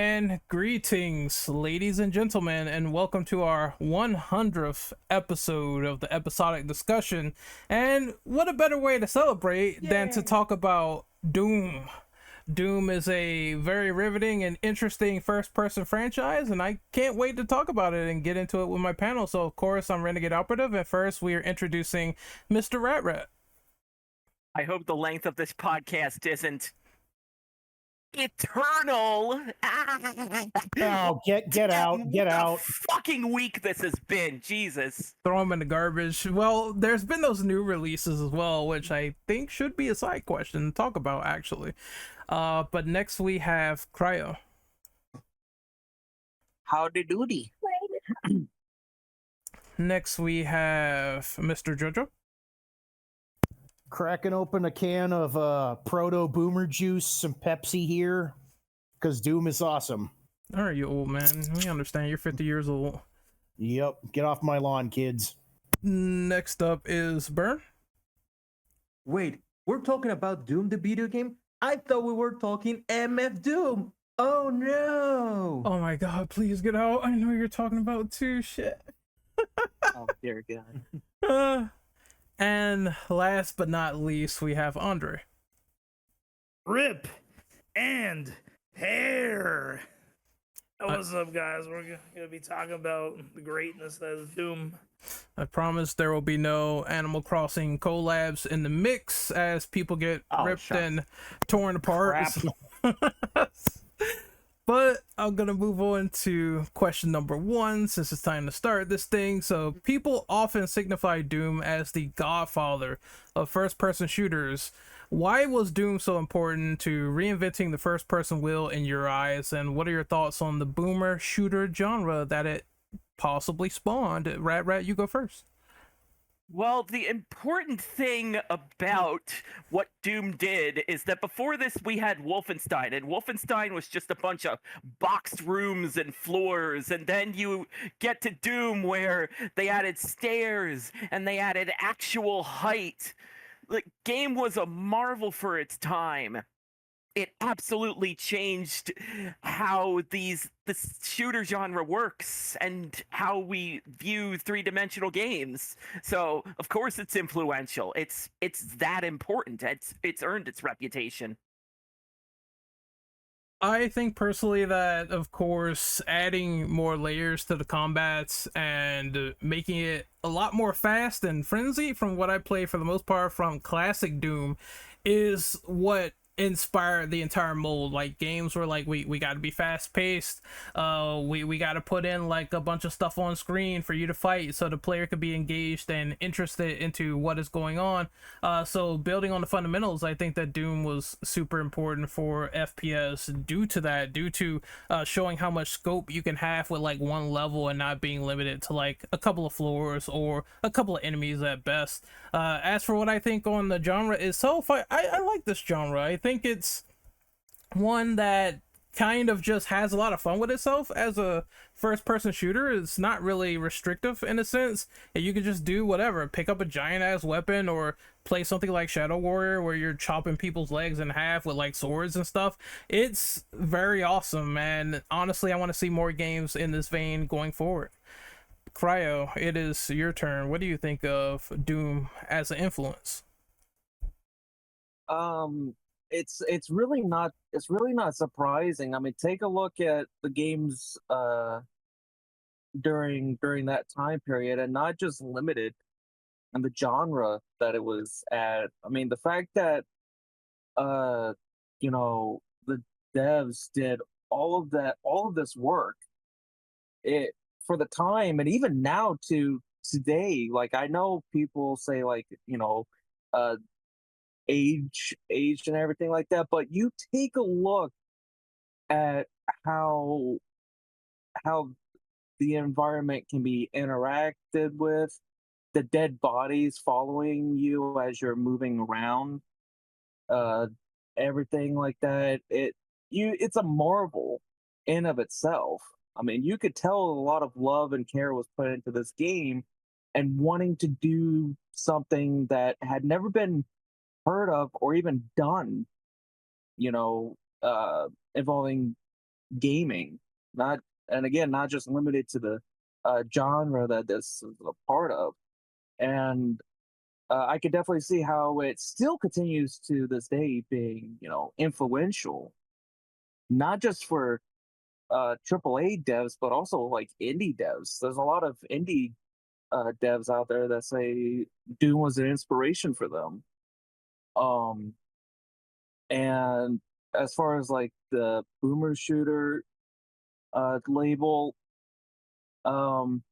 And greetings, ladies and gentlemen, and welcome to our 100th episode of the Episodic discussion. And what a better way to celebrate than to talk about Doom. Doom is a very riveting and interesting first person franchise, and I can't wait to talk about it and get into it with my panel. So, of course, I'm Renegade Operative, and first we are introducing Mr. Rat Rat. I hope the length of this podcast isn't eternal. Oh, get out, get What a out. fucking week this has been. Jesus. Throw them in the garbage. Well, there's been those new releases as well, which I think should be a side question to talk about, actually. But next we have Cryo. Howdy doody. Next we have Mr. Jojo. Cracking open a can of proto boomer juice, some Pepsi here, because Doom is awesome. All right, you old man. We understand you're 50 years old. Yep, get off my lawn, kids. Next up is Burn. Wait, we're talking about Doom, the video game? I thought we were talking MF Doom. Oh no! Oh my god, please get out. I know you're talking about too. Shit. Oh, dear God. And last but not least, we have Andre. Rip and hair. What's up, guys? We're gonna be talking about the greatness that is Doom. I promise there will be no Animal Crossing collabs in the mix as people get ripped and torn apart. But I'm gonna move on to question number one since it's time to start this thing. So people often signify Doom as the godfather of first-person shooters. Why was Doom so important to reinventing the first-person wheel in your eyes? And what are your thoughts on the boomer shooter genre that it possibly spawned? Rat, you go first. Well, the important thing about what Doom did is that before this we had Wolfenstein, and Wolfenstein was just a bunch of boxed rooms and floors, and then you get to Doom where they added stairs and they added actual height. The game was a marvel for its time. It absolutely changed how the shooter genre works and how we view three-dimensional games. So of course it's influential. It's that important. It's earned its reputation. I think personally that, of course, adding more layers to the combats and making it a lot more fast and frenzy from what I play for the most part from classic Doom is what inspired the entire mold. Like games were like we got to be fast paced, we got to put in like a bunch of stuff on screen for you to fight so the player could be engaged and interested into what is going on. So building on the fundamentals, I think that Doom was super important for FPS due to showing how much scope you can have with like one level and not being limited to like a couple of floors or a couple of enemies at best. As for what I think on the genre itself, I like this genre. I think it's one that kind of just has a lot of fun with itself as a first-person shooter. It's not really restrictive in a sense. You can just do whatever, pick up a giant-ass weapon or play something like Shadow Warrior where you're chopping people's legs in half with like swords and stuff. It's very awesome, and honestly I want to see more games in this vein going forward. Cryo, it is your turn. What do you think of Doom as an influence? It's really not surprising. I mean, take a look at the games during that time period, and not just limited and the genre that it was at. I mean, the fact that the devs did all of this work, it for the time, and even now to today, like I know people say like, age and everything like that, but you take a look at how the environment can be interacted with, the dead bodies following you as you're moving around, everything like that. It's a marvel in of itself. I mean, you could tell a lot of love and care was put into this game, and wanting to do something that had never been heard of or even done, involving gaming. Not and again, not just limited to the genre that this is a part of. And I could definitely see how it still continues to this day being, influential, not just for AAA devs, but also like indie devs. There's a lot of indie devs out there that say Doom was an inspiration for them. Um, and as far as like the boomer shooter label, um,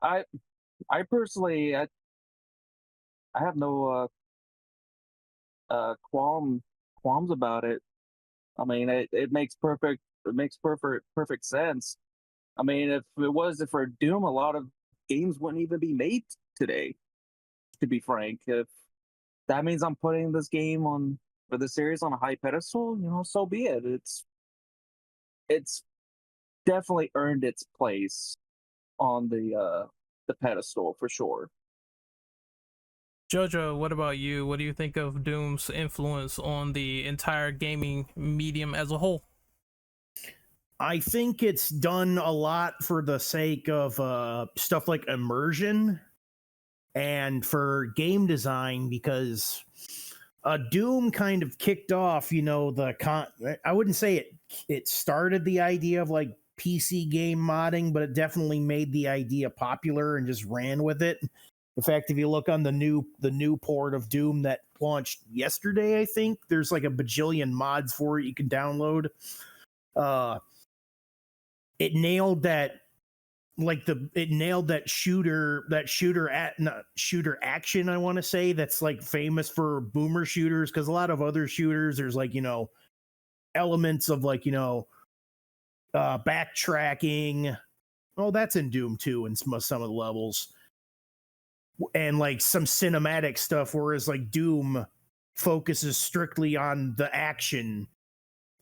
I I personally I have no qualms about it. I mean, it makes perfect sense. I mean, if it wasn't for Doom, a lot of games wouldn't even be made today. To be frank, if that means I'm putting this game on for the series on a high pedestal, so be it. It's definitely earned its place on the pedestal for sure. Jojo, what about you? What do you think of Doom's influence on the entire gaming medium as a whole? I think it's done a lot for the sake of stuff like immersion and for game design because Doom kind of kicked off, I wouldn't say it started the idea of like PC game modding, but it definitely made the idea popular and just ran with it. In fact, if you look on the new port of Doom that launched yesterday, I think there's like a bajillion mods for it you can download. It nailed that shooter action, I want to say, that's like famous for boomer shooters, because a lot of other shooters there's like elements of like backtracking. Oh, that's in Doom too in some of the levels, and like some cinematic stuff, whereas like Doom focuses strictly on the action.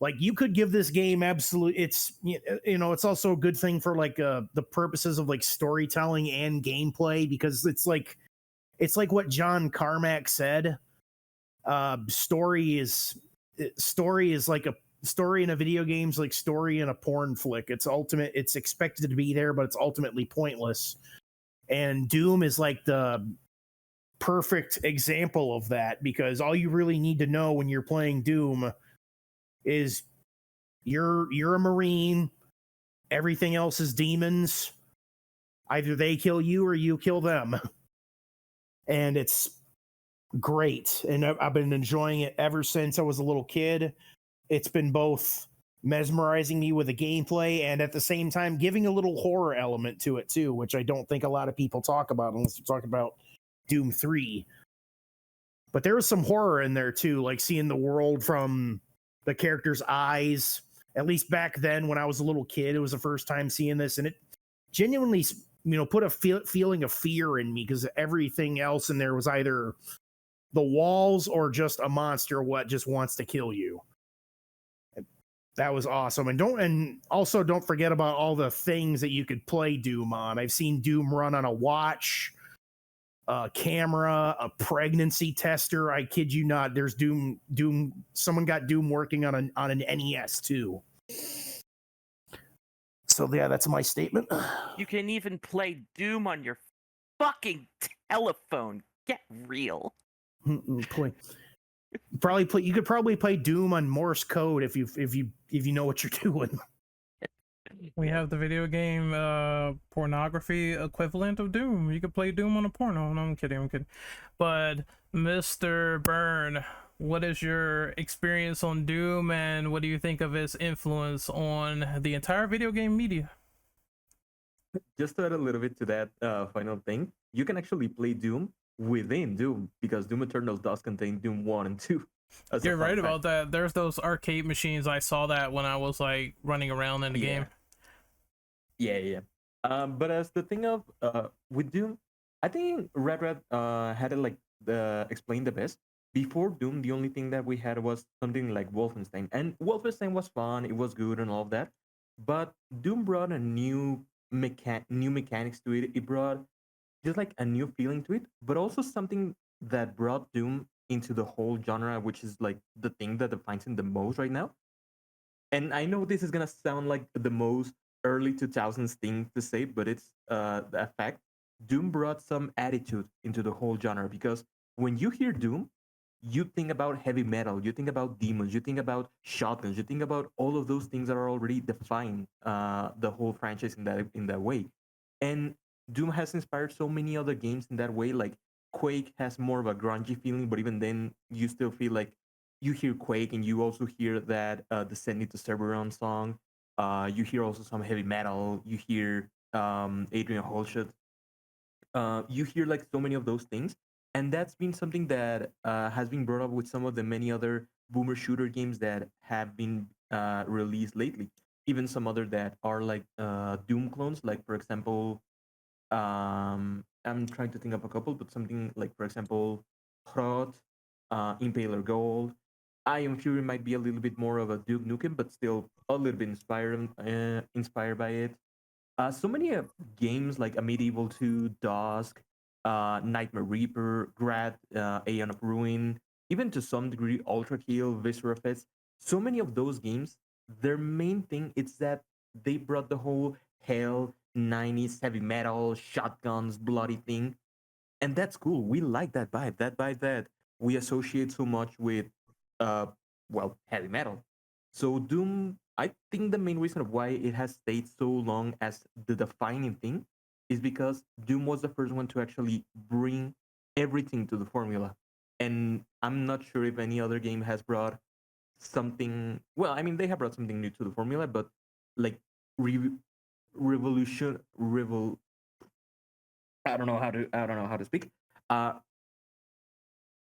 Like you could give this game it's also a good thing for like the purposes of like storytelling and gameplay, because it's like what John Carmack said. Story is like a story in a video game's like story in a porn flick. It's expected to be there, but it's ultimately pointless. And Doom is like the perfect example of that, because all you really need to know when you're playing Doom is you're a Marine. Everything else is demons. Either they kill you or you kill them. And it's great. And I've been enjoying it ever since I was a little kid. It's been both mesmerizing me with the gameplay and at the same time giving a little horror element to it too, which I don't think a lot of people talk about unless they're talking about Doom 3. But there was some horror in there too, like seeing the world from the character's eyes. At least back then when I was a little kid, it was the first time seeing this, and it genuinely put a feeling of fear in me, because everything else in there was either the walls or just a monster what just wants to kill you. That was awesome. And also don't forget about all the things that you could play Doom on. I've seen Doom run on a watch, a camera, a pregnancy tester. I kid you not. There's Doom. Someone got Doom working on an NES too. So yeah, that's my statement. You can even play Doom on your fucking telephone. Get real. You could probably play Doom on Morse code if you know what you're doing. We have the video game pornography equivalent of Doom. You could play Doom on a porno. No, I'm kidding. But Mr. Byrne, what is your experience on Doom, and what do you think of its influence on the entire video game media? Just to add a little bit to that final thing, you can actually play Doom within Doom, because Doom Eternal does contain Doom 1 and 2. You're right about that. There's those arcade machines. I saw that when I was like running around in the game. Yeah. But as the thing of with Doom, I think Red had it like explained the best. Before Doom, the only thing that we had was something like Wolfenstein, and Wolfenstein was fun, it was good and all of that. But Doom brought a new mechanics to it. It brought just like a new feeling to it, but also something that brought Doom into the whole genre, which is like the thing that defines it the most right now. And I know this is gonna sound like the most early 2000s thing to say, but it's the fact. Doom brought some attitude into the whole genre because when you hear Doom, you think about heavy metal, you think about demons, you think about shotguns, you think about all of those things that are already defined the whole franchise in that way. And Doom has inspired so many other games in that way. Like Quake has more of a grungy feeling, but even then, you still feel like you hear Quake and you also hear that Descending to Cerberon song. You hear also some heavy metal. You hear Adrian Holshut. You hear like so many of those things, and that's been something that has been brought up with some of the many other boomer shooter games that have been released lately. Even some other that are like Doom clones, like for example, I'm trying to think of a couple, but something like, for example, Hrot, Impaler Gold. I Am Fury might be a little bit more of a Duke Nukem, but still a little bit inspired by it. So many games like A Medieval 2, Dusk, Nightmare Reaper, Grad, Aeon of Ruin, even to some degree Ultra Kill, Viscera Fest. So many of those games, their main thing is that they brought the whole hell 90s heavy metal, shotguns, bloody thing, and that's cool. We like that vibe that we associate so much with, uh, well, heavy metal. So Doom, I think the main reason of why it has stayed so long as the defining thing is because Doom was the first one to actually bring everything to the formula. And I'm not sure if any other game has brought something. Well, I mean, they have brought something new to the formula, but like re- revolution, revol. I don't know how to speak. Uh,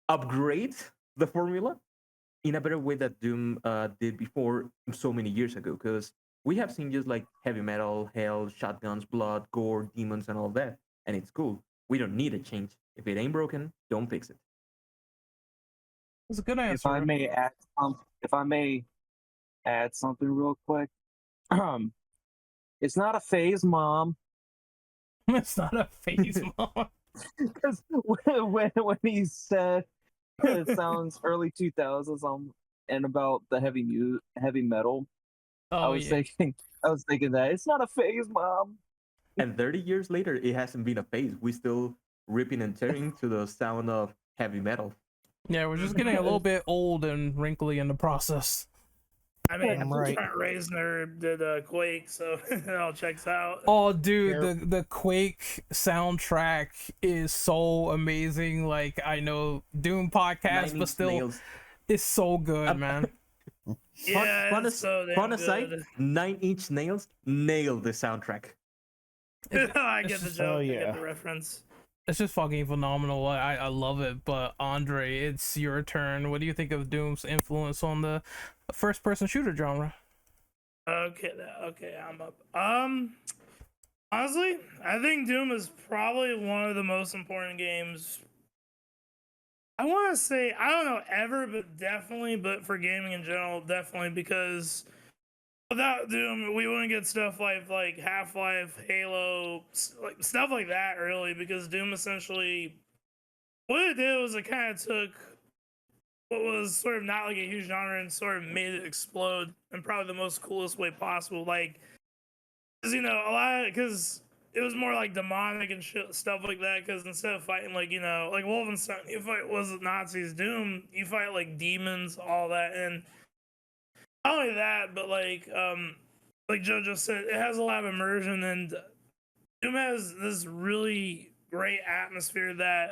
Upgrade the formula in a better way that Doom did before so many years ago. Because we have seen just like heavy metal, hell, shotguns, blood, gore, demons, and all that, and it's cool. We don't need a change. If it ain't broken, don't fix it. It's a good If I answer. may add, if I may add something real quick, it's not a phase, Mom. It's not a phase, mom. Because when he said it sounds early 2000s and about the heavy metal, Oh yeah. I was thinking that it's not a phase, Mom. And 30 years later, it hasn't been a phase. We still ripping and tearing to the sound of heavy metal. Yeah, we're just getting a little bit old and wrinkly in the process. I mean, I'm right. Trent Reznor did Quake, so it all checks out. Oh, dude, Yep. the Quake soundtrack is so amazing. Like, I know Doom podcast, Nine but Inch still, Nails. it's so good, Um, man. Yeah, fun, it's so damn fun aside, good. 9 Inch Nails nailed the soundtrack. I it's get the just- joke. oh, I yeah. get the reference. It's just fucking phenomenal. I love it. But Andre, it's your turn. What do you think of Doom's influence on the first person shooter genre? Okay, I'm up. Honestly, I think Doom is probably one of the most important games. I want to say I don't know ever, but definitely, but for gaming in general, definitely because without Doom, we wouldn't get stuff like Half-Life, Halo, like stuff like that. Really, because Doom essentially what it did was it kind of took what was sort of not like a huge genre and sort of made it explode in probably the most coolest way possible. Like, cause a lot because it was more like demonic and shit, stuff like that. Because instead of fighting like Wolfenstein, you fight was Nazis. Doom, you fight like demons, all that, and not only that, but like Joe just said, it has a lot of immersion and Doom has this really great atmosphere that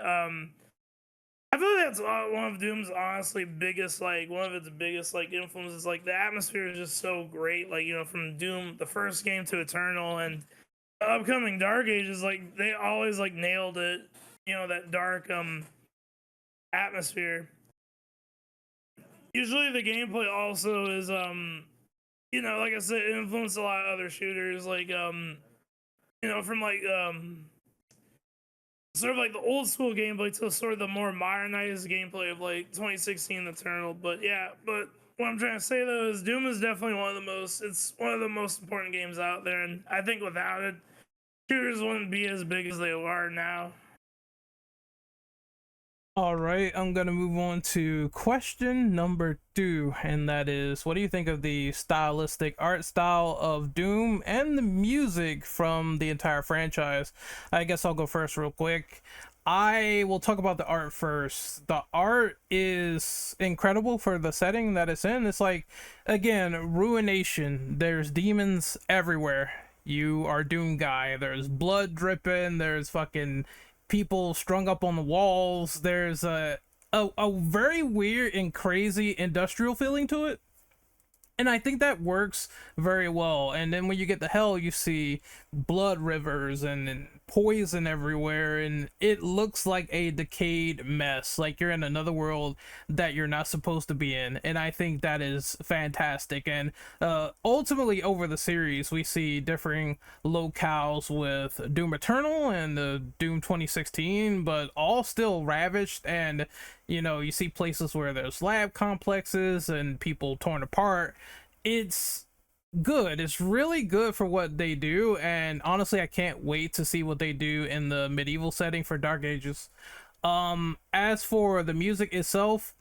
I feel like that's one of Doom's honestly biggest, like one of its biggest like influences. Like the atmosphere is just so great. Like from Doom, the first game to Eternal, and the upcoming Dark Ages, like they always like nailed it. That dark atmosphere. Usually the gameplay also is like I said, it influenced a lot of other shooters. Like from like sort of like the old school gameplay to sort of the more modernized gameplay of like 2016 Eternal. But yeah, but what I'm trying to say though is Doom is definitely it's one of the most important games out there, and I think without it, shooters wouldn't be as big as they are now. All right, I'm gonna move on to question number 2, and that is, what do you think of the stylistic art style of Doom and the music from the entire franchise? I guess I'll go first real quick. I will talk about the art first. The art is incredible for the setting that it's in. It's like, again, ruination. There's demons everywhere. You are Doom guy. There's blood dripping. There's fucking people strung up on the walls. There's a very weird and crazy industrial feeling to it, and I think that works very well. And then when you get to hell, you see blood rivers and poison everywhere, and it looks like a decayed mess, like you're in another world that you're not supposed to be in. And I think that is fantastic. And ultimately, over the series, we see differing locales with Doom Eternal and the Doom 2016, but all still ravaged. And you see places where there's lab complexes and people torn apart. It's good. It's really good for what they do, and honestly, I can't wait to see what they do in the medieval setting for Dark Ages. As for the music itself,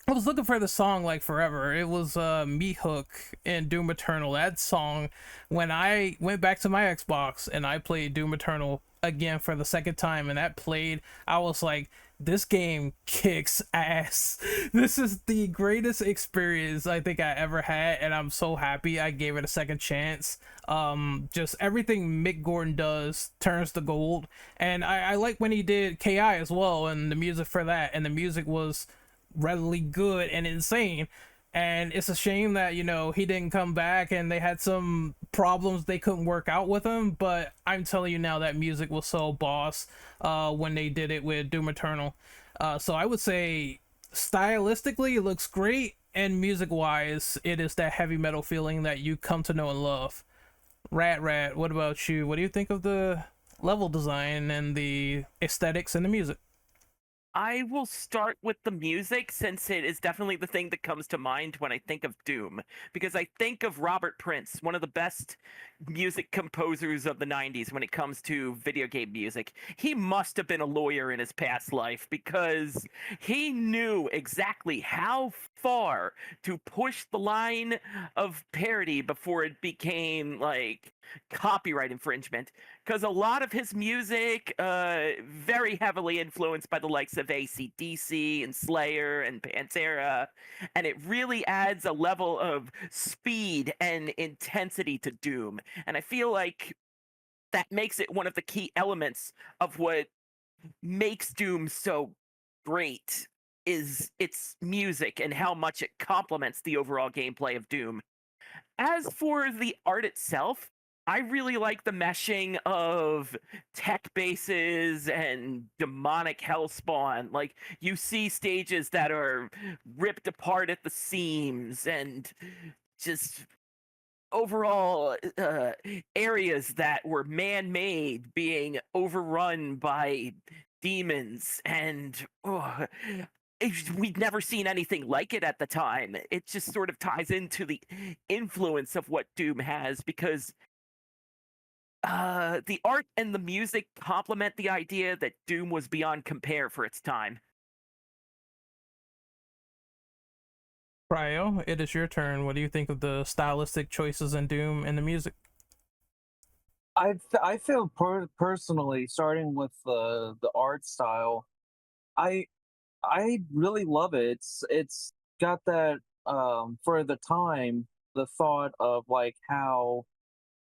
I was looking for the song like forever. It was Meat Hook in Doom Eternal. That song, when I went back to my Xbox and I played Doom Eternal again for the second time and that played, I was like, this game kicks ass. This is the greatest experience I think I ever had, and I'm so happy I gave it a second chance. Just everything Mick Gordon does turns to gold, and I like when he did KI as well, and the music for that, and the music was readily good and insane. And it's a shame that he didn't come back, and they had some problems they couldn't work out with him. But I'm telling you now, that music was so boss when they did it with Doom Eternal. So I would say stylistically it looks great, and music wise it is that heavy metal feeling that you come to know and love. Rat, what about you? What do you think of the level design and the aesthetics and the music? I will start with the music, since it is definitely the thing that comes to mind when I think of Doom, because I think of Robert Prince, one of the best music composers of the 90s when it comes to video game music. He must have been a lawyer in his past life, because he knew exactly how far to push the line of parody before it became like copyright infringement, because a lot of his music very heavily influenced by the likes of AC/DC and Slayer and Pantera, and it really adds a level of speed and intensity to Doom. And I feel like that makes it one of the key elements of what makes Doom so great, is its music and how much it complements the overall gameplay of Doom. As for the art itself, I really like the meshing of tech bases and demonic hellspawn. Like, you see stages that are ripped apart at the seams, and just overall areas that were man-made being overrun by demons. And we'd never seen anything like it at the time. It just sort of ties into the influence of what Doom has, because the art and the music complement the idea that Doom was beyond compare for its time. Cryo, it is your turn. What do you think of the stylistic choices in Doom and the music? I feel personally, starting with the art style, I I really love it. It's got that for the time, the thought of like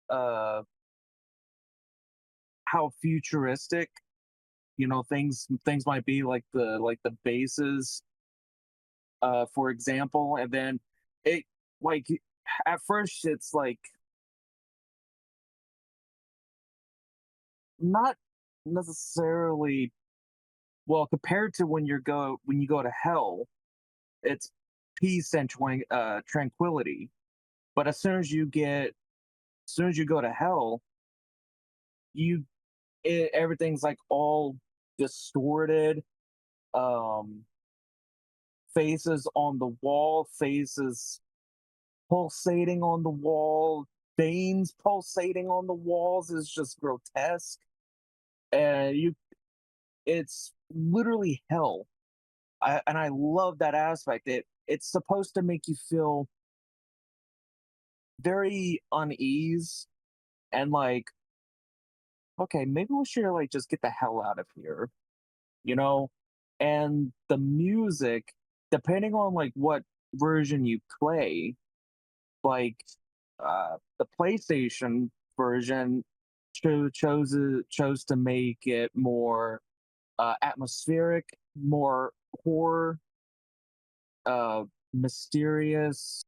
uh how futuristic, things might be, like the bases, for example. And then it, like, at first it's like not necessarily, well, compared to when you go to hell, it's peace and tranquility. But as soon as you go to hell, you everything's like all distorted. Um, Faces on the wall, faces pulsating on the wall, veins pulsating on the walls is just grotesque. And it's literally hell. And I love that aspect. It's supposed to make you feel very unease and like, okay, maybe we should like just get the hell out of here, you know? And the music, depending on like what version you play, like the PlayStation version chose to make it more atmospheric, more horror, mysterious,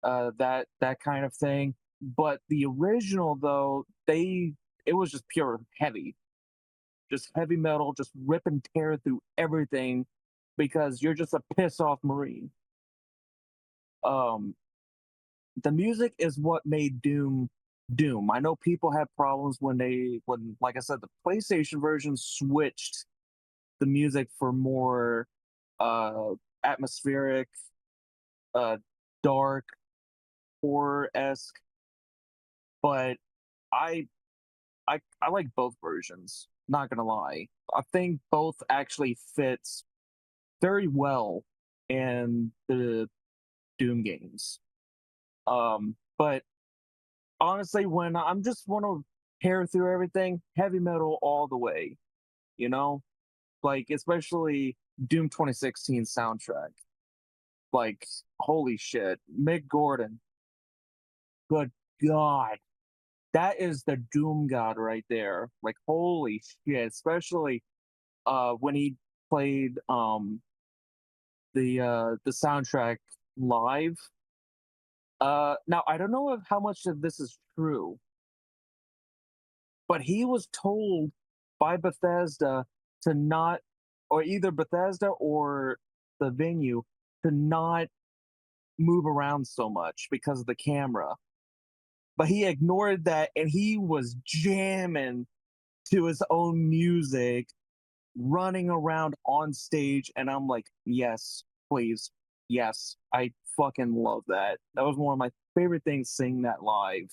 that kind of thing. But the original, though, it was just pure heavy, just heavy metal, just rip and tear through everything because you're just a piss off Marine. Um, the music is what made Doom Doom. I know people had problems when like I said, the PlayStation version switched the music for more atmospheric, dark, horror-esque. But I I like both versions, not gonna lie. I think both actually fits very well in the Doom games. But honestly, when I'm just want to tear through everything, heavy metal all the way, you know? Like, especially Doom 2016 soundtrack. Like, holy shit. Mick Gordon. Good God. That is the Doom God right there. Like, holy shit. Especially when he played the soundtrack live. Now I don't know how much of this is true, but he was told by Bethesda to not, or either Bethesda or the venue, to not move around so much because of the camera. But he ignored that and he was jamming to his own music, running around on stage. And I'm like, yes, please. Yes, I fucking love that. That was one of my favorite things, seeing that live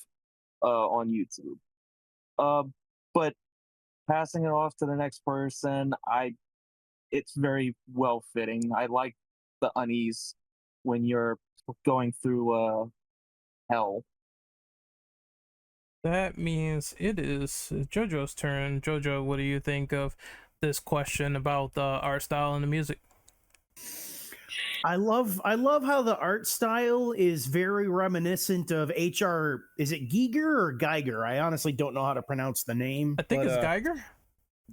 on YouTube. But passing it off to the next person, it's very well fitting. I like the unease when you're going through hell. That means it is JoJo's turn. JoJo, what do you think of this question about the art style and the music? I love how the art style is very reminiscent of HR. Is it Giger or Geiger? I honestly don't know how to pronounce the name. I think it's Geiger.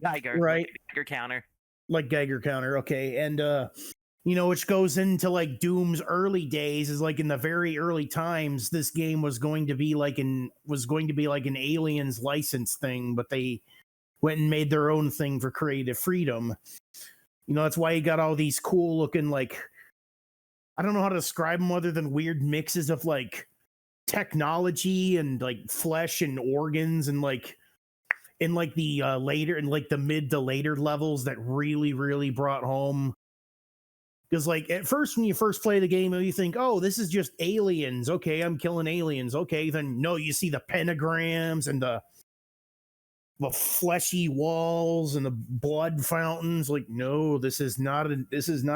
Geiger, Right. like Geiger counter. Like Geiger counter, okay. And which goes into like Doom's early days, is like in the very early times, this game was going to be like an Aliens license thing, but they went and made their own thing for creative freedom. That's why you got all these cool looking, like, I don't know how to describe them other than weird mixes of like technology and like flesh and organs, and like in like the later and like the mid to later levels that really brought home. Because like at first, when you first play the game, you think, oh, this is just aliens. Okay, I'm killing aliens. Okay, then no, you see the pentagrams and the fleshy walls and the blood fountains. Like, no, this is not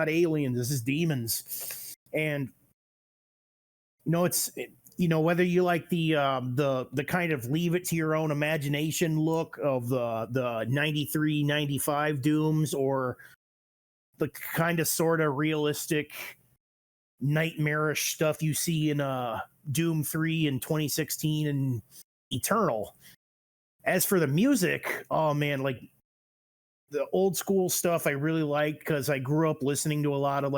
aliens. This is demons. And whether you like the kind of leave it to your own imagination look of the 93, 95 Dooms, or the kind of sort of realistic nightmarish stuff you see in Doom 3 in 2016 and Eternal. As for the music, oh man, like the old school stuff I really like, because I grew up listening to a lot of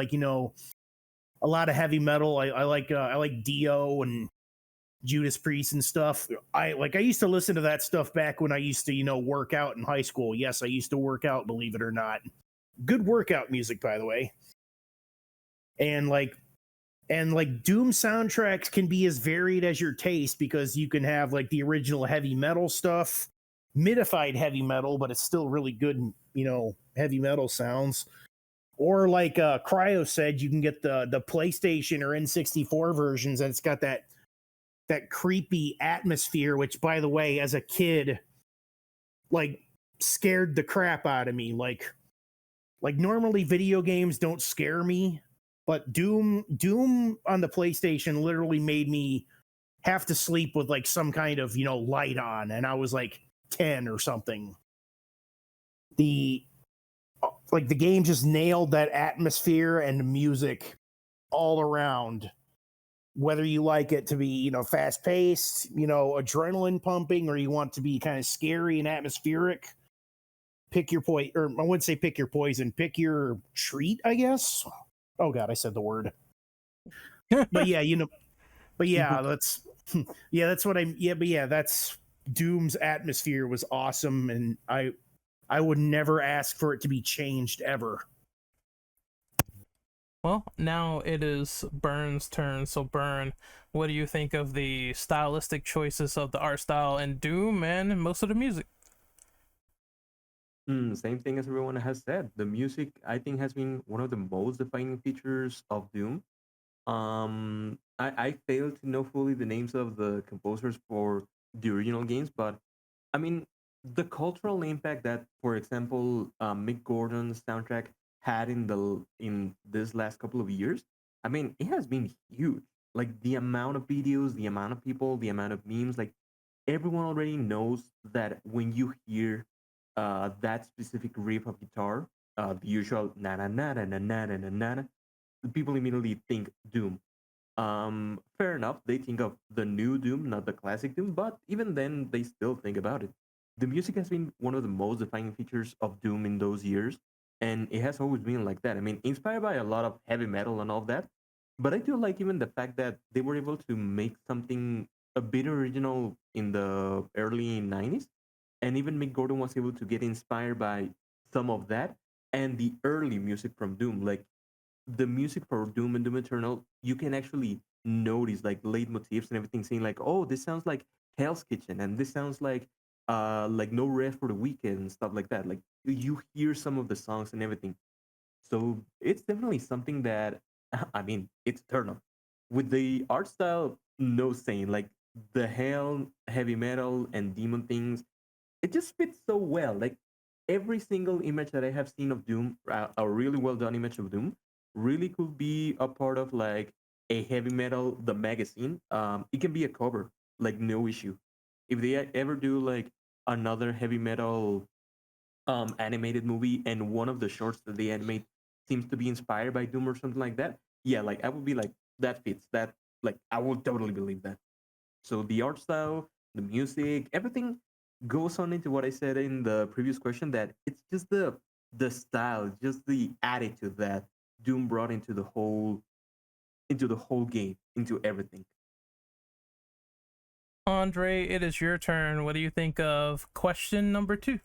a lot of heavy metal. I like Dio and Judas Priest and stuff. I used to listen to that stuff back when I used to, work out in high school. Yes, I used to work out, believe it or not. Good workout music, by the way. And Doom soundtracks can be as varied as your taste, because you can have like the original heavy metal stuff, modified heavy metal, but it's still really good, heavy metal sounds. Or like Cryo said, you can get the PlayStation or N64 versions, and it's got that creepy atmosphere, which, by the way, as a kid, like scared the crap out of me. Like, Like normally video games don't scare me, but Doom on the PlayStation literally made me have to sleep with like some kind of, light on, and I was like 10 or something. The game just nailed that atmosphere and music all around. Whether you like it to be, fast paced, adrenaline pumping, or you want to be kind of scary and atmospheric, pick your poison, or I wouldn't say pick your poison, pick your treat, I guess. Oh God, I said the word. But yeah, that's that's Doom's atmosphere was awesome, and I would never ask for it to be changed ever. Well, now it is Burn's turn. So Burn, what do you think of the stylistic choices of the art style in Doom and most of the music? Same thing as everyone has said. The music, I think, has been one of the most defining features of Doom. I failed to know fully the names of the composers for the original games, but I mean, the cultural impact that, for example, Mick Gordon's soundtrack had in this last couple of years, I mean, it has been huge. Like the amount of videos, the amount of people, the amount of memes, like everyone already knows that when you hear that specific riff of guitar, the usual na na na na na na na na na, people immediately think Doom. Fair enough, they think of the new Doom, not the classic Doom, but even then, they still think about it. The music has been one of the most defining features of Doom in those years, and it has always been like that. I mean, inspired by a lot of heavy metal and all that, but I do like even the fact that they were able to make something a bit original in the early 90s, and even Mick Gordon was able to get inspired by some of that and the early music from Doom. Like the music for Doom and Doom Eternal, you can actually notice like leitmotifs and everything, saying like, "Oh, this sounds like Hell's Kitchen," and this sounds like No Rest for the Weekend and stuff like that. Like you hear some of the songs and everything. So it's definitely something that I mean, it's eternal. With the art style, no saying like the hell, heavy metal, and demon things, it just fits so well. Like every single image that I have seen of Doom, a really well done image of Doom, really could be a part of like a heavy metal the magazine. It can be a cover, like no issue. If they ever do like another heavy metal animated movie and one of the shorts that they animate seems to be inspired by Doom or something like that, yeah, like I would be like that fits that. Like I will totally believe that. So the art style, the music, everything goes on into what I said in the previous question, that it's just the style, just the attitude that Doom brought into the whole game, into everything. Andre, it is your turn. What do you think of question number 2?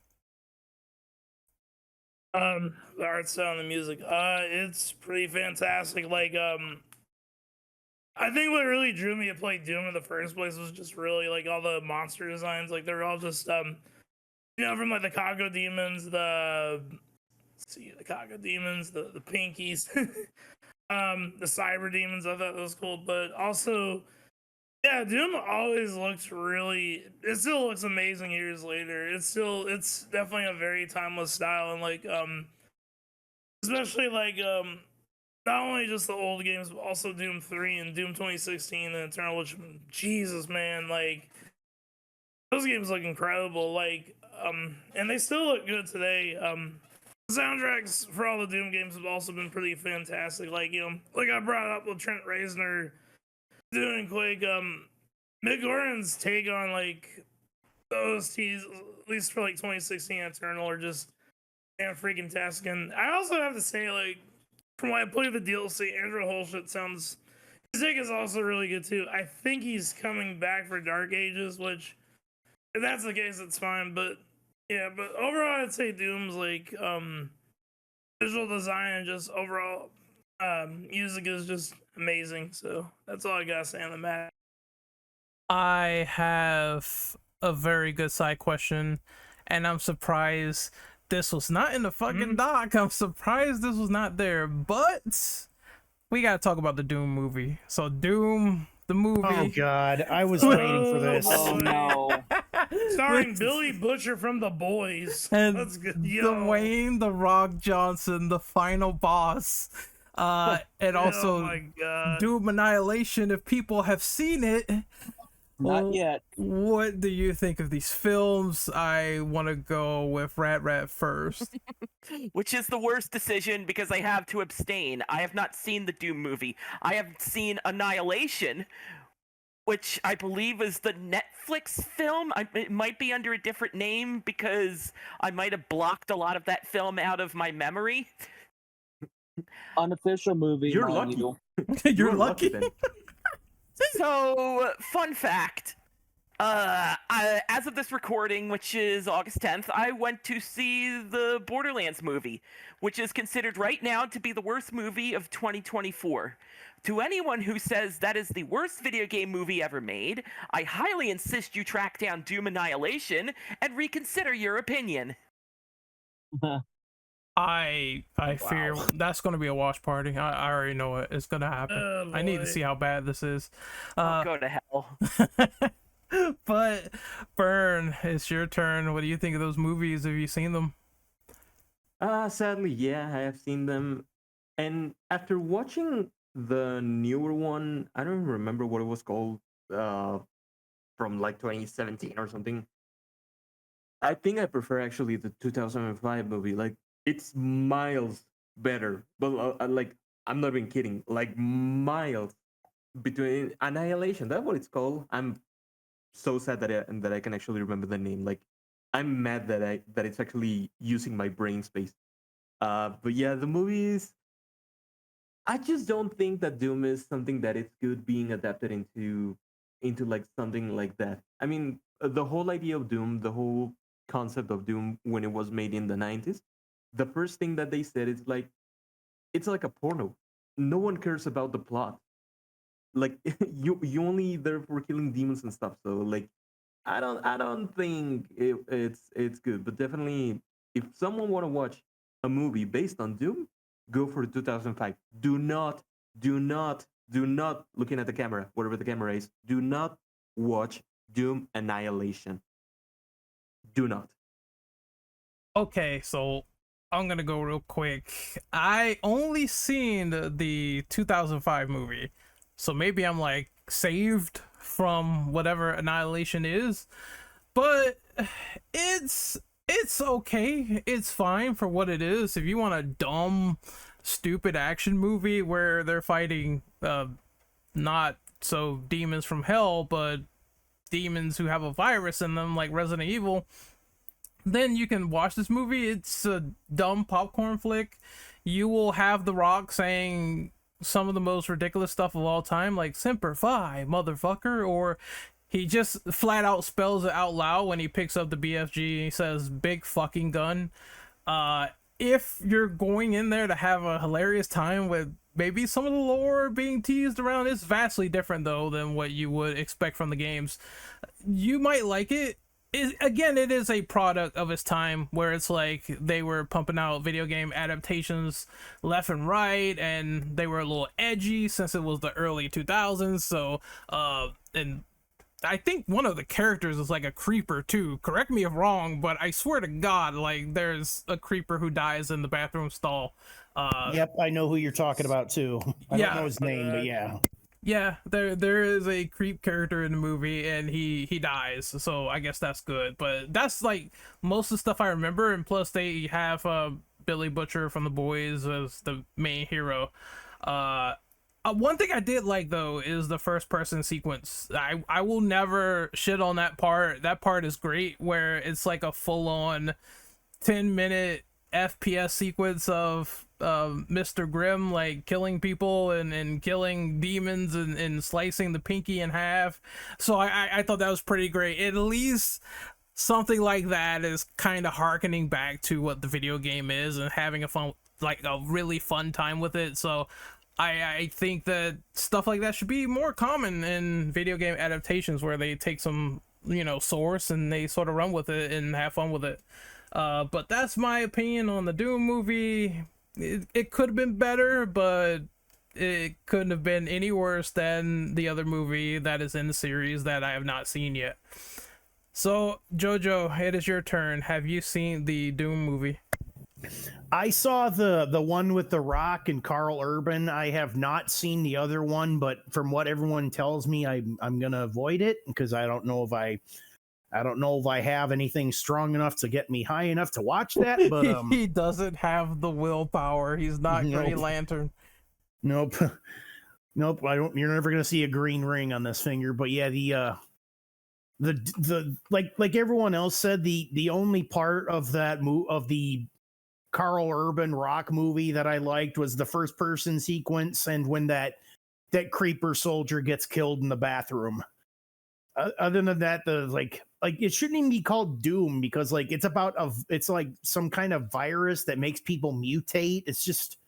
The art style and the music. It's pretty fantastic. Like, I think what really drew me to play Doom in the first place was just really like all the monster designs. Like they're all just from like the Kago demons, the Kago demons, the pinkies, the cyber demons. I thought that was cool, but also, yeah, Doom always looks really. It still looks amazing years later. It's definitely a very timeless style, and like especially like not only just the old games, but also Doom 3 and Doom 2016 and Eternal, which, Jesus, man, like, those games look incredible. Like, and they still look good today. The soundtracks for all the Doom games have also been pretty fantastic. Like, like I brought up with Trent Reznor doing Quake, Mick Gordon's take on, like, those teas, at least for, like, 2016 Eternal, are just damn freaking tastic. And I also have to say, like, from what I played the DLC, Andrew Holshit sounds. His take is also really good too. I think he's coming back for Dark Ages, which, if that's the case, it's fine. But yeah, but overall, I'd say Doom's like visual design and just overall music is just amazing. So that's all I gotta say on the matter. I have a very good side question, and I'm surprised this was not in the fucking doc. I'm surprised this was not there, but we gotta talk about the Doom movie. So Doom, the movie. Oh God, I was waiting for this. Oh no. Starring Billy Butcher from The Boys. And That's good. Yo. Dwayne "The Rock" Johnson, the final boss. And also Oh my god. Doom Annihilation. If people have seen it, Not yet. what do you think of these films? I want to go with Rat first. Which is the worst decision because I have to abstain. I have not seen the Doom movie. I have seen Annihilation, which I believe is the Netflix film. It might be under a different name because I might have blocked a lot of that film out of my memory. Unofficial movie. You're mind lucky. you. You're lucky. then. So, fun fact. As of this recording, which is August 10th, I went to see the Borderlands movie, which is considered right now to be the worst movie of 2024. To anyone who says that is the worst video game movie ever made, I highly insist you track down Doom Annihilation and reconsider your opinion. I fear that's going to be a watch party. I already know it. It's going to happen. Oh, I need to Lord. see how bad this is. I'll go to hell. But Burn, it's your turn. What do you think of those movies? Have you seen them? Sadly, yeah, I have seen them. And after watching the newer one, I don't remember what it was called, from like 2017 or something. I think I prefer actually the 2005 movie. Like, it's miles better. But like, I'm not even kidding. Like, miles between Annihilation. That's what it's called. I'm so sad that I can actually remember the name. Like, I'm mad that it's actually using my brain space. But yeah, the movies. I just don't think that Doom is something that it's good being adapted into like something like that. I mean, the whole idea of Doom, the whole concept of Doom when it was made in the 90s, the first thing that they said is like, it's like a porno. No one cares about the plot. Like, you only there for killing demons and stuff. So like, I don't think it's good. But definitely, if someone want to watch a movie based on Doom, go for 2005. Do not looking at the camera, wherever the camera is. Do not watch Doom Annihilation. Do not. Okay, so I'm gonna go real quick. I only seen the 2005 movie, so maybe I'm like saved from whatever Annihilation is, but it's okay. It's fine for what it is. If you want a dumb, stupid action movie where they're fighting not so demons from hell, but demons who have a virus in them, like Resident Evil, then you can watch this movie. It's a dumb popcorn flick. You will have The Rock saying some of the most ridiculous stuff of all time, like Semper Fi, motherfucker, or he just flat out spells it out loud when he picks up the BFG. He says big fucking gun. If you're going in there to have a hilarious time with maybe some of the lore being teased around, it's vastly different though than what you would expect from the games. You might like it. Again, it is a product of its time where it's like they were pumping out video game adaptations left and right, and they were a little edgy since it was the early 2000s. So, and I think one of the characters is like a creeper too. Correct me if wrong, but I swear to God, like there's a creeper who dies in the bathroom stall. Yep, I know who you're talking about too. I Yeah. don't know his name, but yeah. Yeah, there is a creep character in the movie, and he dies, so I guess that's good. But that's like most of the stuff I remember, and plus they have Billy Butcher from The Boys as the main hero. One thing I did like though is the first person sequence. I will never shit on that part. That part is great, where it's like a full on 10-minute FPS sequence of Mr. Grimm like killing people and killing demons and slicing the pinky in half. So I thought that was pretty great. At least something like that is kind of harkening back to what the video game is and having a really fun time with it. So I think that stuff like that should be more common in video game adaptations, where they take some source and they sort of run with it and have fun with it. But that's my opinion on the Doom movie. It could have been better, but it couldn't have been any worse than the other movie that is in the series that I have not seen yet. So, Jojo, it is your turn. Have you seen the Doom movie? I saw the one with The Rock and Carl Urban. I have not seen the other one, but from what everyone tells me, I'm gonna avoid it because I don't know if I have anything strong enough to get me high enough to watch that. But He doesn't have the willpower. He's not Nope. Green Lantern. nope, nope. I don't. You're never gonna see a green ring on this finger. But yeah, the like everyone else said, the only part of that of the Carl Urban Rock movie that I liked was the first person sequence and when that creeper soldier gets killed in the bathroom. Other than that, the like it shouldn't even be called Doom because like it's like some kind of virus that makes people mutate. It's just,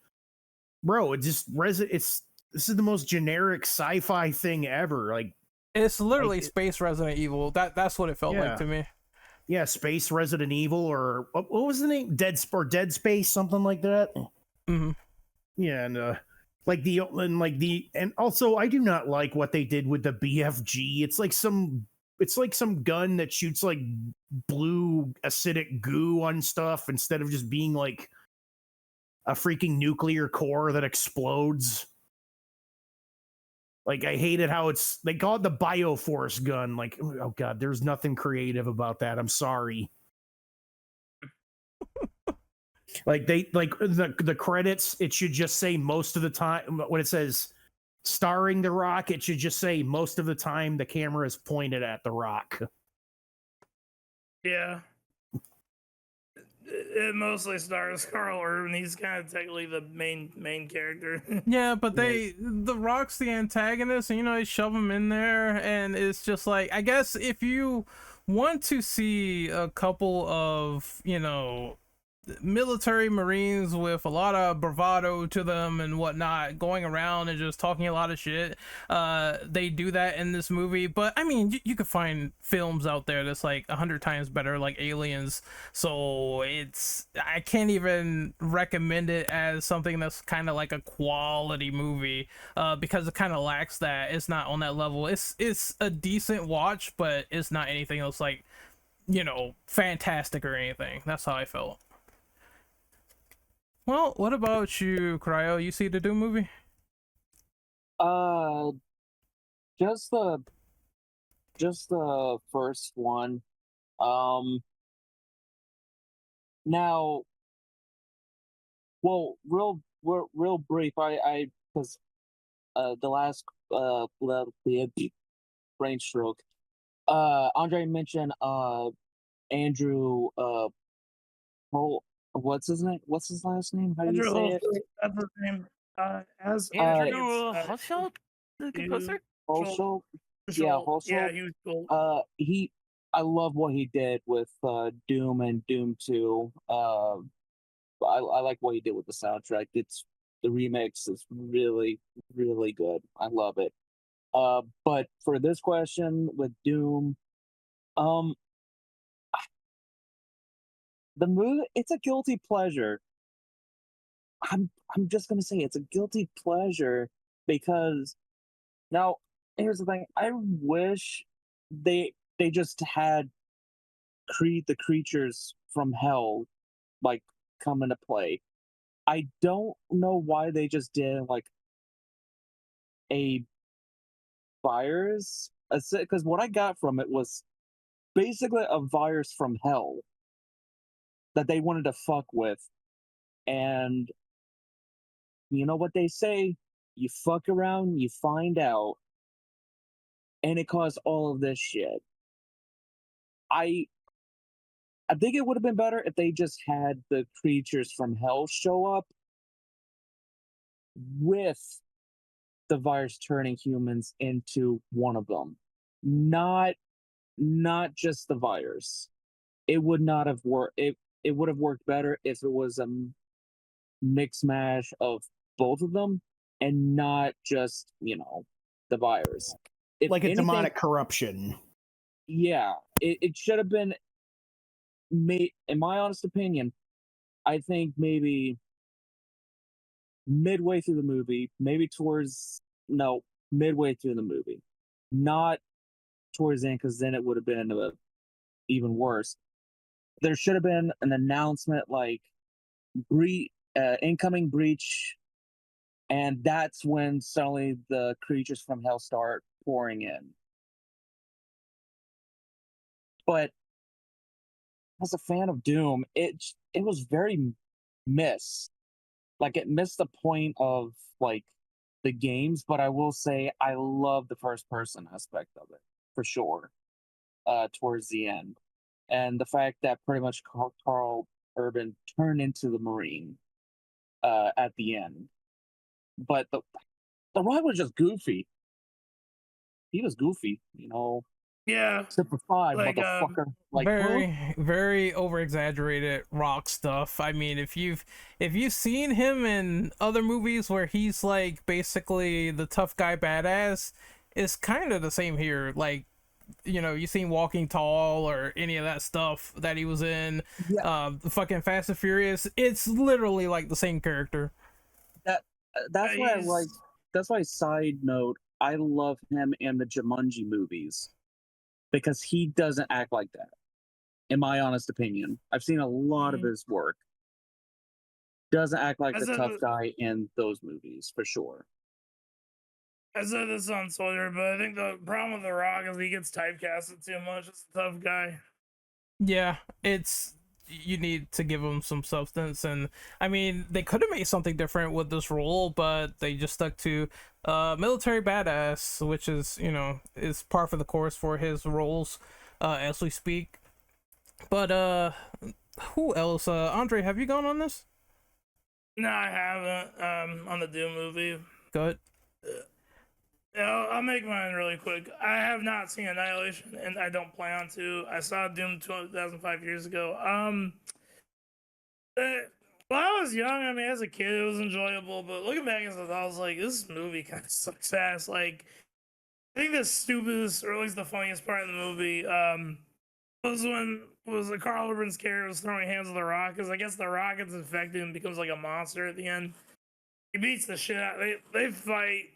bro, this is the most generic sci-fi thing ever. Like It's literally Like, Space Resident Evil. That's what it felt Yeah. like to me. yeah, Space Resident Evil or what was the name? Dead Space, something like that. hmm Yeah, and also I do not like what they did with the BFG. It's like some gun that shoots like blue acidic goo on stuff instead of just being like a freaking nuclear core that explodes. Like I hated how they call it the Bioforce gun. Like, oh god, there's nothing creative about that. I'm sorry. Like the credits, it should just say most of the time when it says starring The Rock, it should just say most of the time the camera is pointed at The Rock. Yeah. It mostly stars Carl Urban. He's kind of technically the main character. Yeah, but the Rock's the antagonist, and they shove him in there, and it's just like, I guess if you want to see a couple of military marines with a lot of bravado to them and whatnot, going around and just talking a lot of shit, they do that in this movie. But I mean, you could find films out there that's like 100 times better, like Aliens. So I can't even recommend it as something that's kind of like a quality movie, because it kind of lacks that. It's not on that level. It's a decent watch, but it's not anything else like fantastic or anything. That's how I felt. Well, what about you, Cryo? You see the Doom movie? Just the first one. Now, well, real brief. I because the last the brain stroke. Andre mentioned Andrew what's his name? What's his last name? How do you Andrew say it? Holshouser, that's his name. As Andrew it's, Hulshout, the composer. Also, yeah, Yeah, also, he was cool. I love what he did with Doom and Doom 2. I like what he did with the soundtrack. The remix is really, really good. I love it. But for this question with Doom, um, the movie, it's a guilty pleasure. I'm just gonna say it's a guilty pleasure because now here's the thing. I wish they just had the creatures from hell like come into play. I don't know why they just did like a virus, because what I got from it was basically a virus from hell that they wanted to fuck with. And you know what they say? You fuck around, you find out, and it caused all of this shit. I think it would have been better if they just had the creatures from hell show up with the virus turning humans into one of them. Not just the virus. It would not have worked. It would have worked better if it was a mix mash of both of them and not just, the virus. If Like a anything, demonic corruption. yeah, it should have been made, in my honest opinion, I think maybe midway through the movie, midway through the movie, not towards the end, because then it would have been even worse. There should have been an announcement like incoming breach, and that's when suddenly the creatures from hell start pouring in. But as a fan of Doom, it was very missed. Like it missed the point of like the games, but I will say I love the first person aspect of it for sure. Towards the end, and the fact that pretty much Carl Urban turned into the Marine at the end, but the Rock was just goofy. He was goofy, you know. Yeah, Simplified, like, motherfucker. Like very over exaggerated Rock stuff. I mean, if you've seen him in other movies where he's like basically the tough guy badass, it's kind of the same here. Like, you know, you seen Walking Tall or any of that stuff that he was in, fucking Fast and Furious. It's literally like the same character. That's why I like. That's why, side note, I love him in the Jumanji movies because he doesn't act like that. In my honest opinion, I've seen a lot of his work. Doesn't act like the tough guy in those movies for sure. I said this on Twitter, but I think the problem with The Rock is he gets typecasted too much as a tough guy. Yeah, you need to give him some substance, and I mean they could have made something different with this role, but they just stuck to military badass, which is, you know, is par for the course for his roles as we speak. But who else? Andre, have you gone on this? No, I haven't. On the Doom movie. Good. Yeah, I'll make mine really quick. I have not seen Annihilation, and I don't plan to. I saw Doom 2005 years ago. When I was young, I mean, as a kid, it was enjoyable, but looking back at it, I was like, this movie kind of sucks ass. Like, I think the stupidest, or at least the funniest part of the movie, was when Carl Urban's character was throwing hands with the Rock, because I guess the Rock gets infected and becomes like a monster at the end. He beats the shit out. They fight.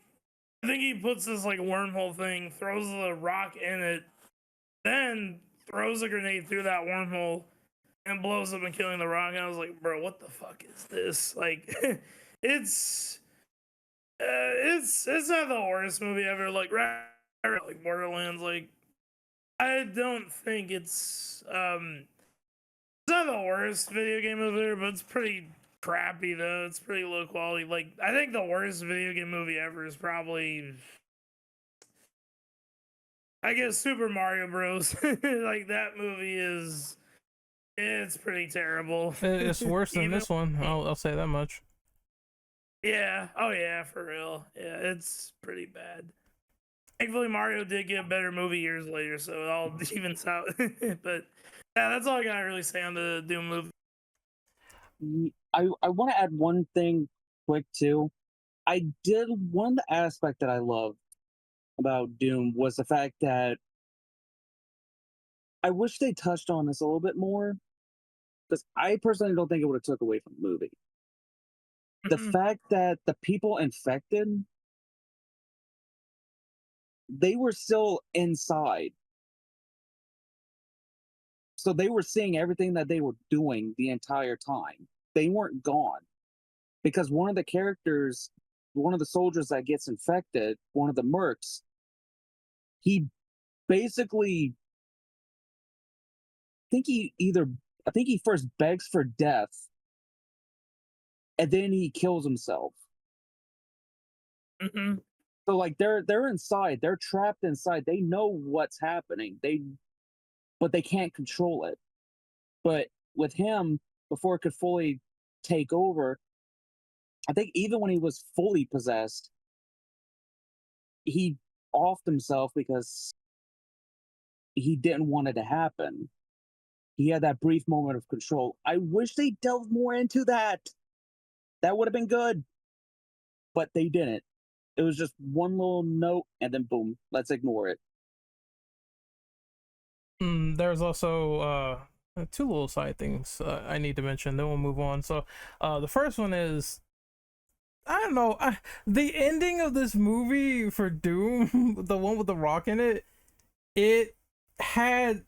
I think he puts this like wormhole thing, throws the Rock in it, then throws a grenade through that wormhole and blows up and killing the Rock. And I was like, bro, what the fuck is this? Like, it's not the worst movie ever. Like, like Borderlands. Like, I don't think it's not the worst video game movie ever, but it's pretty crappy though. It's pretty low quality. Like, I think the worst video game movie ever is probably, I guess, Super Mario Bros. Like, that movie it's pretty terrible. It's worse than this one. I'll say that much. Yeah. Oh yeah, for real. Yeah, it's pretty bad. Thankfully, Mario did get a better movie years later, so it all evens out. But yeah, that's all I gotta really say on the Doom movie. I want to add one thing quick too. One of the aspects that I love about Doom was the fact that I wish they touched on this a little bit more, because I personally don't think it would have took away from the movie. The fact that the people infected, they were still inside. So they were seeing everything that they were doing the entire time. They weren't gone. Because one of the characters, one of the soldiers that gets infected, one of the mercs, he basically, I think he first begs for death, and then he kills himself. So like they're inside, they're trapped inside. They know what's happening. But they can't control it. But with him, before it could fully take over, I think even when he was fully possessed, he offed himself because he didn't want it to happen. He had that brief moment of control. I wish they delved more into that. That would have been good. But they didn't. It was just one little note, and then boom, let's ignore it. There's also two little side things I need to mention, then we'll move on. So the first one is, I don't know, the ending of this movie for Doom, the one with the Rock in it, it had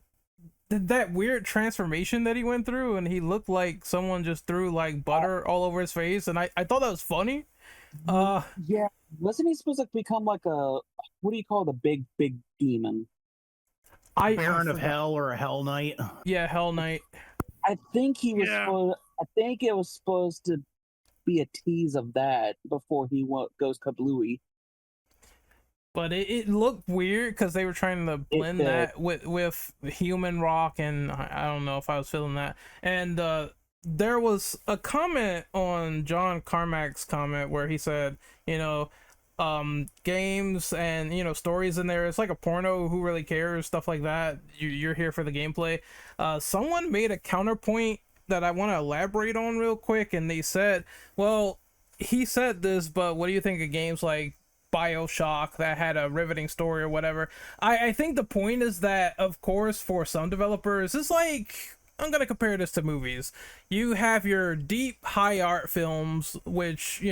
that weird transformation that he went through, and he looked like someone just threw like butter all over his face, and I thought that was funny. Yeah, wasn't he supposed to become like a what do you call the big demon? I Baron of forgot. Hell or a Hell Knight. Yeah, Hell Knight. I think he was Yeah. supposed. I think it was supposed to be a tease of that before he goes kablooey. But it looked weird because they were trying to blend did. that with human rock, and I don't know if I was feeling that. And there was a comment on John Carmack's comment where he said, you know, games and stories in there. It's like a porno. Who really cares? Stuff like that. You're here for the gameplay. Someone made a counterpoint that I want to elaborate on real quick, and they said, well, he said this, but what do you think of games like BioShock that had a riveting story or whatever? I think the point is that, of course, for some developers, it's like, I'm gonna compare this to movies. You have your deep, high art films, which,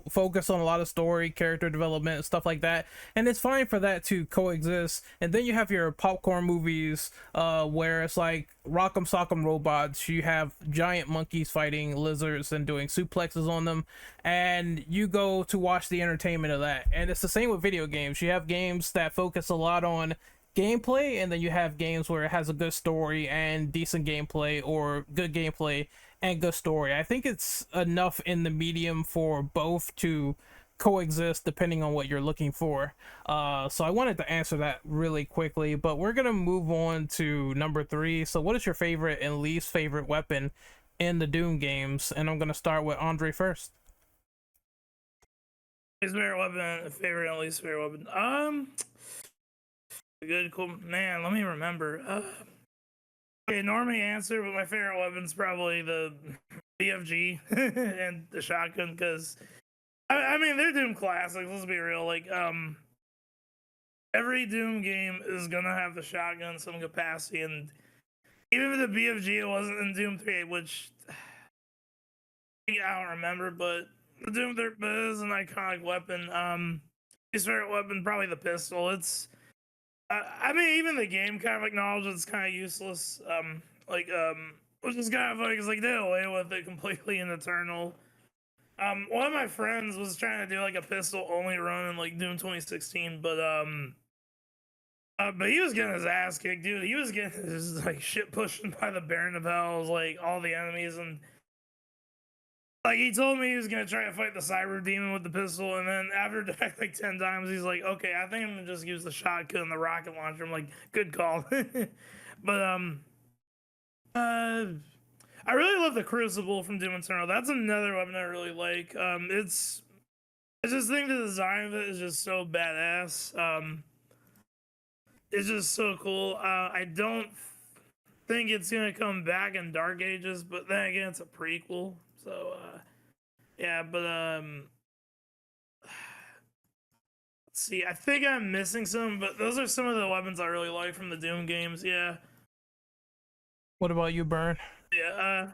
focus on a lot of story, character development, stuff like that, and it's fine for that to coexist. And then you have your popcorn movies, where it's like Rock'em Sock'em Robots. You have giant monkeys fighting lizards and doing suplexes on them, and you go to watch the entertainment of that. And it's the same with video games. You have games that focus a lot on gameplay, and then you have games where it has a good story and decent gameplay, or good gameplay and good story. I think it's enough in the medium for both to coexist depending on what you're looking for. So I wanted to answer that really quickly, but we're gonna move on to number 3. So what is your favorite and least favorite weapon in the Doom games? And I'm gonna start with Andre first. His favorite weapon, favorite and least favorite weapon. Good, cool. Man, let me remember. Okay, normally answer, but my favorite weapon's probably the BFG and the shotgun, because I mean, they're Doom classics. Let's be real. Like, every Doom game is gonna have the shotgun in some capacity, and even with the BFG, it wasn't in Doom 3, which I don't remember, but the Doom 3 is an iconic weapon. His favorite weapon, probably the pistol. It's I mean, even the game kind of acknowledges it's kind of useless. Which is kind of funny because like they did away with it completely in Eternal. One of my friends was trying to do like a pistol only run in like Doom 2016, but he was getting his ass kicked, dude. He was getting his like shit pushed by the Baron of Hell, like all the enemies, and like he told me he was gonna try to fight the Cyber Demon with the pistol, and then after dying like 10 times, he's like, "Okay, I think I'm gonna just use the shotgun and the rocket launcher." I'm like, "Good call." But I really love the Crucible from Doom Eternal. That's another weapon I really like. I just think the design of it is just so badass. It's just so cool. I don't think it's gonna come back in Dark Ages, but then again, it's a prequel. So, yeah, but, let's see, I think I'm missing some, but those are some of the weapons I really like from the Doom games, yeah. What about you, Burn? Yeah,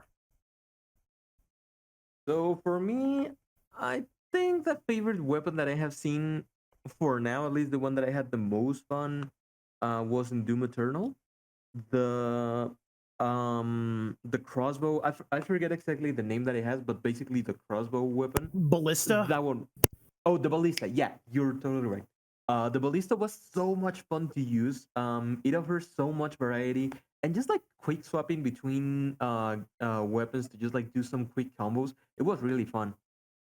So for me, I think the favorite weapon that I have seen for now, at least the one that I had the most fun, was in Doom Eternal. The crossbow. I forget exactly the name that it has, but basically the crossbow weapon. Ballista. That one. Oh, the ballista. Yeah, you're totally right. The ballista was so much fun to use. It offers so much variety, and just like quick swapping between weapons to just like do some quick combos. It was really fun.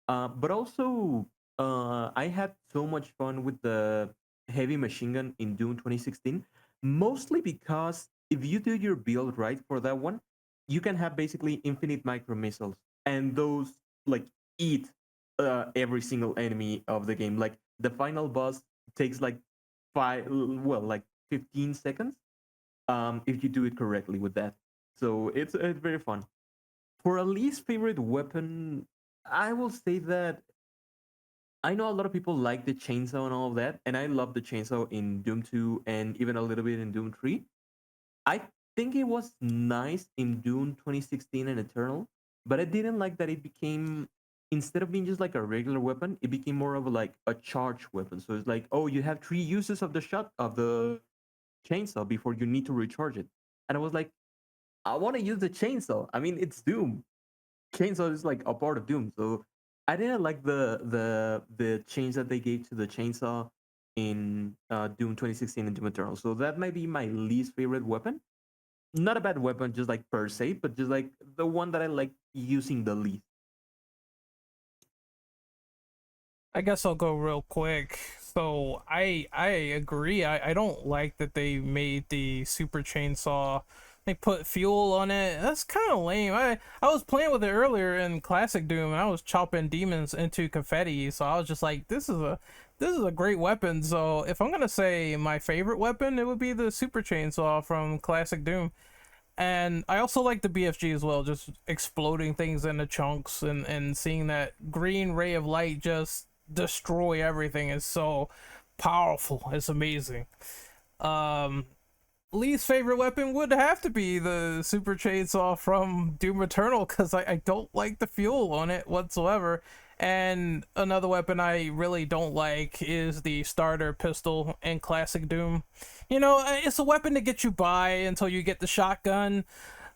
But also, I had so much fun with the heavy machine gun in Doom 2016, mostly because if you do your build right for that one, you can have basically infinite micro missiles, and those like eat every single enemy of the game. Like the final boss takes like 15 seconds if you do it correctly with that. So it's very fun. For a least favorite weapon, I will say that I know a lot of people like the chainsaw and all of that, and I love the chainsaw in Doom 2 and even a little bit in Doom 3. I think it was nice in Doom 2016 and Eternal, but I didn't like that it became, instead of being just like a regular weapon, it became more of like a charge weapon. So it's like, oh, you have 3 uses of the chainsaw before you need to recharge it. and I was like, I want to use the chainsaw. I mean, it's Doom. Chainsaw is like a part of Doom, so I didn't like the change that they gave to the chainsaw in Doom 2016 and Doom Eternal. So that might be my least favorite weapon. Not a bad weapon, just like per se, but just like the one that I like using the least. I guess I'll go real quick. So I agree. I don't like that they made the super chainsaw. They put fuel on it. That's kind of lame. I was playing with it earlier in classic Doom, and I was chopping demons into confetti. So I was just like, this is a great weapon. So if I'm gonna say my favorite weapon, it would be the super chainsaw from classic Doom. And I also like the BFG as well, just exploding things into chunks and seeing that green ray of light just destroy everything is so powerful. It's amazing. Least favorite weapon would have to be the super chainsaw from Doom Eternal, because I don't like the fuel on it whatsoever. And another weapon I really don't like is the starter pistol in classic Doom. You know, it's a weapon to get you by until you get the shotgun,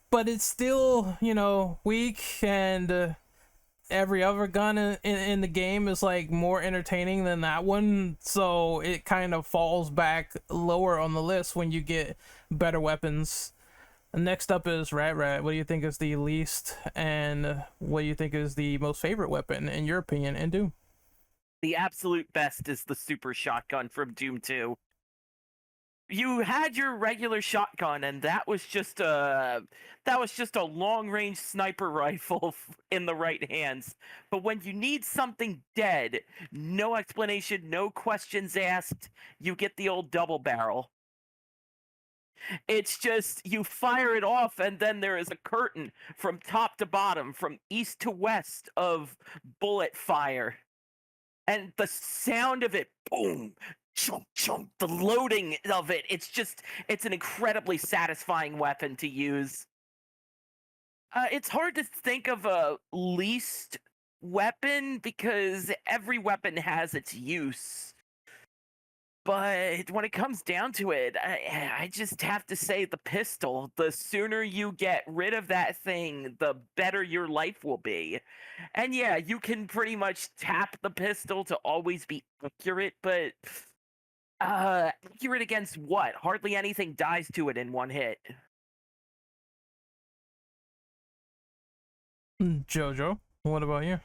but it's still, you know, weak, and every other gun in the game is like more entertaining than that one, so it kind of falls back lower on the list when you get better weapons. Next up is Rat. What do you think is the least, and what do you think is the most favorite weapon in your opinion in Doom? The absolute best is the super shotgun from Doom 2. You had your regular shotgun, and that was just a long range sniper rifle in the right hands. But when you need something dead, no explanation, no questions asked, you get the old double barrel. It's just you fire it off, and then there is a curtain from top to bottom, from east to west, of bullet fire. And the sound of it, boom, chunk, chunk, the loading of it, it's an incredibly satisfying weapon to use. It's hard to think of a least weapon because every weapon has its use. But when it comes down to it, I just have to say the pistol. The sooner you get rid of that thing, the better your life will be. And yeah, you can pretty much tap the pistol to always be accurate, but accurate against what? Hardly anything dies to it in one hit. Jojo, what about you?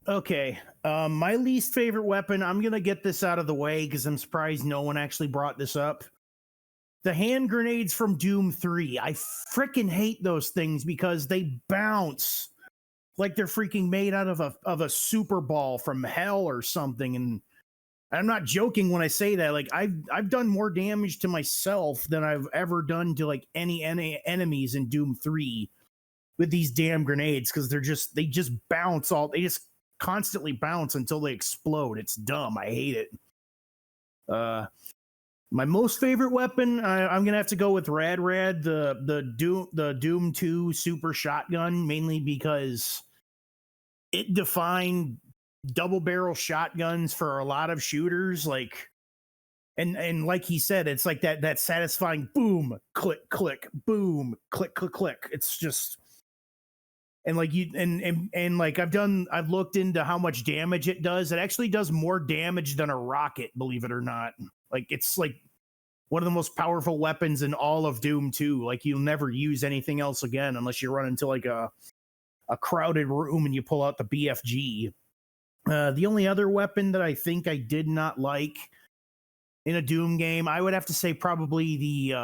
Okay, my least favorite weapon, I'm gonna get this out of the way because I'm surprised no one actually brought this up. The hand grenades from Doom 3. I freaking hate those things because they bounce like they're freaking made out of a super ball from hell or something. And I'm not joking when I say that. Like I've done more damage to myself than I've ever done to like any enemies in Doom 3 with these damn grenades, because they just bounce they just constantly bounce until they explode. It's dumb. I hate it. My most favorite weapon, I'm gonna have to go with Rad, the Doom 2 super shotgun, mainly because it defined double barrel shotguns for a lot of shooters. Like, and like he said, it's like that satisfying boom, click, click, boom, click, click, click. It's just, and like you and like I've looked into how much damage it does. It actually does more damage than a rocket, believe it or not. Like, it's like one of the most powerful weapons in all of Doom 2. Like, you'll never use anything else again unless you run into like a crowded room and you pull out the BFG. The only other weapon that I think I did not like in a Doom game, I would have to say probably the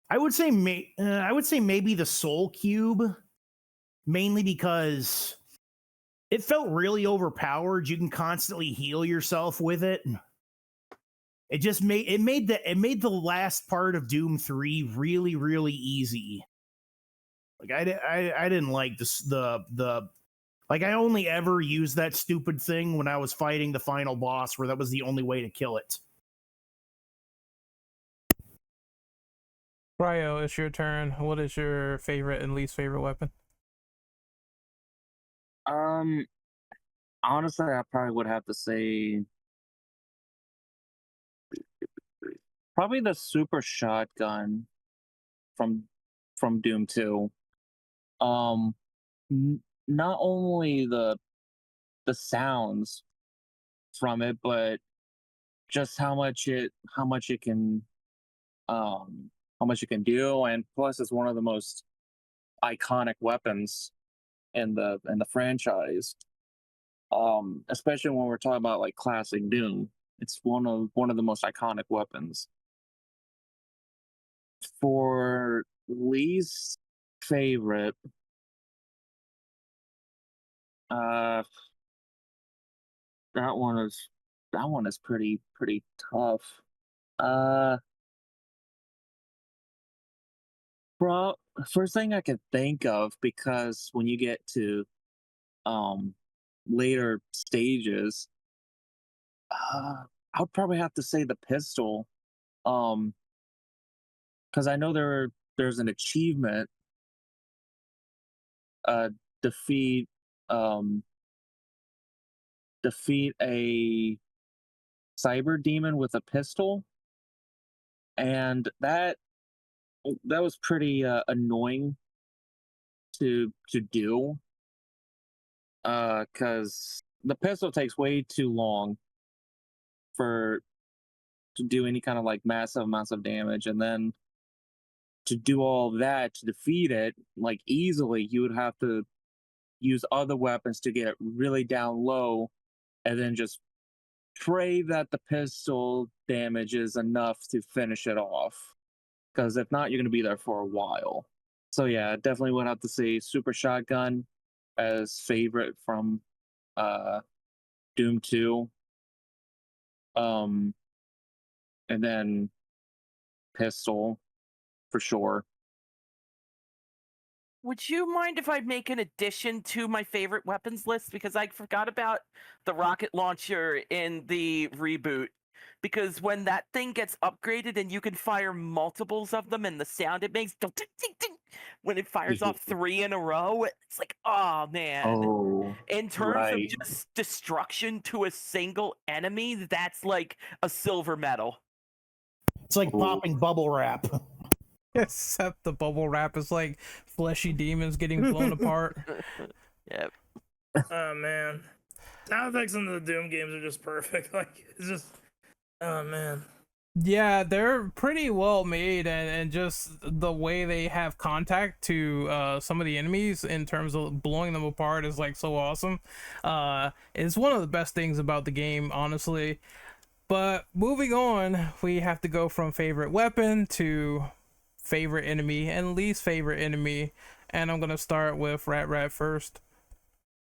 I would say maybe the Soul Cube, mainly because it felt really overpowered. You can constantly heal yourself with it. It just made the last part of Doom 3 really, really easy. Like I didn't like the like, I only ever used that stupid thing when I was fighting the final boss, where that was the only way to kill it. Cryo, it's your turn. What is your favorite and least favorite weapon? Honestly, I probably would have to say Probably the super shotgun from Doom 2. Not only the sounds from it, but just how much it can do, and plus it's one of the most iconic weapons in the franchise. Especially when we're talking about like classic Doom, it's one of the most iconic weapons. For least favorite, uh, that one is pretty tough. Bro, first thing I could think of, because when you get to later stages, I would probably have to say the pistol. Because I know there's an achievement, defeat a cyber demon with a pistol, and that was pretty annoying to do, because the pistol takes way too long to do any kind of like massive amounts of damage, and then to do all that to defeat it like easily, you would have to use other weapons to get really down low, and then just pray that the pistol damage is enough to finish it off. Because if not, you're going to be there for a while. So yeah, definitely would have to say super shotgun as favorite from Doom 2. And then pistol for sure. Would you mind if I make an addition to my favorite weapons list? Because I forgot about the rocket launcher in the reboot. Because when that thing gets upgraded and you can fire multiples of them, and the sound it makes, ding, ding, ding, when it fires off 3 in a row, it's like, oh man. Oh, In terms of right. just destruction to a single enemy, that's like a silver medal. It's like popping bubble wrap. Except the bubble wrap is like fleshy demons getting blown apart. Yep. Oh man, sound effects in the Doom games are just perfect. Like it's just, oh man. Yeah, they're pretty well made, and just the way they have contact to some of the enemies in terms of blowing them apart is like so awesome. It's one of the best things about the game, honestly. But moving on, we have to go from favorite weapon to favorite enemy and least favorite enemy, and I'm gonna start with Rat first.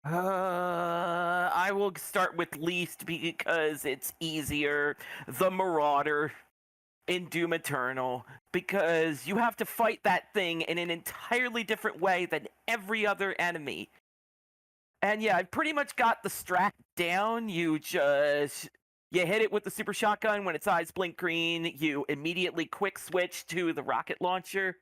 I will start with least because it's easier. The Marauder in Doom Eternal, because you have to fight that thing in an entirely different way than every other enemy. And yeah, I've pretty much got the strat down. You hit it with the super shotgun. When its eyes blink green, you immediately quick switch to the rocket launcher.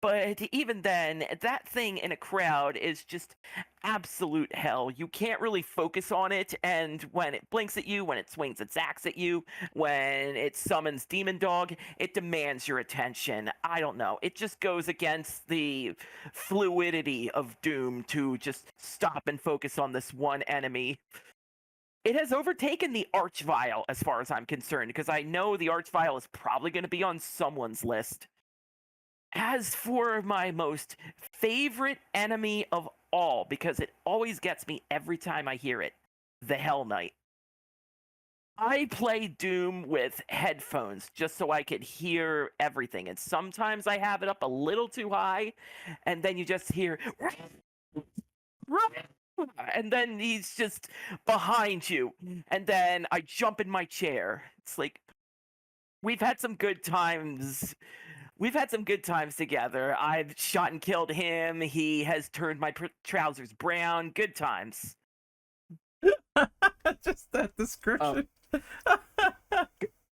But even then, that thing in a crowd is just absolute hell. You can't really focus on it, and when it blinks at you, when it swings its axe at you, when it summons Demon Dog, it demands your attention. I don't know. It just goes against the fluidity of Doom to just stop and focus on this one enemy. It has overtaken the Archvile as far as I'm concerned, because I know the Archvile is probably going to be on someone's list. As for my most favorite enemy of all, because it always gets me every time I hear it, the Hell Knight. I play Doom with headphones just so I can hear everything, and sometimes I have it up a little too high, and then you just hear, and then he's just behind you, and then I jump in my chair. It's like, we've had some good times. We've had some good times together. I've shot and killed him. He has turned my trousers brown. Good times. Just that description. Can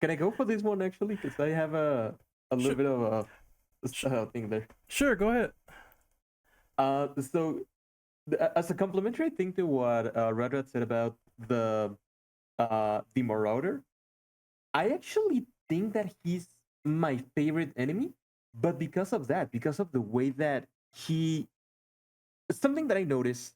I go for this one actually? Because I have a little bit of a thing there. Sure, go ahead. As a complimentary thing to what Red said about the Marauder, I actually think that he's my favorite enemy, but because of that, because of the way that he, something that I noticed,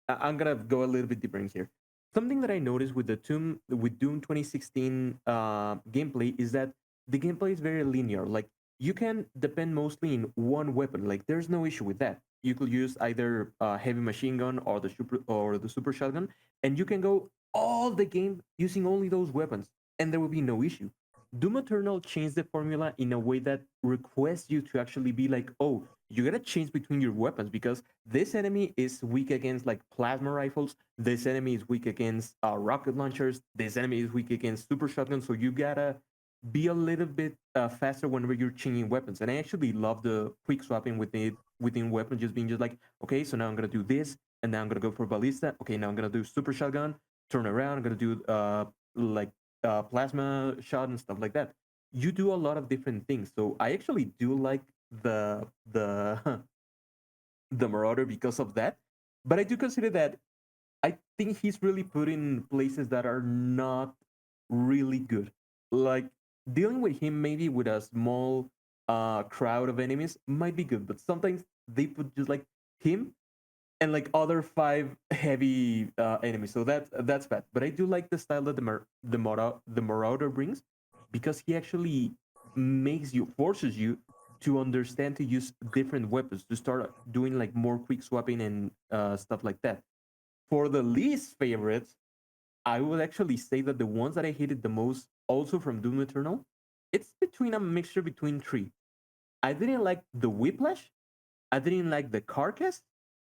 I'm gonna go a little bit deeper in here. Something that I noticed with the Doom 2016 gameplay is that the gameplay is very linear. Like you can depend mostly in one weapon. Like there's no issue with that. You could use either heavy machine gun or the super shotgun, and you can go all the game using only those weapons, and there will be no issue. Doom Eternal changed the formula in a way that requests you to actually be like, oh, you gotta change between your weapons because this enemy is weak against like plasma rifles. This enemy is weak against rocket launchers. This enemy is weak against super shotguns. So you gotta be a little bit faster whenever you're changing weapons. And I actually love the quick swapping within weapons, just being just like, okay, so now I'm gonna do this, and now I'm gonna go for ballista. Okay, now I'm gonna do super shotgun. Turn around. I'm gonna do like plasma shot and stuff like that. You do a lot of different things. So I actually do like the the Marauder because of that. But I do consider that I think he's really put in places that are not really good. Like dealing with him maybe with a small crowd of enemies might be good, but sometimes they put just like him and like other five heavy enemies. So that's bad. But I do like the style that the Marauder brings because he actually forces you to understand to use different weapons to start doing like more quick swapping and stuff like that. For the least favorites, I would actually say that the ones that I hated the most, also from Doom Eternal, it's between a mixture between three. I didn't like the Whiplash, I didn't like the Carcass,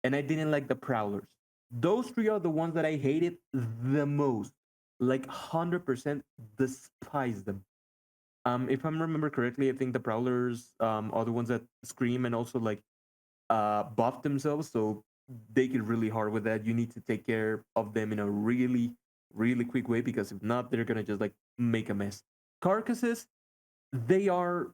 and I didn't like the Prowlers. Those three are the ones that I hated the most. Like 100% despise them. If I remember correctly, I think the Prowlers are the ones that scream and also like buff themselves, so they get really hard with that. You need to take care of them in a really, really quick way because if not, they're gonna just like make a mess. Carcasses, they are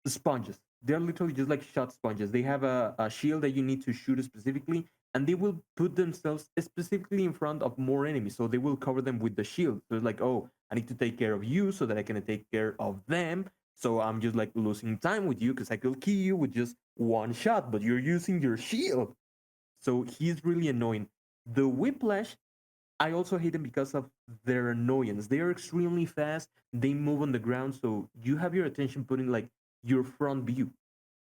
sponges. They're literally just like shot sponges. They have a shield that you need to shoot specifically, and they will put themselves specifically in front of more enemies. So they will cover them with the shield. So it's like, oh, I need to take care of you so that I can take care of them. So I'm just like losing time with you because I could kill you with just one shot, but you're using your shield. So he's really annoying. The Whiplash, I also hate them because of their annoyance. They are extremely fast. They move on the ground, so you have your attention put in like your front view,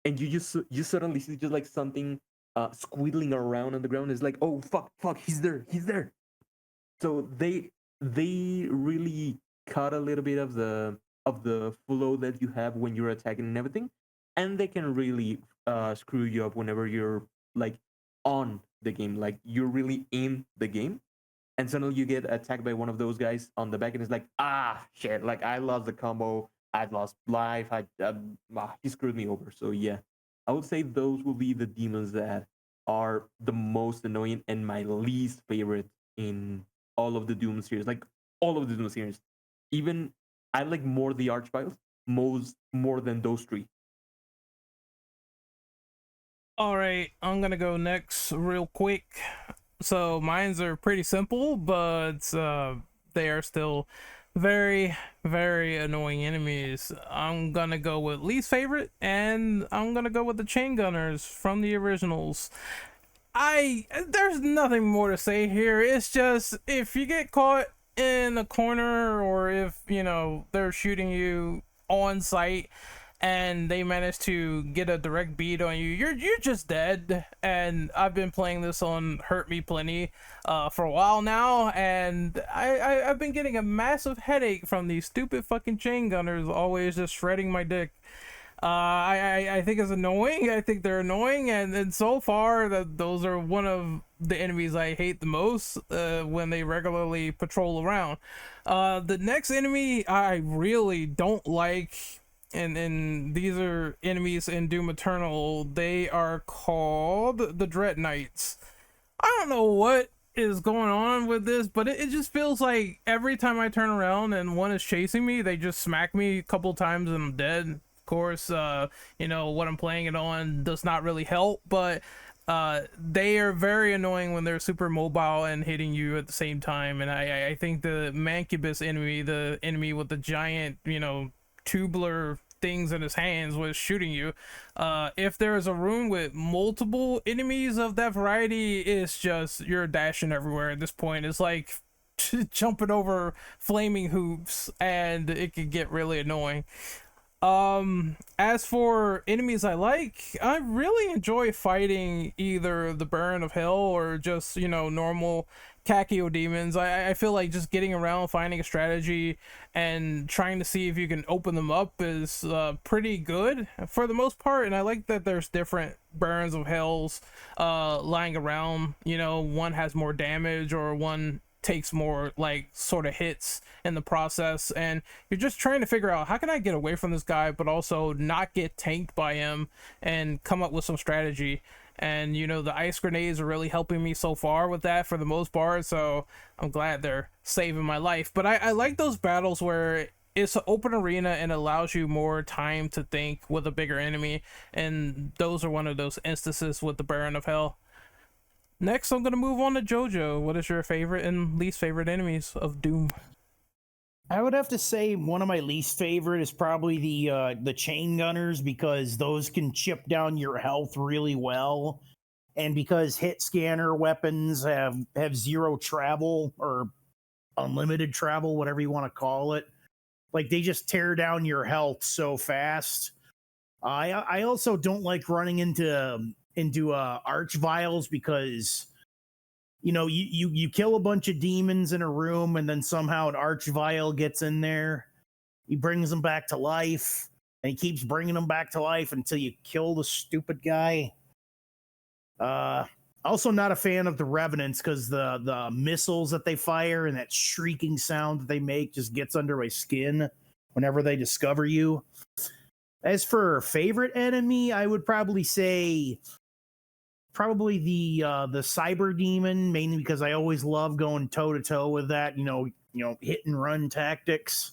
and you suddenly see just like something squiddling around on the ground. It's like, oh fuck, he's there. So they really cut a little bit of the flow that you have when you're attacking and everything, and they can really screw you up whenever you're like on the game, like you're really in the game and suddenly you get attacked by one of those guys on the back, and it's like, ah, shit! Like I lost the combo, I've lost life, he screwed me over. So yeah, I would say those will be the demons that are the most annoying and my least favorite in all of the Doom series. Like all of the Doom series, even I like more the Archviles most more than those three. All right, I'm gonna go next real quick. So mines are pretty simple, but they are still very, very annoying enemies. I'm gonna go with least favorite, and I'm gonna go with the chain gunners from the originals. There's nothing more to say here. It's just if you get caught in a corner, or if they're shooting you on sight and they manage to get a direct beat on you, you're just dead. And I've been playing this on Hurt Me Plenty for a while now, and I've been getting a massive headache from these stupid fucking chain gunners always just shredding my dick. I think it's annoying. I think they're annoying, and so far those are one of the enemies I hate the most when they regularly patrol around. The next enemy I really don't like, and these are enemies in Doom Eternal. They are called the Dread Knights. I don't know what is going on with this, but it just feels like every time I turn around and one is chasing me, they just smack me a couple times and I'm dead. Of course, what I'm playing it on does not really help, but they are very annoying when they're super mobile and hitting you at the same time. And I think the Mancubus enemy, the enemy with the giant, tubular things in his hands was shooting you. If there's a room with multiple enemies of that variety, it's just you're dashing everywhere at this point. It's like jumping over flaming hoops, and it can get really annoying. As for enemies I really enjoy fighting either the Baron of Hell or just, normal Kakio demons. I feel like just getting around, finding a strategy, and trying to see if you can open them up is pretty good for the most part. And I like that there's different Barons of Hells lying around. One has more damage, or one takes more sort of hits in the process, and you're just trying to figure out, how can I get away from this guy but also not get tanked by him, and come up with some strategy. And the ice grenades are really helping me so far with that for the most part, so I'm glad they're saving my life. But I like those battles where it's an open arena and allows you more time to think with a bigger enemy, and those are one of those instances with the Baron of Hell. Next, I'm going to move on to JoJo. What is your favorite and least favorite enemies of Doom? I would have to say one of my least favorite is probably the chain gunners, because those can chip down your health really well, and because hit scanner weapons have zero travel or unlimited travel, whatever you want to call it. Like, they just tear down your health so fast. I also don't like running into arch vials, because you kill a bunch of demons in a room, and then somehow an arch vial gets in there. He brings them back to life, and he keeps bringing them back to life until you kill the stupid guy. Also not a fan of the Revenants, because the missiles that they fire and that shrieking sound that they make just gets under my skin whenever they discover you. As for favorite enemy, I would probably say the cyber demon, mainly because I always love going toe to toe with that, hit and run tactics,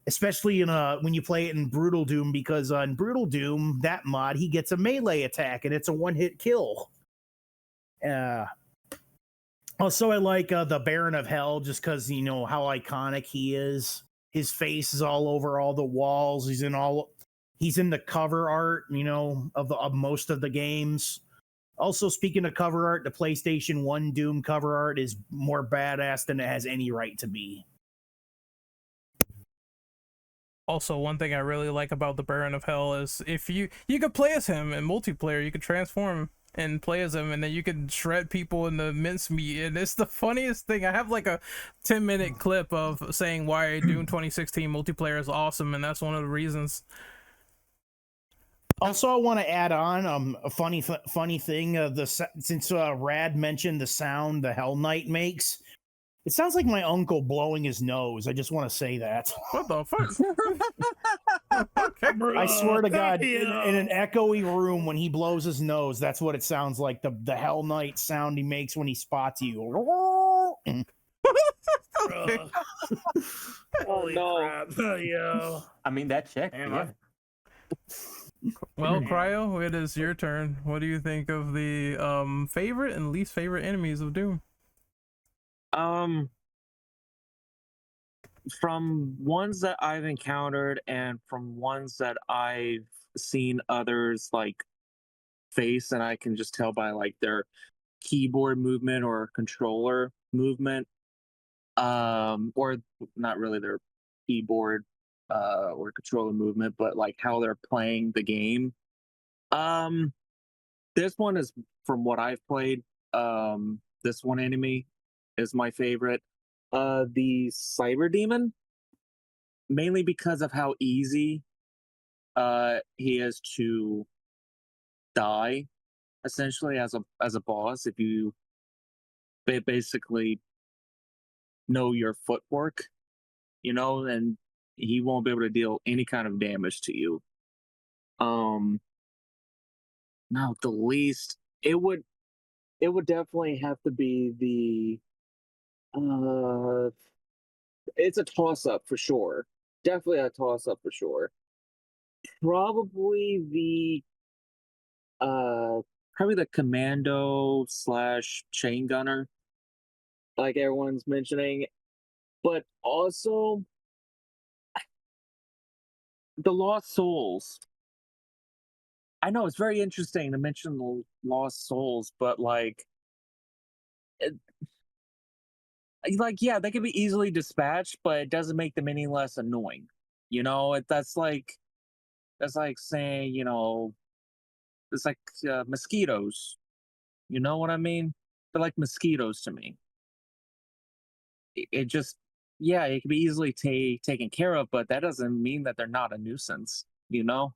especially when you play it in Brutal Doom, because on Brutal Doom, that mod, he gets a melee attack and it's a one-hit kill. Also, I like the Baron of Hell, just because how iconic he is. His face is all over all the walls. He's in the cover art, of most of the games. Also, speaking of cover art, the PlayStation 1 Doom cover art is more badass than it has any right to be. Also, one thing I really like about the Baron of Hell is if you could play as him in multiplayer, you could transform and play as him, and then you can shred people in the mincemeat, and it's the funniest thing. I have like a 10-minute clip of saying why Doom 2016 multiplayer is awesome, and that's one of the reasons. Also, I want to add on a funny thing. Since Rad mentioned the sound the Hell Knight makes, it sounds like my uncle blowing his nose. I just want to say that. What the fuck? Okay. I swear to God, in an echoey room when he blows his nose, that's what it sounds like. The Hell Knight sound he makes when he spots you. Holy crap. Yo. I mean, that check. Yeah. Well, Cryo, it is your turn. What do you think of the favorite and least favorite enemies of Doom? From ones that I've encountered and from ones that I've seen others face, and I can just tell by their keyboard movement or controller movement, or not really their keyboard or controller movement, but how they're playing the game. This one is, from what I've played, this one enemy is my favorite. The Cyber Demon, mainly because of how easy he is to die, essentially, as a boss, if you basically know your footwork, and he won't be able to deal any kind of damage to you. Now the least, it would definitely have to be it's a toss up for sure. Definitely a toss up for sure. Probably the commando / chain gunner, like everyone's mentioning, but also the Lost Souls. I know it's very interesting to mention the Lost Souls, but it, yeah, they can be easily dispatched, but it doesn't make them any less annoying. You know, that's like saying, you know, it's like mosquitoes. You know what I mean? They're like mosquitoes to me. It just, yeah, it can be easily taken care of, but that doesn't mean that they're not a nuisance. You know.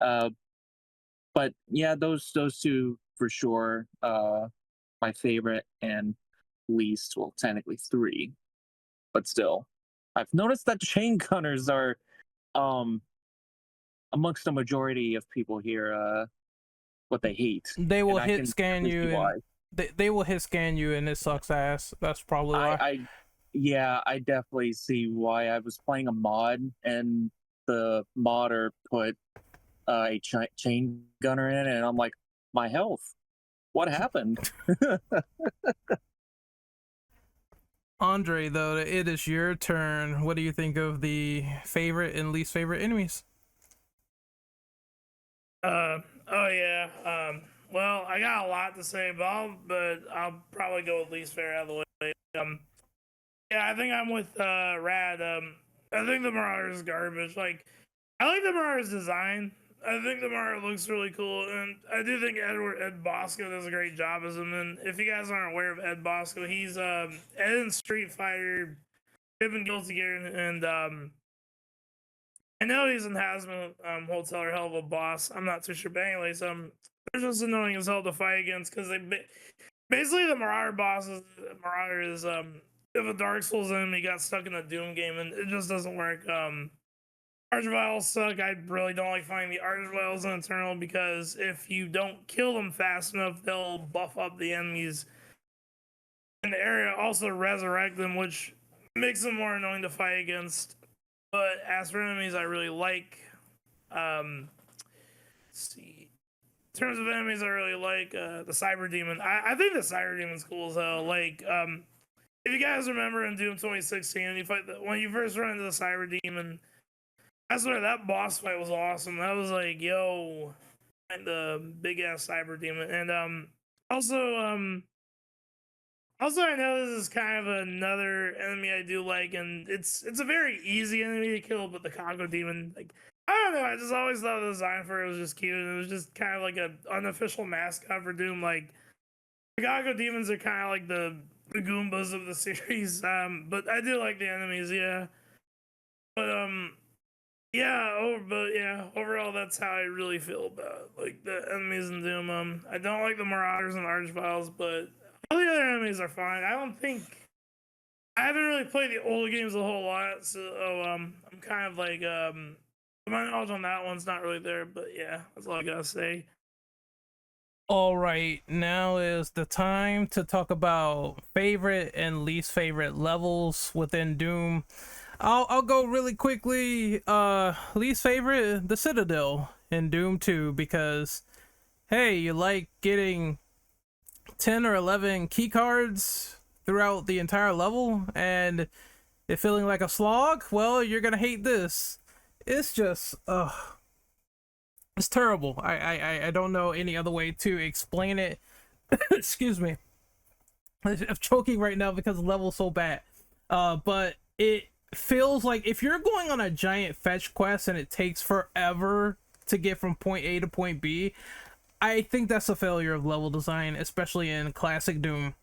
Uh, but yeah, those two for sure. My favorite and least, well, technically three, but still, I've noticed that chain gunners are amongst the majority of people here what they hate. They will and I hit can scan definitely you see why. and they will hit scan you and it sucks ass. That's probably why. Yeah, I definitely see why. I was playing a mod and the modder put a chain gunner in it, and I'm like, my health, what happened? Andre, though, it is your turn. What do you think of the favorite and least favorite enemies? Oh yeah. Well, I got a lot to say, but I'll probably go with least favorite out of the way. Yeah, I think I'm with Rad. I think the Marauder is garbage. Like, I like the Marauder's design. I think the Marauder looks really cool, and I do think Ed Bosco does a great job as him. And if you guys aren't aware of Ed Bosco, he's Ed in Street Fighter, Pippin Guilty Gear, and I know he's in Hazmat Hotel or Hell of a Boss. I'm not too sure, but anyways, they're just annoying as hell to fight against because they basically the Marauder bosses. Marauder is if a Dark Souls enemy got stuck in a Doom game, and it just doesn't work. Archviles suck. I really don't like finding the Archviles in Eternal because if you don't kill them fast enough, they'll buff up the enemies in the area. Also resurrect them, which makes them more annoying to fight against. But as for enemies, I really like. Let's see. In terms of enemies, I really like the Cyber Demon. I think the Cyber Demon's cool as hell. Like, if you guys remember in Doom 2016, you fight when you first run into the Cyber Demon. I swear that boss fight was awesome. That was like, yo, and the big ass Cyber Demon, and also I know this is kind of another enemy I do like, and it's a very easy enemy to kill, but the Congo Demon, like, I don't know, I just always thought the design for it was just cute. It was just kind of like an unofficial mascot for Doom. Like, the Congo Demons are kind of like the Goombas of the series, but I do like the enemies, yeah. But yeah, overall, that's how I really feel about like the enemies in Doom. I don't like the Marauders and Archviles, but all the other enemies are fine. I haven't really played the old games a whole lot, so I'm kind of like my knowledge on that one's not really there. But yeah, that's all I gotta say. All right, now is the time to talk about favorite and least favorite levels within Doom. I'll go really quickly. Least favorite, the Citadel in Doom 2, because hey, you like getting 10 or 11 key cards throughout the entire level and it feeling like a slog. Well, you're gonna hate this. It's just it's terrible. I don't know any other way to explain it. Excuse me, I'm choking right now because the level's so bad. But it feels like if you're going on a giant fetch quest and it takes forever to get from point A to point B, I think that's a failure of level design, especially in classic Doom.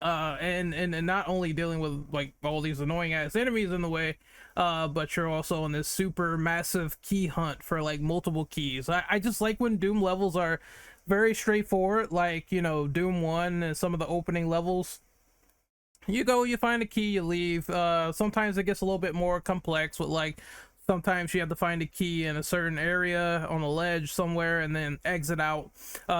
And not only dealing with like all these annoying ass enemies in the way, but you're also on this super massive key hunt for like multiple keys. I just like when Doom levels are very straightforward, like, you know, Doom 1 and some of the opening levels. You go, you find a key, you leave. Sometimes it gets a little bit more complex with like sometimes you have to find a key in a certain area on a ledge somewhere and then exit out.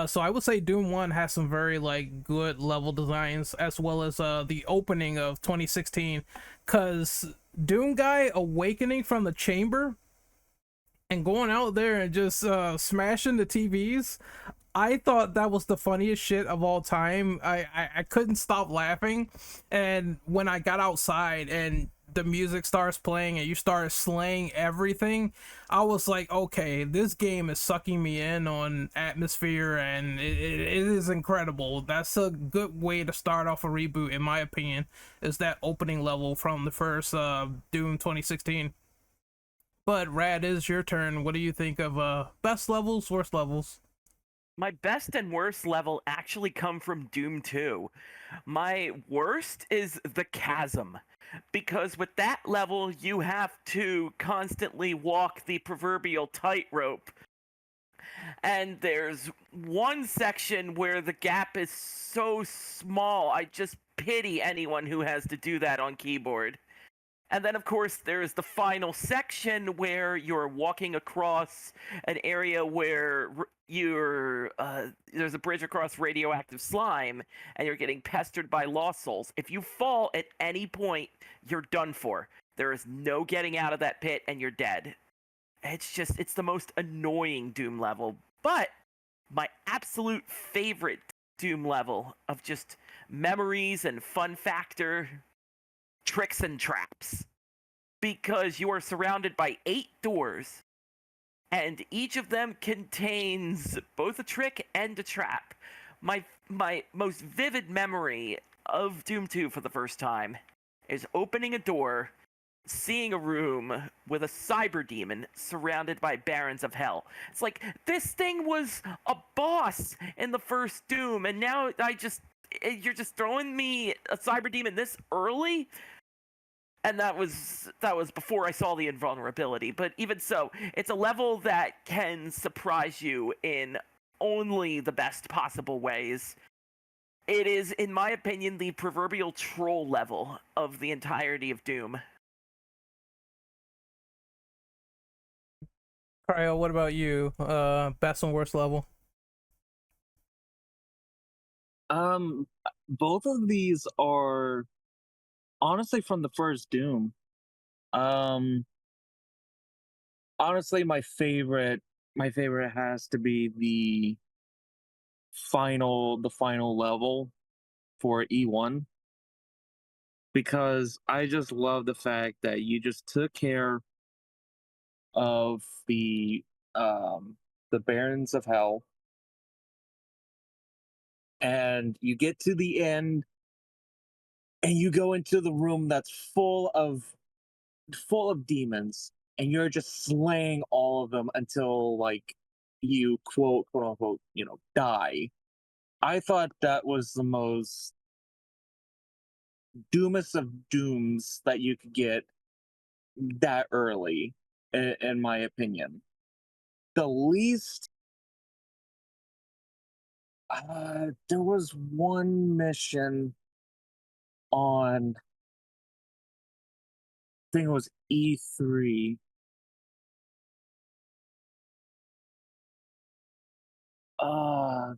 So I would say Doom 1 has some very like good level designs, as well as the opening of 2016, because Doom Guy awakening from the chamber and going out there and just smashing the TVs. I thought that was the funniest shit of all time. I couldn't stop laughing. And when I got outside and the music starts playing and you start slaying everything, I was like, okay, this game is sucking me in on atmosphere, and it is incredible. That's a good way to start off a reboot, in my opinion, is that opening level from the first Doom 2016. But Rad, it is your turn. What do you think of best levels, worst levels? My best and worst level actually come from Doom 2. My worst is the chasm, because with that level, you have to constantly walk the proverbial tightrope. And there's one section where the gap is so small, I just pity anyone who has to do that on keyboard. And then, of course, there's the final section where you're walking across an area where there's a bridge across radioactive slime, and you're getting pestered by lost souls. If you fall at any point, you're done for. There is no getting out of that pit, and you're dead. It's the most annoying Doom level. But my absolute favorite Doom level of just memories and fun factor, tricks and traps, because you are surrounded by 8 doors, and each of them contains both a trick and a trap. My most vivid memory of Doom 2 for the first time is opening a door, seeing a room with a cyber demon surrounded by barons of hell. It's like, this thing was a boss in the first Doom, and now you're just throwing me a cyber demon this early? And that was before I saw the invulnerability. But even so, it's a level that can surprise you in only the best possible ways. It is, in my opinion, the proverbial troll level of the entirety of Doom. Cryo, what about you? Best and worst level? Both of these are honestly from the first Doom. Honestly, my favorite has to be the final level for E1, because I just love the fact that you just took care of the barons of hell, and you get to the end and you go into the room that's full of demons, and you're just slaying all of them until, like, you quote unquote, die. I thought that was the most doomest of dooms that you could get that early, in my opinion. The least, there was one mission on, I think it was E3.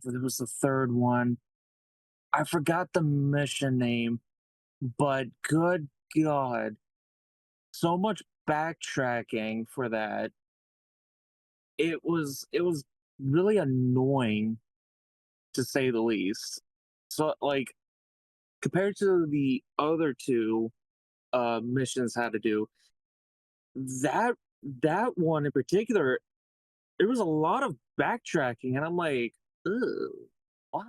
There was the third one. I forgot the mission name, but good God, so much backtracking for that. It was really annoying, to say the least. So, like, compared to the other two missions had to do, that one in particular, there was a lot of backtracking, and I'm like, ugh, why?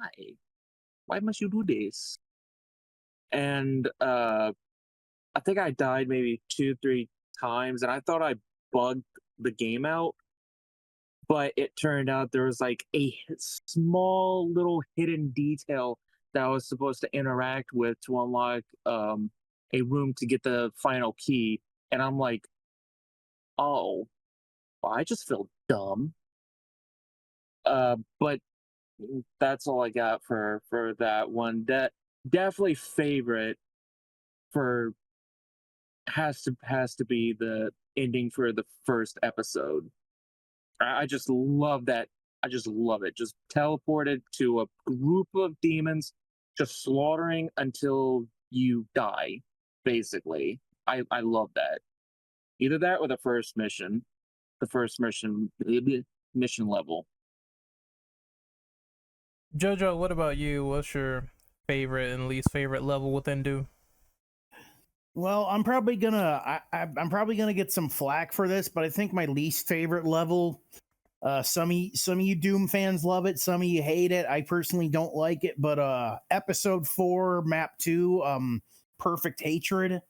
Why must you do this? And I think I died maybe 2-3 times, and I thought I bugged the game out, but it turned out there was like a small little hidden detail that I was supposed to interact with to unlock a room to get the final key, and I'm like, oh, well, I just feel dumb. But that's all I got for that one. That definitely favorite for has to be the ending for the first episode. I just love that. I just love it. Just teleported to a group of demons, just slaughtering until you die, basically. I love that. Either that or the first mission. Mission level. Jojo, what about you? What's your favorite and least favorite level within Doom? Well, I'm probably gonna I'm probably gonna get some flack for this, but I think my least favorite level. Some of you Doom fans love it, some of you hate it. I personally don't like it, but episode 4, map 2, Perfect Hatred,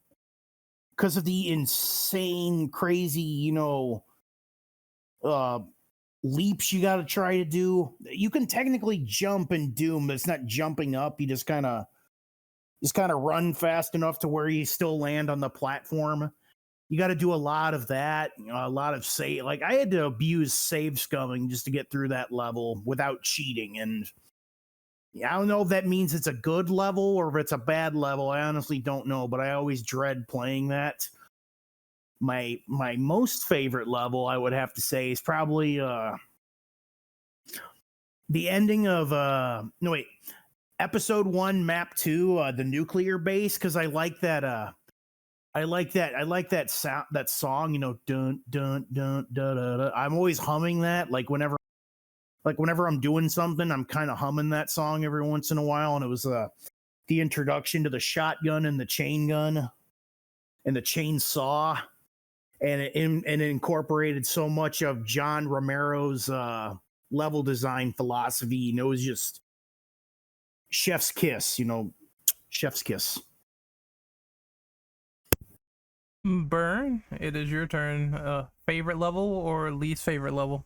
because of the insane, crazy, uh leaps you got to try to do. You can technically jump in Doom, but it's not jumping up. You just kind of run fast enough to where you still land on the platform. You got to do a lot of that, a lot of save. Like I had to abuse save scumming just to get through that level without cheating. And I don't know if that means it's a good level or if it's a bad level. I honestly don't know, but I always dread playing that. My most favorite level, I would have to say, is probably the ending of no wait, episode 1, map 2, the nuclear base, because I like that sound, that song, dun dun dun da da da. I'm always humming that, like whenever I'm doing something, I'm kind of humming that song every once in a while. And it was the introduction to the shotgun and the chain gun and the chainsaw, and it incorporated so much of John Romero's level design philosophy. It was just chef's kiss, chef's kiss. Burn, it is your turn. Favorite level or least favorite level?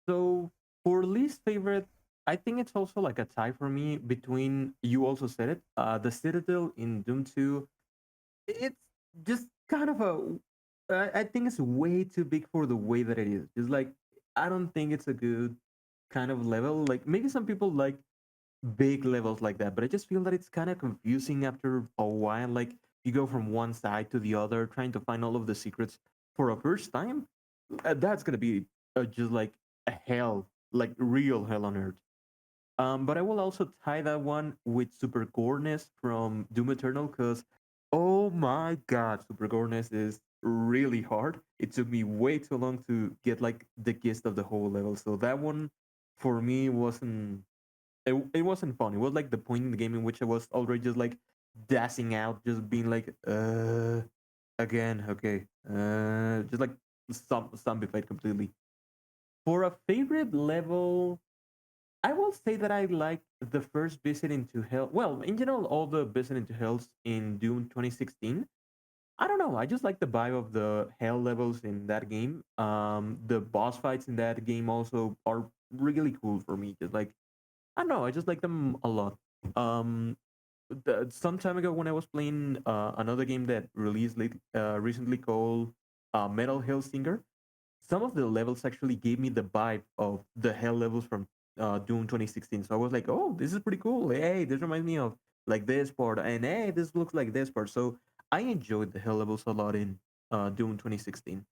So for least favorite, I think it's also like a tie for me between, you also said it, the Citadel in Doom 2. It's just kind of I think it's way too big for the way that it is. Just like, I don't think it's a good kind of level. Like maybe some people like big levels like that, but I just feel that it's kind of confusing after a while. Like you go from one side to the other trying to find all of the secrets for a first time. That's gonna be just like a hell, like real hell on earth. But I will also tie that one with Super Gorness from Doom Eternal, because oh my god, Super Gorness is really hard. It took me way too long to get like the gist of the whole level. So that one for me wasn't, it wasn't fun. It was like the point in the game in which I was already just like dashing out, just being like, again, okay, just like zombified completely. For a favorite level, I will say that I like the first visit into hell. Well, in general, all the visit into hells in Doom 2016. I don't know. I just like the vibe of the hell levels in that game. The boss fights in that game also are really cool for me. Just like, I don't know. I just like them a lot. Um, some time ago when I was playing another game that released recently called Metal Hellsinger, some of the levels actually gave me the vibe of the hell levels from Doom 2016. So I was like, oh, this is pretty cool. Hey, this reminds me of like this part, and hey, this looks like this part. So I enjoyed the hell levels a lot in Doom 2016.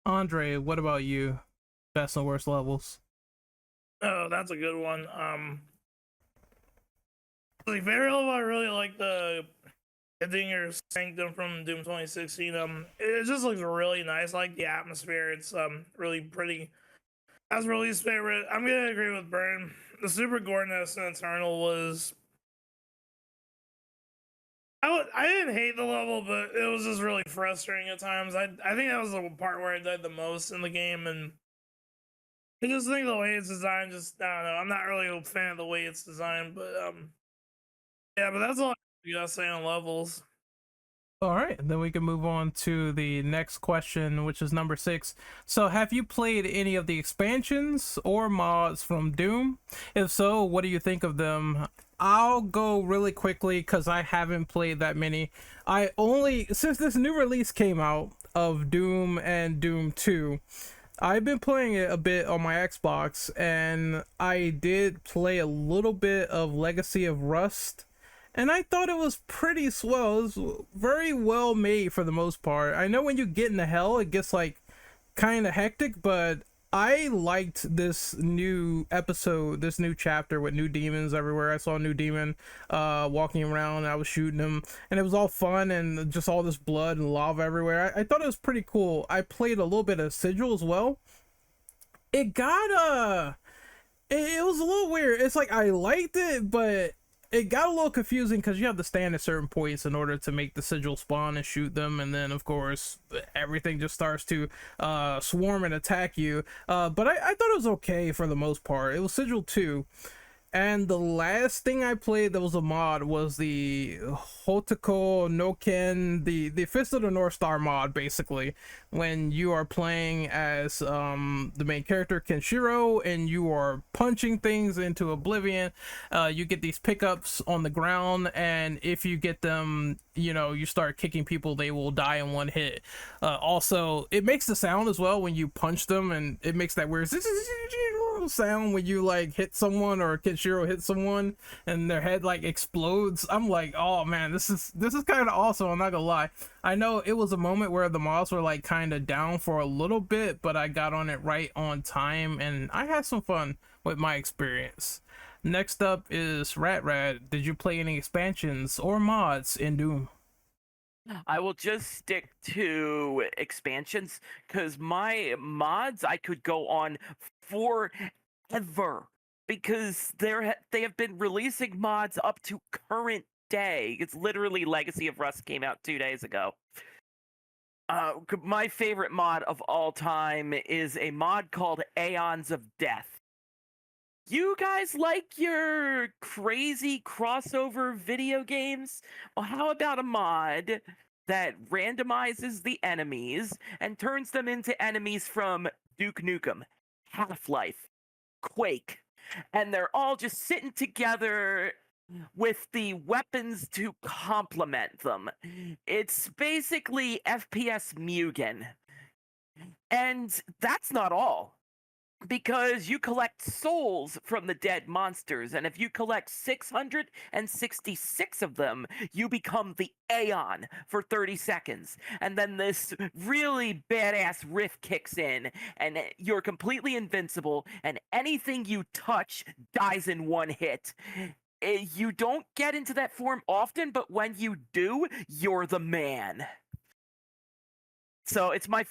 Andre, what about you? Best and worst levels? Oh, that's a good one. Like favorite level, I really like the Dinger Sanctum from Doom 2016. It just looks really nice. I like the atmosphere. It's really pretty. That's my least favorite. I'm gonna agree with Burn. The Super Gorness and Eternal was. I didn't hate the level, but it was just really frustrating at times. I think that was the part where I died the most in the game, and I just think the way it's designed, just I don't know. I'm not really a fan of the way it's designed, but yeah. But that's all I gotta say on levels. All right, then we can move on to the next question, which is number 6. So, have you played any of the expansions or mods from Doom? If so, what do you think of them? I'll go really quickly because I haven't played that many. I only, since this new release came out of Doom and Doom 2, I've been playing it a bit on my Xbox, and I did play a little bit of Legacy of Rust. And I thought it was pretty swell. It was very well made for the most part. I know when you get into hell, it gets like kind of hectic, but I liked this new episode, this new chapter with new demons everywhere. I saw a new demon walking around. I was shooting him, and it was all fun and just all this blood and lava everywhere. I thought it was pretty cool. I played a little bit of Sigil as well. It got it was a little weird. It's like I liked it, but it got a little confusing because you have to stand at certain points in order to make the sigil spawn and shoot them, and then of course everything just starts to swarm and attack you. But I thought it was okay for the most part. It was sigil 2. And the last thing I played that was a mod was the Hotoko no Ken, the Fist of the North Star mod, basically. When you are playing as the main character, Kenshiro, and you are punching things into oblivion, you get these pickups on the ground, and if you get them, you start kicking people, they will die in one hit. Also, it makes the sound as well when you punch them, and it makes that weird sound when you like hit someone, or Kenshiro hits someone and their head like explodes. I'm like, oh man, this is kind of awesome. I'm not gonna lie. I know it was a moment where the mods were like kind of down for a little bit, but I got on it right on time and I had some fun with my experience. Next up is Rat. Did you play any expansions or mods in Doom? I will just stick to expansions because my mods I could go on forever because they have been releasing mods up to current day. It's literally Legacy of Rust came out 2 days ago. My favorite mod of all time is a mod called Aeons of Death. You guys like your crazy crossover video games? Well, how about a mod that randomizes the enemies and turns them into enemies from Duke Nukem, Half-Life, Quake, and they're all just sitting together with the weapons to complement them. It's basically FPS Mugen. And that's not all. Because you collect souls from the dead monsters, and if you collect 666 of them, you become the Aeon for 30 seconds. And then this really badass riff kicks in, and you're completely invincible, and anything you touch dies in one hit. You don't get into that form often, but when you do, you're the man. So it's my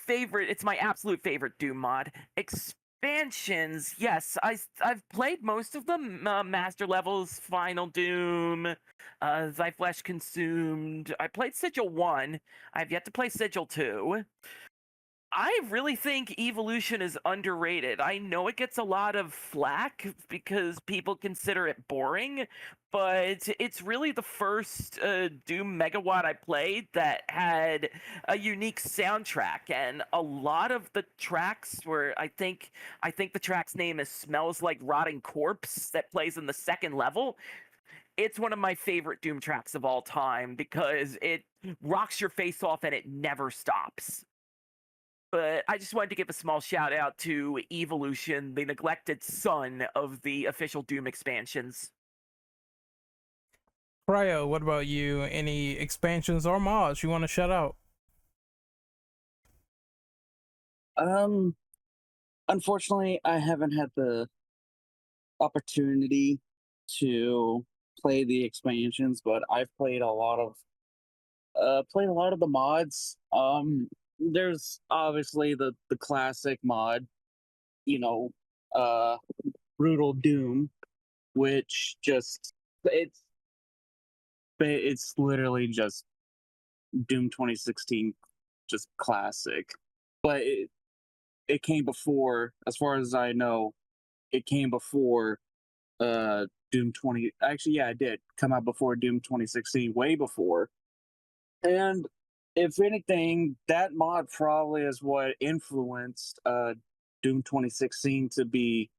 absolute favorite Doom mod. Expansions, yes, I've played most of them. Master Levels, Final Doom, Thy Flesh Consumed. I played Sigil 1. I've yet to play Sigil 2. I really think Evolution is underrated. I know it gets a lot of flack because people consider it boring, but it's really the first Doom Megawatt I played that had a unique soundtrack, and a lot of the tracks were, I think the track's name is Smells Like Rotting Corpse, that plays in the second level. It's one of my favorite Doom tracks of all time because it rocks your face off and it never stops. But I just wanted to give a small shout out to Evolution, the neglected son of the official Doom expansions. Cryo, what about you? Any expansions or mods you want to shout out? Unfortunately, I haven't had the opportunity to play the expansions, but I've played a lot of the mods. There's obviously the classic mod, Brutal Doom, which just it's literally just Doom 2016, just classic. But it came before, as far as I know, it came before Doom 20. Actually, yeah, it did come out before Doom 2016, way before. And if anything, that mod probably is what influenced Doom 2016 to be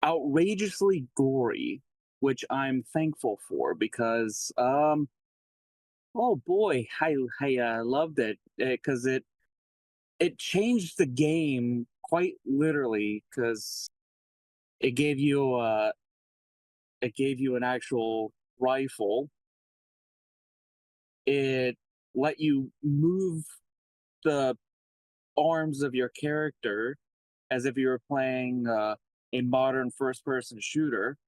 outrageously gory, which I'm thankful for because, oh boy, I loved it because it changed the game quite literally because it gave you an actual rifle. It let you move the arms of your character as if you were playing a modern first-person shooter.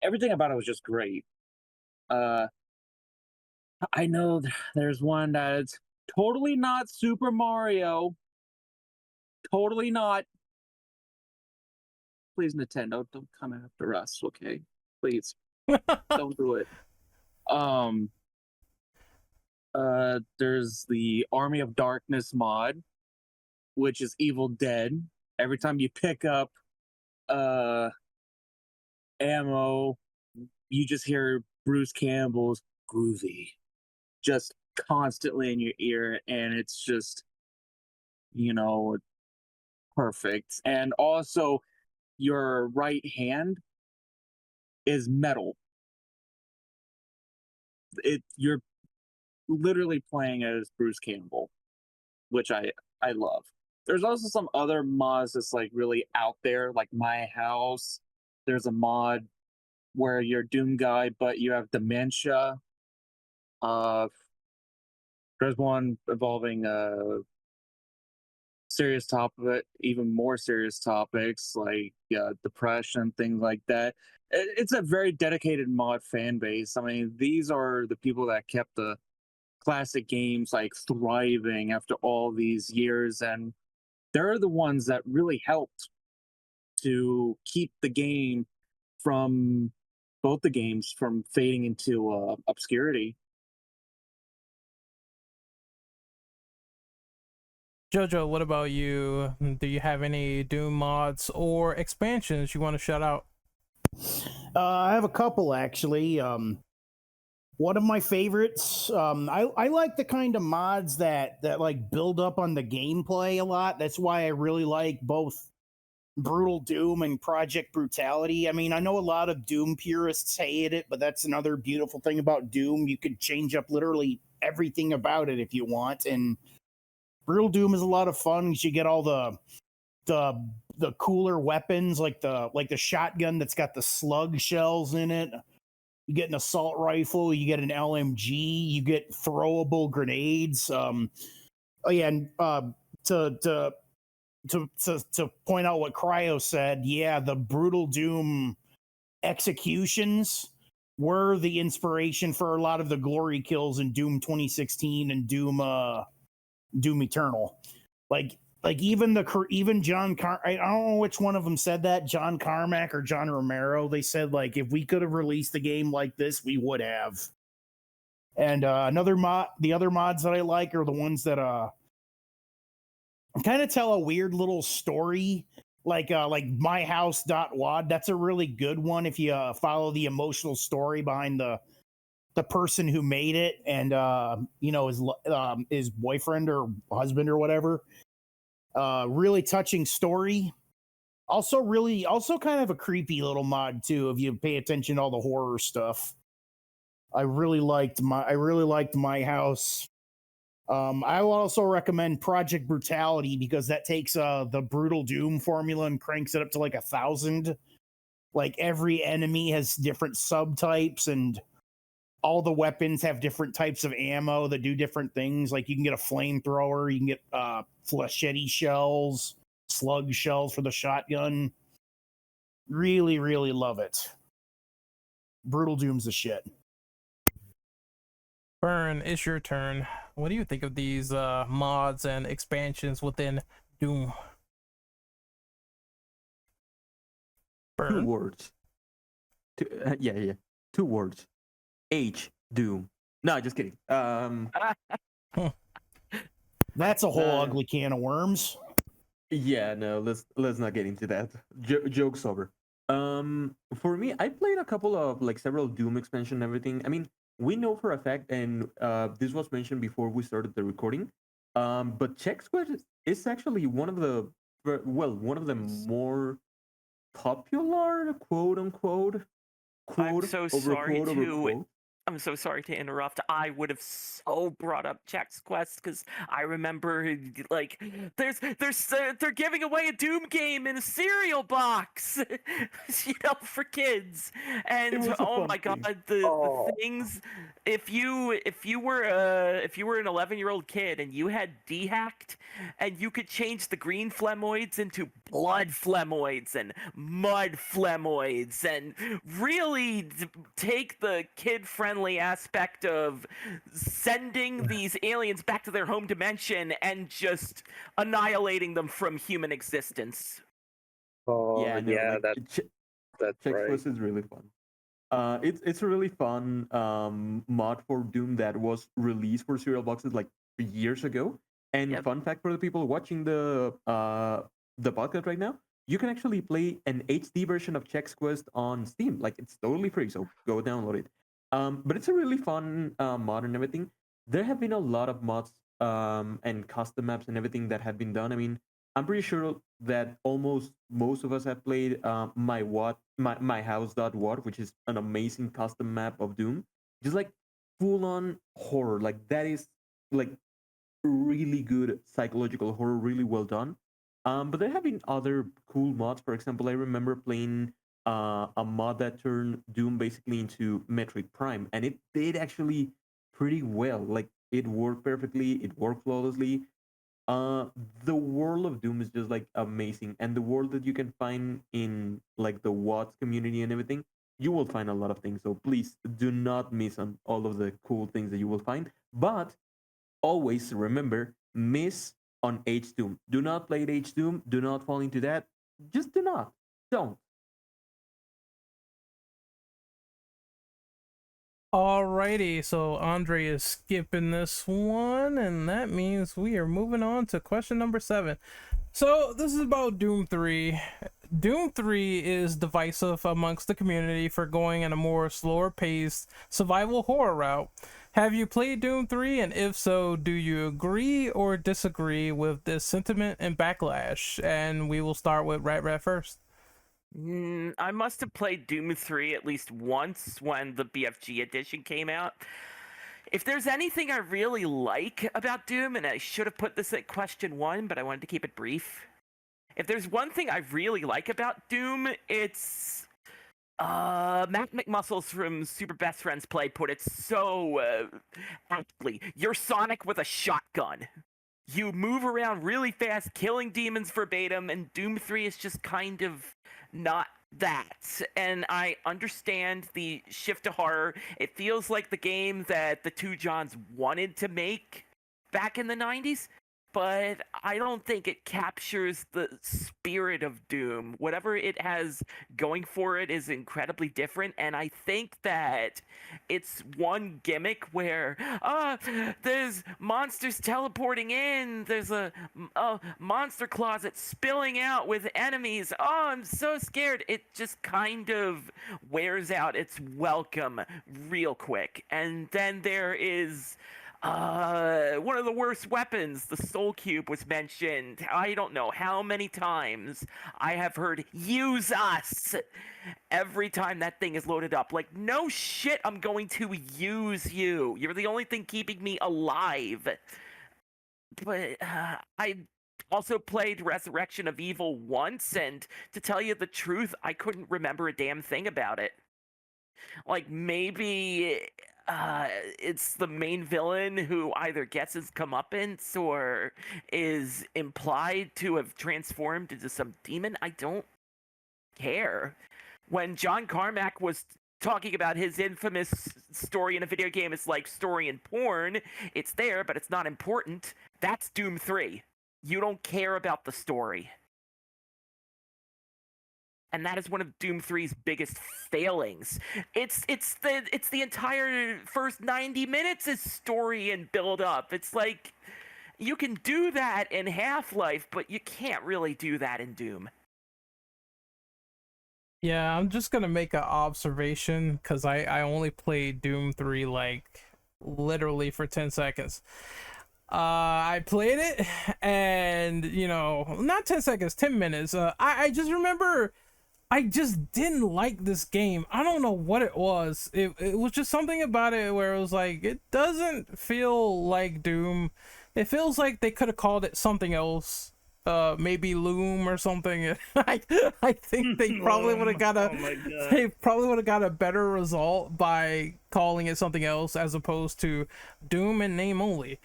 Everything about it was just great. I know there's one that's totally not Super Mario. Totally not. please, Nintendo, don't come after us, okay? Please, don't do it. There's the Army of Darkness mod, which is Evil Dead. Every time you pick up ammo, you just hear Bruce Campbell's groovy just constantly in your ear, and it's just, perfect. And also, your right hand is metal. You're literally playing as Bruce Campbell, which I love. There's also some other mods that's like really out there, like My House. There's a mod where you're Doom guy, but you have dementia. There's one involving serious topic, even more serious topics like depression, things like that. It's a very dedicated mod fan base. I mean, these are the people that kept the classic games like thriving after all these years, and they're the ones that really helped to keep the game from both the games from fading into obscurity. Jojo, what about you? Do you have any Doom mods or expansions you want to shout out? I have a couple actually. One of my favorites. I like the kind of mods that like build up on the gameplay a lot. That's why I really like both Brutal Doom and Project Brutality. I mean, I know a lot of Doom purists hate it, but that's another beautiful thing about Doom. You could change up literally everything about it if you want, and Brutal Doom is a lot of fun because you get all the cooler weapons, like the shotgun that's got the slug shells in it. You get an assault rifle, you get an LMG, you get throwable grenades. Oh yeah, and to point out what Cryo said, yeah, the Brutal Doom executions were the inspiration for a lot of the glory kills in Doom 2016 and Doom Eternal. Like even John I don't know which one of them said that, John Carmack or John Romero. They said like if we could have released the game like this, we would have. And the other mods that I like are the ones that kind of tell a weird little story, like myhouse.wad. That's a really good one if you follow the emotional story behind the person who made it and his boyfriend or husband or whatever. Really touching story. Also kind of a creepy little mod too if you pay attention to all the horror stuff. I really liked My House. I will also recommend Project Brutality because that takes the Brutal Doom formula and cranks it up to like 1,000. Like every enemy has different subtypes and all the weapons have different types of ammo that do different things. Like you can get a flamethrower, you can get flechette shells, slug shells for the shotgun. Really, really love it. Brutal Doom's the shit. Burn, it's your turn. What do you think of these mods and expansions within Doom? Burn. 2 words. Yeah. 2 words. H Doom. No, just kidding. That's a whole ugly can of worms. Yeah, no, let's not get into that. Joke's over. For me, I played a couple of like several Doom expansion and everything. I mean, we know for a fact, and this was mentioned before we started the recording. But Check Squad is actually one of the more popular, quote unquote. I'm so sorry to I'm so sorry to interrupt. I would have so brought up Jack's Quest because I remember like they're giving away a Doom game in a cereal box, for kids. And oh my god, the things. If you were an 11-year-old kid and you had dehacked and you could change the green phlemoids into blood phlemoids and mud phlemoids and really take the kid-friendly aspect of sending these aliens back to their home dimension and just annihilating them from human existence. Oh Yeah, no, yeah, like that's Chex right. Quest is really fun. It's a really fun mod for Doom that was released for cereal boxes like years ago. And Yep. fun fact for the people watching the podcast right now, you can actually play an HD version of Chex Quest on Steam. Like it's totally free, so go download it. But it's a really fun mod and everything. There have been a lot of mods and custom maps and everything that have been done. I mean, I'm pretty sure that almost most of us have played my house.what, which is an amazing custom map of Doom. Just like full on horror. Like that is like really good psychological horror, really well done. But there have been other cool mods. For example, I remember playing a mod that turned Doom basically into Metroid Prime, and it did actually pretty well. Like it worked perfectly, it worked flawlessly. uh the world of Doom is just like amazing, and the world that you can find in like the Watts community and everything, you will find a lot of things. So please do not miss on all of the cool things that you will find. But always remember, miss on H Doom. Do not play H Doom. Do not fall into that. Just do not. Don't. Alrighty, so Andre is skipping this one, and that means we are moving on to question number 7. So this is about Doom 3. Doom 3 is divisive amongst the community for going in a more slower paced survival horror route. Have you played Doom 3, and if so, do you agree or disagree with this sentiment and backlash? And we will start with Rat first. I must have played Doom 3 at least once when the BFG edition came out. If there's anything I really like about Doom, and I should have put this at question 1, but I wanted to keep it brief. If there's one thing I really like about Doom, it's Matt McMuscles from Super Best Friends Play put it so aptly. You're Sonic with a shotgun. You move around really fast, killing demons verbatim, and Doom 3 is just kind of not that. And I understand the shift to horror. It feels like the game that the two Johns wanted to make back in the 90s, but I don't think it captures the spirit of Doom. Whatever it has going for it is incredibly different, and I think that it's one gimmick where there's monsters teleporting in, there's a monster closet spilling out with enemies. Oh, I'm so scared. It just kind of wears out its welcome real quick. And then there is one of the worst weapons, the Soul Cube, was mentioned. I don't know how many times I have heard "use us" every time that thing is loaded up. Like, no shit, I'm going to use you. You're the only thing keeping me alive. But I also played Resurrection of Evil once, and to tell you the truth, I couldn't remember a damn thing about it. Like, maybe it's the main villain who either gets his comeuppance or is implied to have transformed into some demon. I don't care. When John Carmack was talking about his infamous story in a video game, it's like story in porn. It's there, but it's not important. That's Doom 3. You don't care about the story. And that is one of Doom 3's biggest failings. It's the entire first 90 minutes is story and build up. It's like you can do that in Half-Life, but you can't really do that in Doom. Yeah, I'm just gonna make an observation because I only played Doom 3 like literally for 10 seconds. I played it, and not 10 seconds, 10 minutes. I just remember I just didn't like this game. I don't know what it was. It was just something about it where it was like, it doesn't feel like Doom. It feels like they could have called it something else. Maybe Loom or something. I think they probably would have got they probably would have got a better result by calling it something else as opposed to Doom in name only.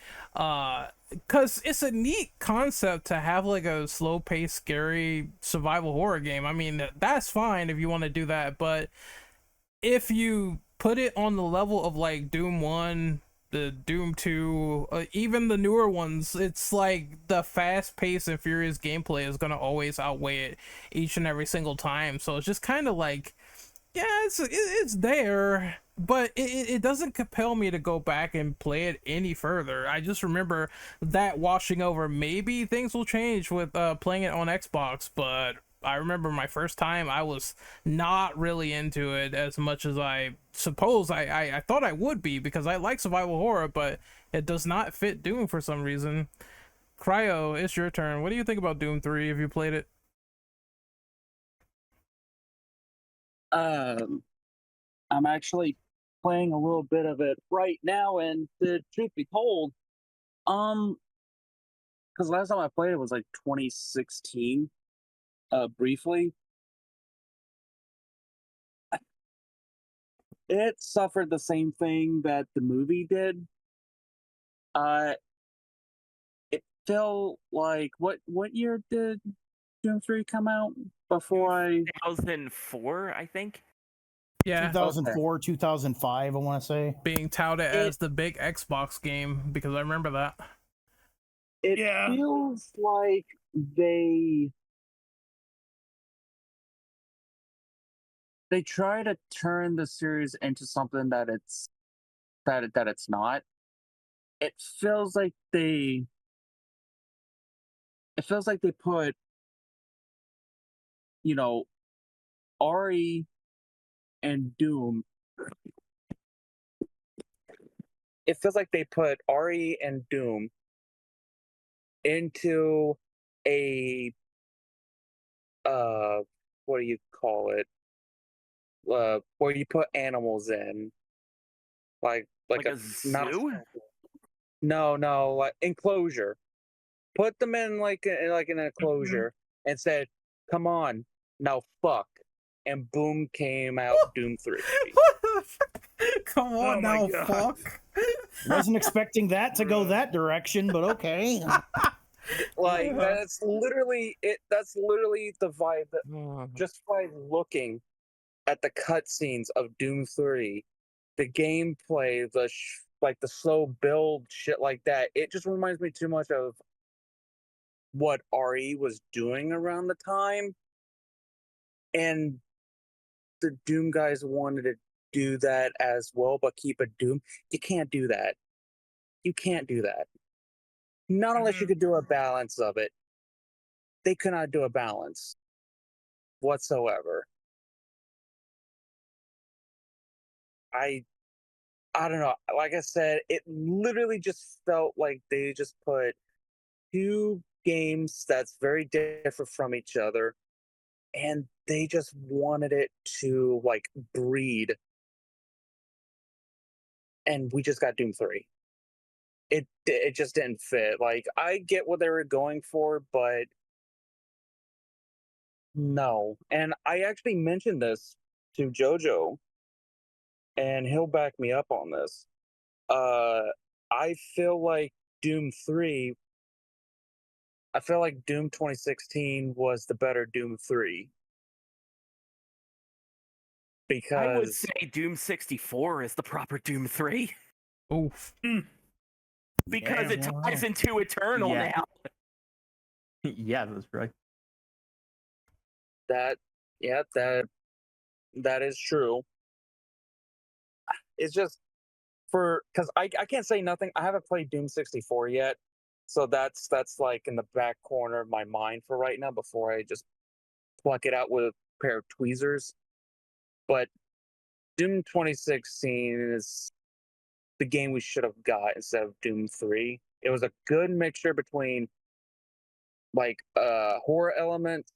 Because it's a neat concept to have like a slow-paced, scary survival horror game. I mean, that's fine if you want to do that, but if you put it on the level of like Doom 1, the Doom 2, even the newer ones, it's like the fast-paced and furious gameplay is gonna always outweigh it each and every single time. So it's just kind of like, yeah, it's there, but it doesn't compel me to go back and play it any further. I just remember that washing over. Maybe things will change with playing it on Xbox, but I remember my first time, I was not really into it as much as I suppose I thought I would be, because I like survival horror, but it does not fit Doom for some reason. Cryo, it's your turn. What do you think about Doom 3? Have you played it? I'm actually playing a little bit of it right now, and the truth be told, because last time I played it was like 2016, briefly. It suffered the same thing that the movie did. It felt like what year did Doom 3 come out? Before I 2004, I think. Yeah, 2004, 2005, I want to say. being touted as the big Xbox game, because I remember that. It Yeah. feels like they try to turn the series into something that it's not. It feels like they put, you know, RE and Doom. It feels like they put RE and Doom into a what do you call it? Where you put animals in, like Like a not zoo? no, like enclosure. Put them in like an enclosure and said, "Come on, now fuck," and boom, came out Doom 3. Come on Oh my now, God. fuck. Wasn't expecting that to go that direction, but okay. Like that's literally it. That's literally the vibe. That just by looking at the cutscenes of Doom 3, the gameplay, like the slow build, shit like that, it just reminds me too much of what RE was doing around the time. And the Doom guys wanted to do that as well, but keep a Doom. You can't do that. You can't do that. Not unless you could do a balance of it. They could not do a balance whatsoever. I don't know. Like I said, it literally just felt like they just put two games that's very different from each other, and they just wanted it to like breed. And we just got Doom 3. It just didn't fit. Like, I get what they were going for, but no. And I actually mentioned this to Jojo, and he'll back me up on this. I feel like Doom 3, I feel like Doom 2016 was the better Doom 3. Because I would say Doom 64 is the proper Doom 3. Oof. Because it wow. ties into Eternal Yeah. now. Yeah, that's right. that is true. It's just because I can't say nothing. I haven't played Doom 64 yet, so that's like in the back corner of my mind for right now before I just pluck it out with a pair of tweezers. But Doom 2016 is the game we should have got instead of Doom 3. It was a good mixture between like horror elements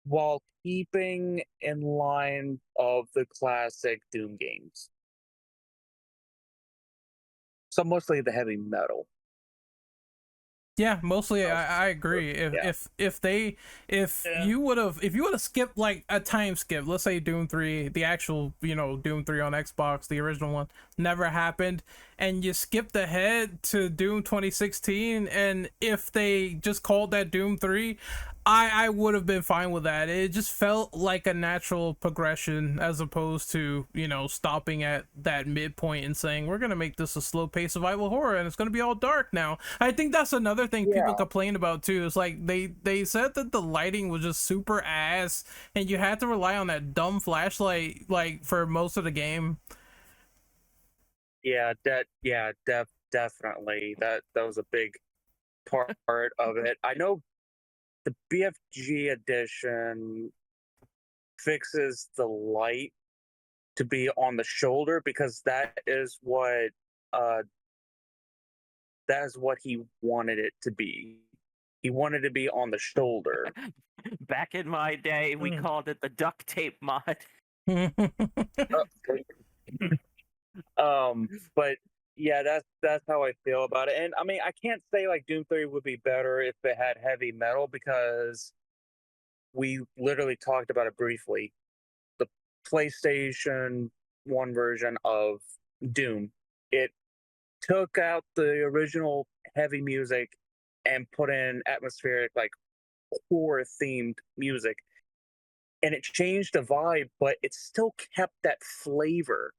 while keeping in line of the classic Doom games. So mostly the heavy metal. Yeah, mostly I agree. Yeah. If you would have skipped like a time skip, let's say Doom 3, the actual, Doom 3 on Xbox, the original one, never happened, and you skipped ahead to Doom 2016, and if they just called that Doom 3, I would have been fine with that. It just felt like a natural progression as opposed to, stopping at that midpoint and saying, we're going to make this a slow paced survival horror and it's going to be all dark now. I think that's another thing people complain about too. It's like they said that the lighting was just super ass and you had to rely on that dumb flashlight like for most of the game. Yeah, definitely. That was a big part of it. I know the BFG edition fixes the light to be on the shoulder because that is what he wanted it to be. He wanted to be on the shoulder. Back in my day, we called it the duct tape mod. But yeah, that's how I feel about it. And I mean, I can't say like Doom 3 would be better if it had heavy metal because we literally talked about it briefly. The PlayStation 1 version of Doom, it took out the original heavy music and put in atmospheric, like horror themed music. And it changed the vibe, but it still kept that flavor.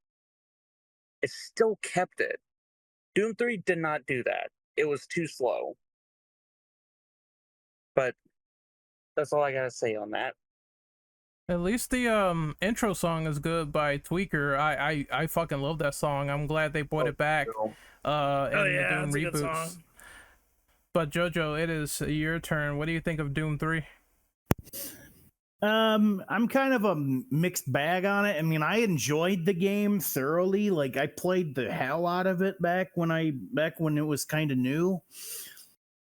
It still kept it. Doom 3 did not do that. It was too slow. But that's all I gotta say on that. At least the intro song is good by Tweaker. I fucking love that song. I'm glad they brought it back. In the Doom reboots. But Jojo, it is your turn. What do you think of Doom 3? I'm kind of a mixed bag on it. I mean, I enjoyed the game thoroughly. Like I played the hell out of it back when it was kind of new.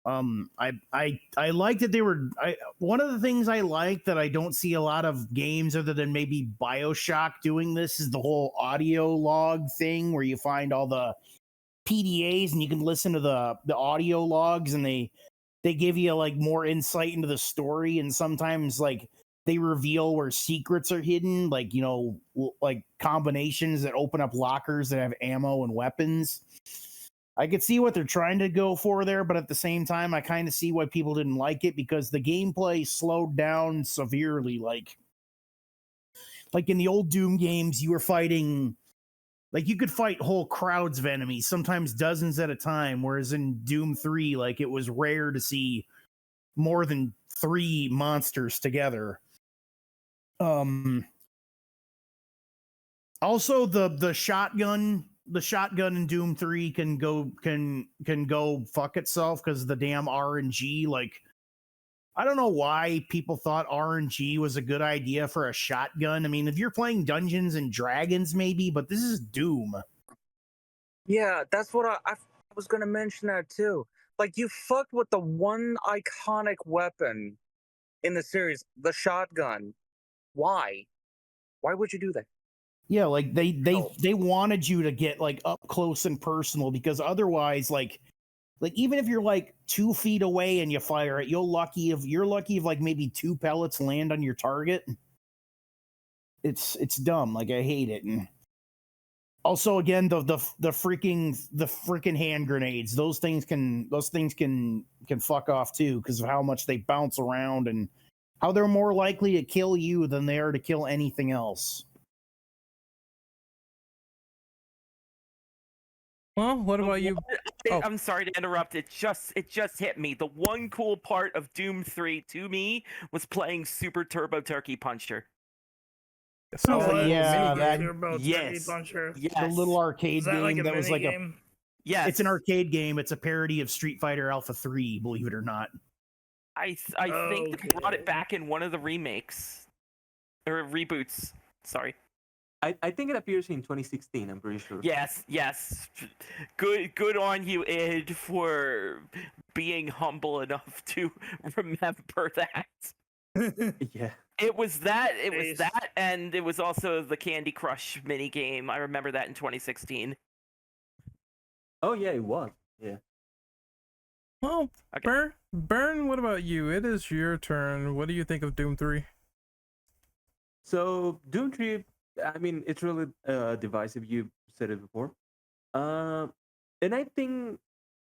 I liked that one of the things I like that I don't see a lot of games other than maybe BioShock doing this is the whole audio log thing where you find all the PDAs and you can listen to the audio logs and they give you like more insight into the story and sometimes like they reveal where secrets are hidden, like, like combinations that open up lockers that have ammo and weapons. I could see what they're trying to go for there, but at the same time, I kind of see why people didn't like it because the gameplay slowed down severely. Like in the old Doom games, you were fighting, like you could fight whole crowds of enemies, sometimes dozens at a time, whereas in Doom 3, like it was rare to see more than 3 monsters together. Also the shotgun in Doom 3 can go fuck itself because of the damn RNG. Like I don't know why people thought RNG was a good idea for a shotgun. I mean, if you're playing Dungeons and Dragons maybe, but this is Doom. Yeah, that's what I was gonna mention that too. Like you fucked with the one iconic weapon in the series, the shotgun. Why would you do that? Yeah, like they wanted you to get like up close and personal because otherwise, like even if you're like 2 feet away and you fire it, you're lucky if like maybe 2 pellets land on your target. It's dumb. Like I hate it. And also, again, the freaking hand grenades. Those things can fuck off too because of how much they bounce around and how they're more likely to kill you than they are to kill anything else. Well, what about you? I'm sorry to interrupt. It just hit me. The one cool part of Doom 3 to me was playing Super Turbo Turkey Puncher. Turkey Puncher. Yes. The little arcade game like that was like game? Yes. It's an arcade game. It's a parody of Street Fighter Alpha 3, believe it or not. I think they brought it back in one of the remakes or reboots. Sorry. I think it appears in 2016. I'm pretty sure. Yes. Good on you, Id, for being humble enough to remember that. Yeah. It was that, and it was also the Candy Crush mini game. I remember that in 2016. Oh yeah, it was. Yeah. Well, okay. Burn, what about you? It is your turn. What do you think of Doom 3? So Doom 3, I mean, it's really divisive. You said it before. And I think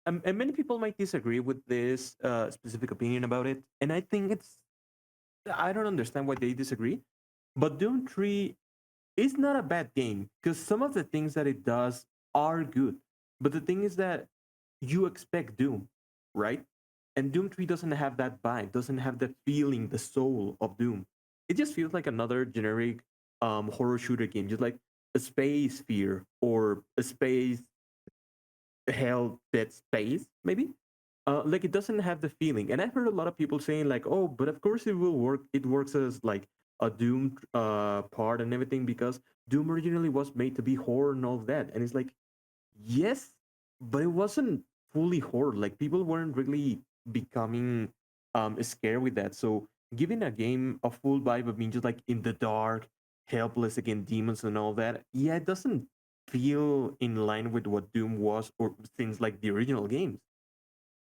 and many people might disagree with this specific opinion about it. And I think it's I don't understand why they disagree. But Doom 3 is not a bad game because some of the things that it does are good. But the thing is that you expect Doom, right? And Doom 3 doesn't have that vibe, doesn't have the feeling, the soul of Doom. It just feels like another generic horror shooter game, just like a Space Fear or a Space Hell Dead Space, maybe. Like it doesn't have the feeling, and I've heard a lot of people saying like, "Oh, but of course it will work. It works as like a Doom part and everything because Doom originally was made to be horror and all that." And it's like, yes, but it wasn't fully horror. Like people weren't really becoming scared with that. So giving a game a full vibe of being just like in the dark, helpless against demons and all that, yeah, it doesn't feel in line with what Doom was or things like the original games.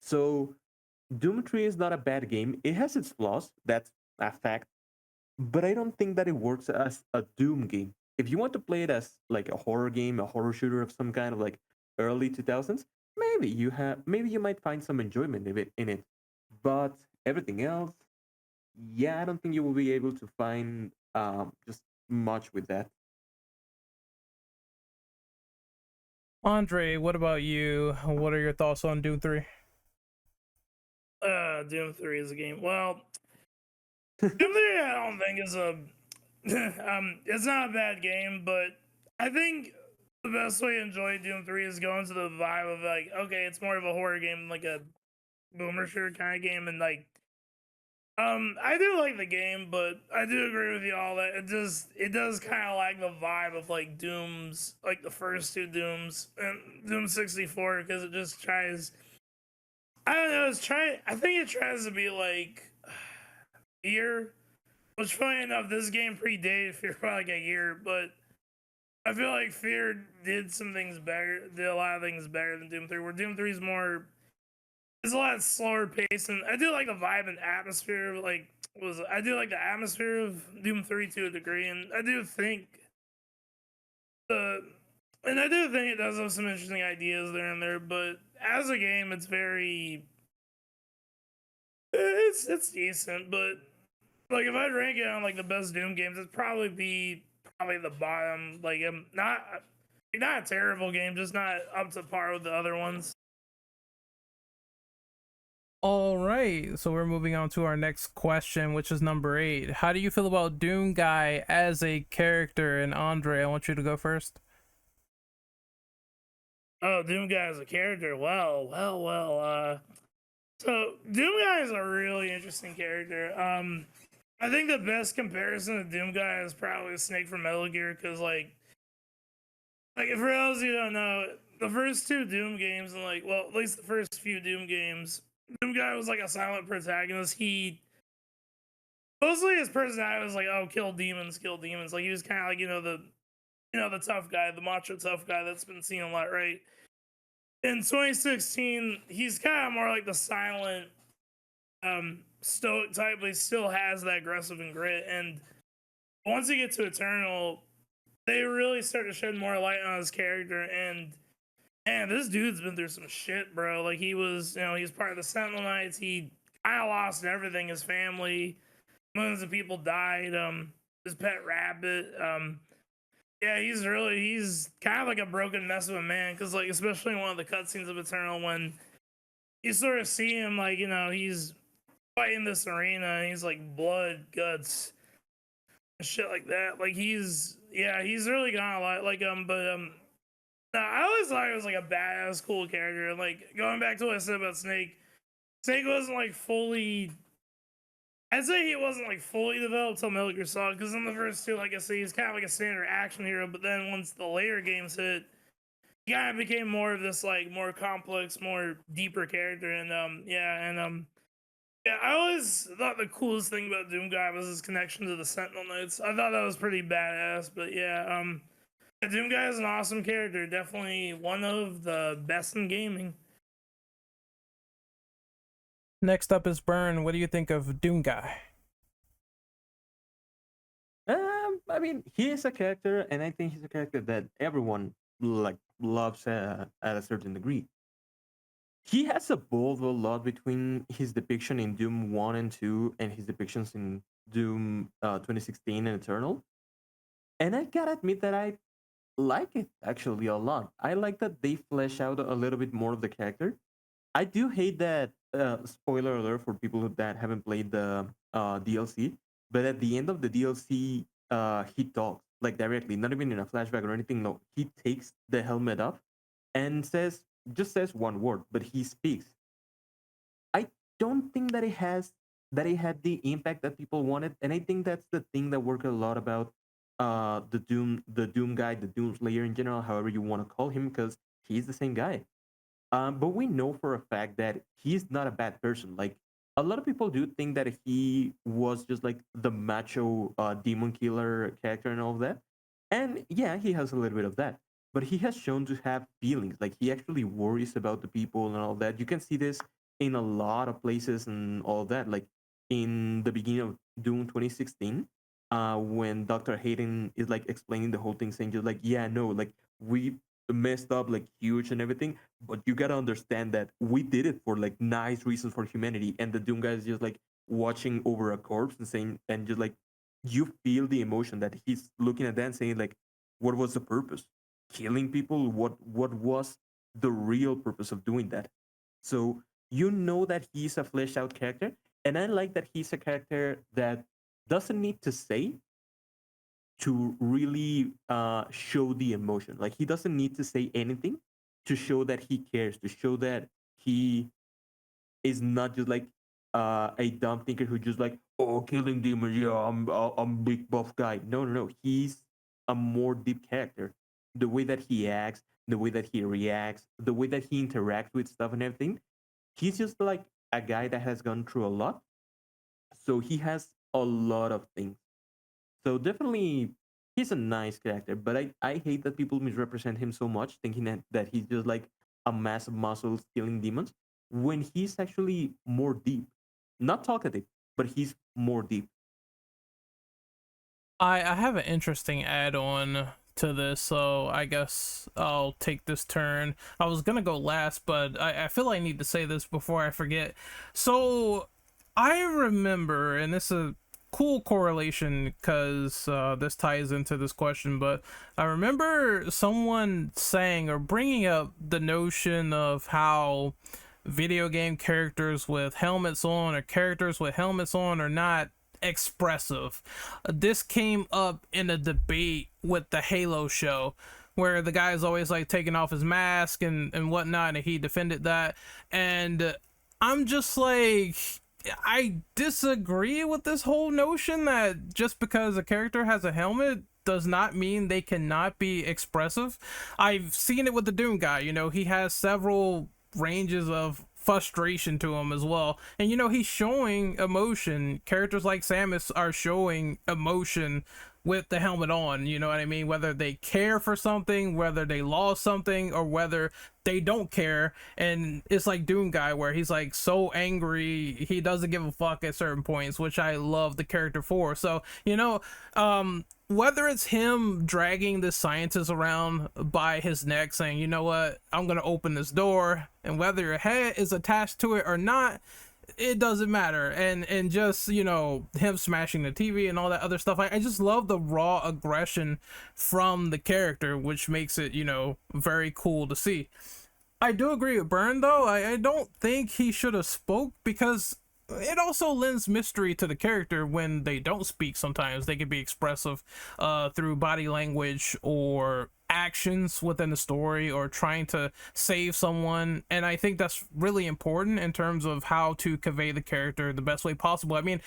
So Doom 3 is not a bad game. It has its flaws, that's a fact, but I don't think that it works as a Doom game. If you want to play it as like a horror game, a horror shooter of some kind of like early 2000s, maybe you might find some enjoyment in it. But everything else, yeah, I don't think you will be able to find just much with that. Andre, what about you? What are your thoughts on Doom 3? Doom 3 is a game. Well, Doom 3 I don't think is a it's not a bad game, but I think the best way to enjoy Doom 3 is going to the vibe of like, okay, it's more of a horror game, like a boomer shooter kind of game, and like I do like the game, but I do agree with you all that it does kind of like the vibe of like Doom's, like the first two Dooms and Doom 64, because it just tries, I don't know, I think it tries to be like Fear, which funny enough, this game predated Fear by like a year, but I feel like Fear did some things better, did a lot of things better than Doom 3, where Doom 3 is more, it's a lot slower pace, and I do like the vibe and atmosphere. Like, I do like the atmosphere of Doom 3 to a degree, and I do think the, and I do think it does have some interesting ideas there and there. But as a game, it's very, it's decent. But like, if I'd rank it on like the best Doom games, it'd probably be probably the bottom. Like, not a terrible game, just not up to par with the other ones. All right, so we're moving on to our next question, which is number 8. How do you feel about Doom Guy as a character? And Andre, I want you to go first. Oh, Doom Guy as a character. Well. So Doom Guy is a really interesting character. I think the best comparison to Doom Guy is probably Snake from Metal Gear, because like for those who don't know, the first two Doom games, and like, well, at least the first few Doom games, Doom Guy was like a silent protagonist. He mostly, his personality was like, oh, kill demons, kill demons. Like he was kind of like, the tough guy, the macho tough guy that's been seen a lot, right? In 2016, he's kind of more like the silent, stoic type, but he still has that aggressive and grit. And once you get to Eternal, they really start to shed more light on his character. And man, this dude's been through some shit, bro. Like he was part of the Sentinel Knights. He kind of lost everything, his family, millions of people died. His pet rabbit. Yeah, he's kind of like a broken mess of a man, because like, especially in one of the cutscenes of Eternal, when you sort of see him, like, he's fighting this arena and he's like blood, guts, and shit like that. Like he's really gone a lot. Like no, I always thought he was like a badass, cool character. And like, going back to what I said about Snake, Snake wasn't like fully, I'd say he wasn't like fully developed till Metal Gear Solid, because in the first two, like I said, he's kind of like a standard action hero. But then once the later games hit, he kind of became more of this like more complex, more deeper character. And yeah, I always thought the coolest thing about Doom Guy was his connection to the Sentinel Knights. I thought that was pretty badass. But yeah, Doom Guy is an awesome character. Definitely one of the best in gaming. Next up is Burn. What do you think of Doom Guy? I mean, he is a character, and I think he's a character that everyone like loves at a certain degree. he has evolved a lot between his depiction in Doom 1 and 2 and his depictions in Doom 2016 and Eternal. And I gotta admit that I like it actually a lot. I like that they flesh out a little bit more of the character. I do hate that, spoiler alert for people that haven't played the DLC, but at the end of the DLC, he talks like directly, not even in a flashback or anything. No, he takes the helmet off and just says one word, but he speaks. I don't think that it had the impact that people wanted, and I think that's the thing that worked a lot about the Doom guy, the Doom Slayer in general, however you want to call him, because he's the same guy. But we know for a fact that he's not a bad person. Like, a lot of people do think that he was just like the macho demon killer character and all of that. And yeah, he has a little bit of that. But he has shown to have feelings. Like, he actually worries about the people and all that. You can see this in a lot of places and all that. Like, in the beginning of Doom 2016, when Dr. Hayden is like explaining the whole thing, saying just like, yeah, no, like, we messed up like huge and everything, but you gotta understand that we did it for like nice reasons for humanity. And the Doom guy is just like watching over a corpse and saying, and just like, you feel the emotion that he's looking at that and saying like, what was the purpose? Killing people? What was the real purpose of doing that? So you know that he's a fleshed out character, and I like that he's a character that doesn't need to say to really show the emotion. Like, he doesn't need to say anything to show that he cares, to show that he is not just like a dumb thinker who just like, oh, killing demons, yeah, I'm big buff guy. No, no, no. He's a more deep character. The way that he acts, the way that he reacts, the way that he interacts with stuff and everything. He's just like a guy that has gone through a lot. So he has a lot of things. So definitely, he's a nice character, but I hate that people misrepresent him so much, thinking that he's just like a mass of muscles killing demons, when he's actually more deep. Not talkative, but he's more deep. I have an interesting add-on to this, so I guess I'll take this turn. I was gonna go last, but I feel I need to say this before I forget. So I remember, and this is a cool correlation because this ties into this question, but I remember someone saying or bringing up the notion of how video game characters with helmets on or characters with helmets on are not expressive. This came up in a debate with the Halo show where the guy's always like taking off his mask and whatnot, and he defended that. And I'm just like, I disagree with this whole notion that just because a character has a helmet does not mean they cannot be expressive. I've seen it with the Doom guy. You know, he has several ranges of frustration to him as well, and you know, he's showing emotion. Characters like Samus are showing emotion with the helmet on, you know what I mean? Whether they care for something, whether they lost something, or whether they don't care. And it's like Doom guy, where he's like so angry he doesn't give a fuck at certain points, which I love the character for. So, you know, whether it's him dragging this scientist around by his neck saying, you know what, I'm gonna open this door, and whether your head is attached to it or not, it doesn't matter. And just, you know, him smashing the TV and all that other stuff, I just love the raw aggression from the character, which makes it, you know, very cool to see. I do agree with Byrne though. I don't think he should have spoke, because it also lends mystery to the character when they don't speak. Sometimes they can be expressive through body language or actions within the story, or trying to save someone. And I think that's really important in terms of how to convey the character the best way possible. I mean,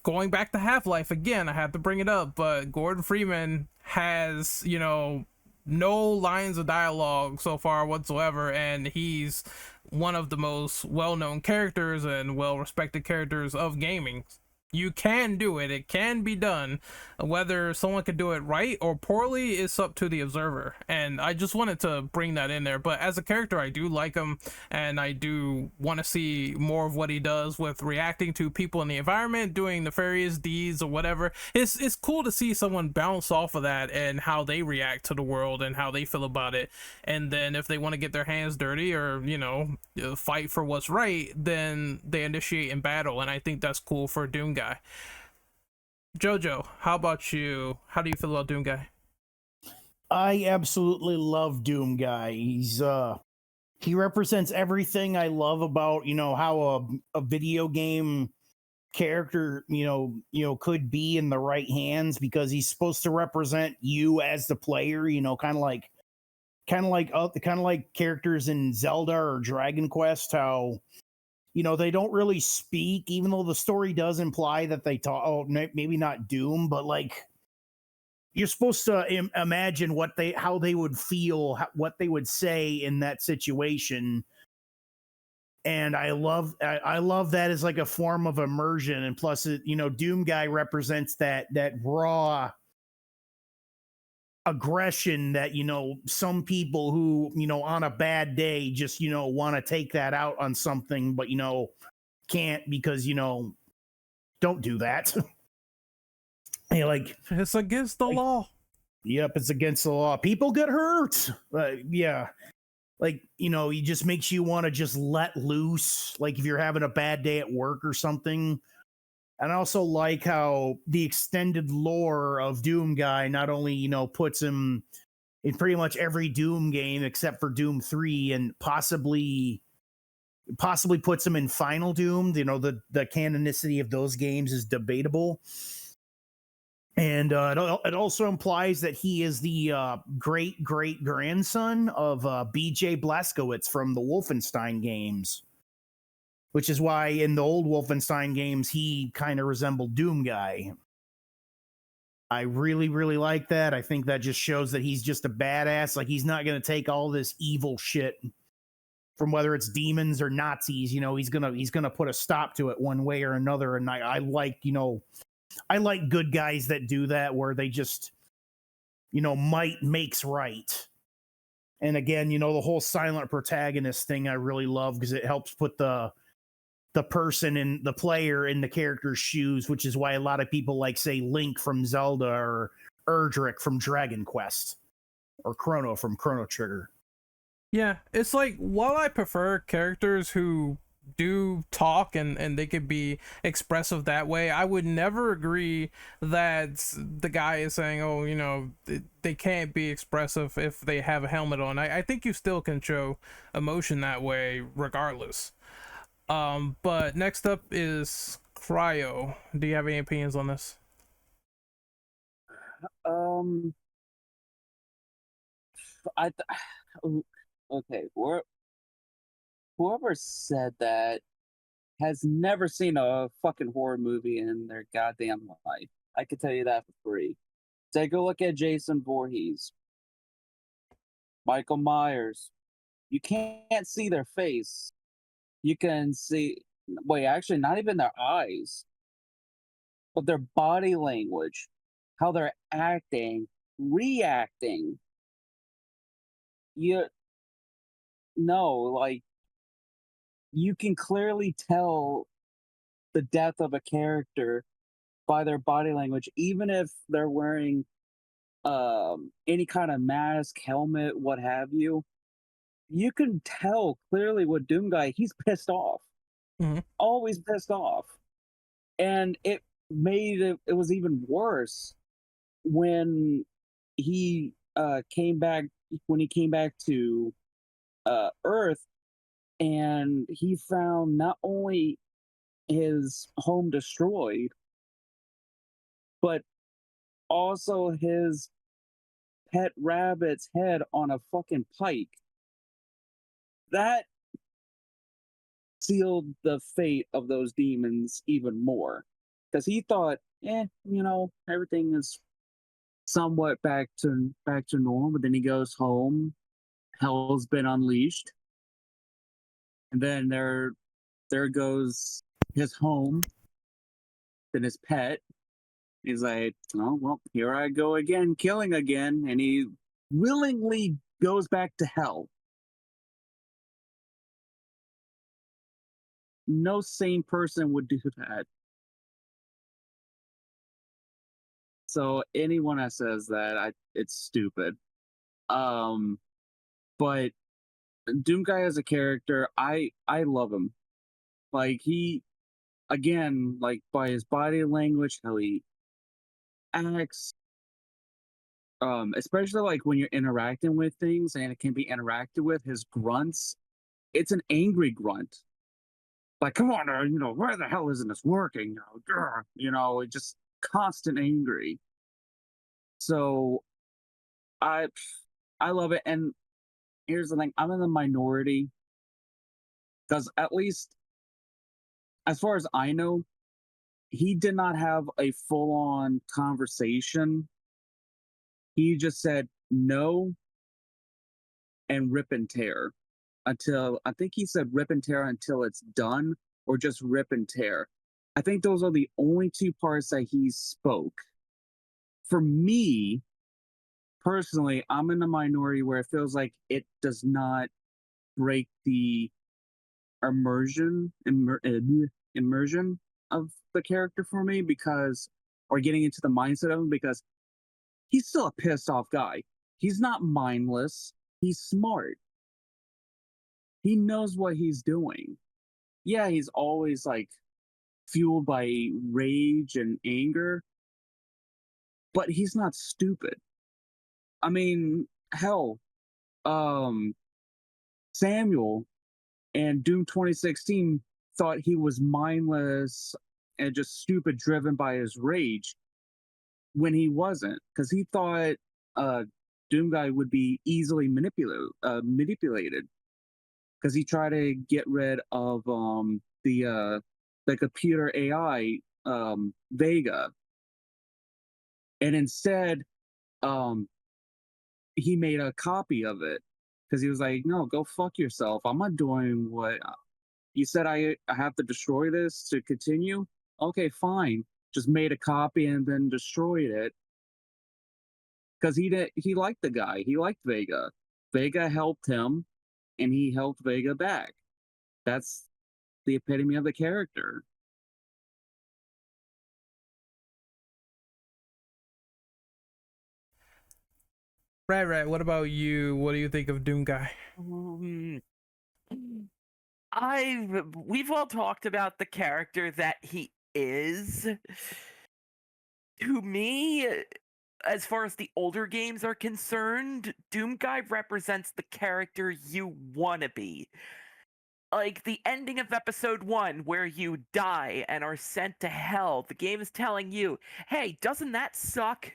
going back to Half-Life again, I have to bring it up, but Gordon Freeman has, you know, no lines of dialogue so far whatsoever, and he's one of the most well-known characters and well-respected characters of gaming. You can do it. It can be done. Whether someone could do it right or poorly is up to the observer. And I just wanted to bring that in there. But as a character, I do like him, and I do want to see more of what he does with reacting to people in the environment, doing nefarious deeds or whatever. It's cool to see someone bounce off of that and how they react to the world and how they feel about it. And then if they want to get their hands dirty or, fight for what's right, then they initiate in battle. And I think that's cool for a Doom guy. Jojo, how about you? How do you feel about Doom guy? I absolutely love Doom guy. He represents everything I love about, how a video game character, could be in the right hands, because he's supposed to represent you as the player, kind of like characters in Zelda or Dragon Quest, how they don't really speak, even though the story does imply that they talk. Oh, maybe not Doom, but like you're supposed to imagine how they would feel, what they would say in that situation. And I love that as like a form of immersion. And plus, Doom guy represents that raw aggression that some people who on a bad day just want to take that out on something, but can't, because don't do that. Like, it's against the law. Yep, it's against the law. People get hurt. Yeah, like it just makes you want to just let loose, like if you're having a bad day at work or something. And I also like how the extended lore of Doom guy not only, puts him in pretty much every Doom game except for Doom 3, and possibly puts him in Final Doom. The canonicity of those games is debatable. And it also implies that he is the great grandson of B.J. Blazkowicz from the Wolfenstein games. Which is why in the old Wolfenstein games, he kind of resembled Doom guy. I really, really like that. I think that just shows that he's just a badass. Like, he's not going to take all this evil shit from whether it's demons or Nazis. He's gonna put a stop to it one way or another. And I like good guys that do that, where they just, might makes right. And again, the whole silent protagonist thing I really love, because it helps put the person in the player in the character's shoes, which is why a lot of people like, say, Link from Zelda or Erdrick from Dragon Quest or Chrono from Chrono Trigger. Yeah, it's like, while I prefer characters who do talk and they could be expressive that way, I would never agree that the guy is saying, oh, they can't be expressive if they have a helmet on. I think you still can show emotion that way regardless. But next up is Cryo. Do you have any opinions on this? Okay. Whoever said that has never seen a fucking horror movie in their goddamn life. I can tell you that for free. Take a look at Jason Voorhees, Michael Myers. You can't see their face. You can see, actually, not even their eyes, but their body language, how they're acting, reacting. You can clearly tell the depth of a character by their body language, even if they're wearing any kind of mask, helmet, what have you. You can tell clearly with Doom guy, he's pissed off. Mm-hmm. Always pissed off. And it was even worse when he came back to Earth, and he found not only his home destroyed, but also his pet rabbit's head on a fucking pike. That sealed the fate of those demons even more, because he thought, everything is somewhat back to normal. But then he goes home, hell's been unleashed, and then there goes his home, than his pet. He's like, oh, well, here I go again, killing again. And he willingly goes back to hell. No sane person would do that. So anyone that says that, it's stupid. But Doomguy as a character, I love him. Like he, again, like by his body language, how he acts, especially like when you're interacting with things and it can be interacted with, his grunts, it's an angry grunt. Like, come on, why the hell isn't this working? Just constant angry. So I love it. And here's the thing, I'm in the minority because at least as far as I know, he did not have a full-on conversation. He just said no and rip and tear until, I think he said rip and tear until it's done, or just rip and tear. I think those are the only two parts that he spoke. For me, personally, I'm in the minority where it feels like it does not break the immersion of the character for me, because, or getting into the mindset of him, because he's still a pissed off guy. He's not mindless. He's smart. He knows what he's doing. Yeah, he's always like fueled by rage and anger, but he's not stupid. I mean, hell, Samuel and Doom 2016 thought he was mindless and just stupid, driven by his rage, when he wasn't, because he thought Doomguy would be easily manipulated, because he tried to get rid of the computer AI Vega, and instead he made a copy of it, because he was like, no, go fuck yourself. I'm not doing what you said. I have to destroy this to continue. Okay, fine. Just made a copy and then destroyed it, because he liked the guy. He liked Vega. Vega helped him, and he helped Vega back. That's the epitome of the character. Right. What about you? What do you think of Doomguy? We've all talked about the character that he is. To me, as far as the older games are concerned, Doomguy represents the character you want to be. Like the ending of episode 1, where you die and are sent to hell, the game is telling you, hey, doesn't that suck?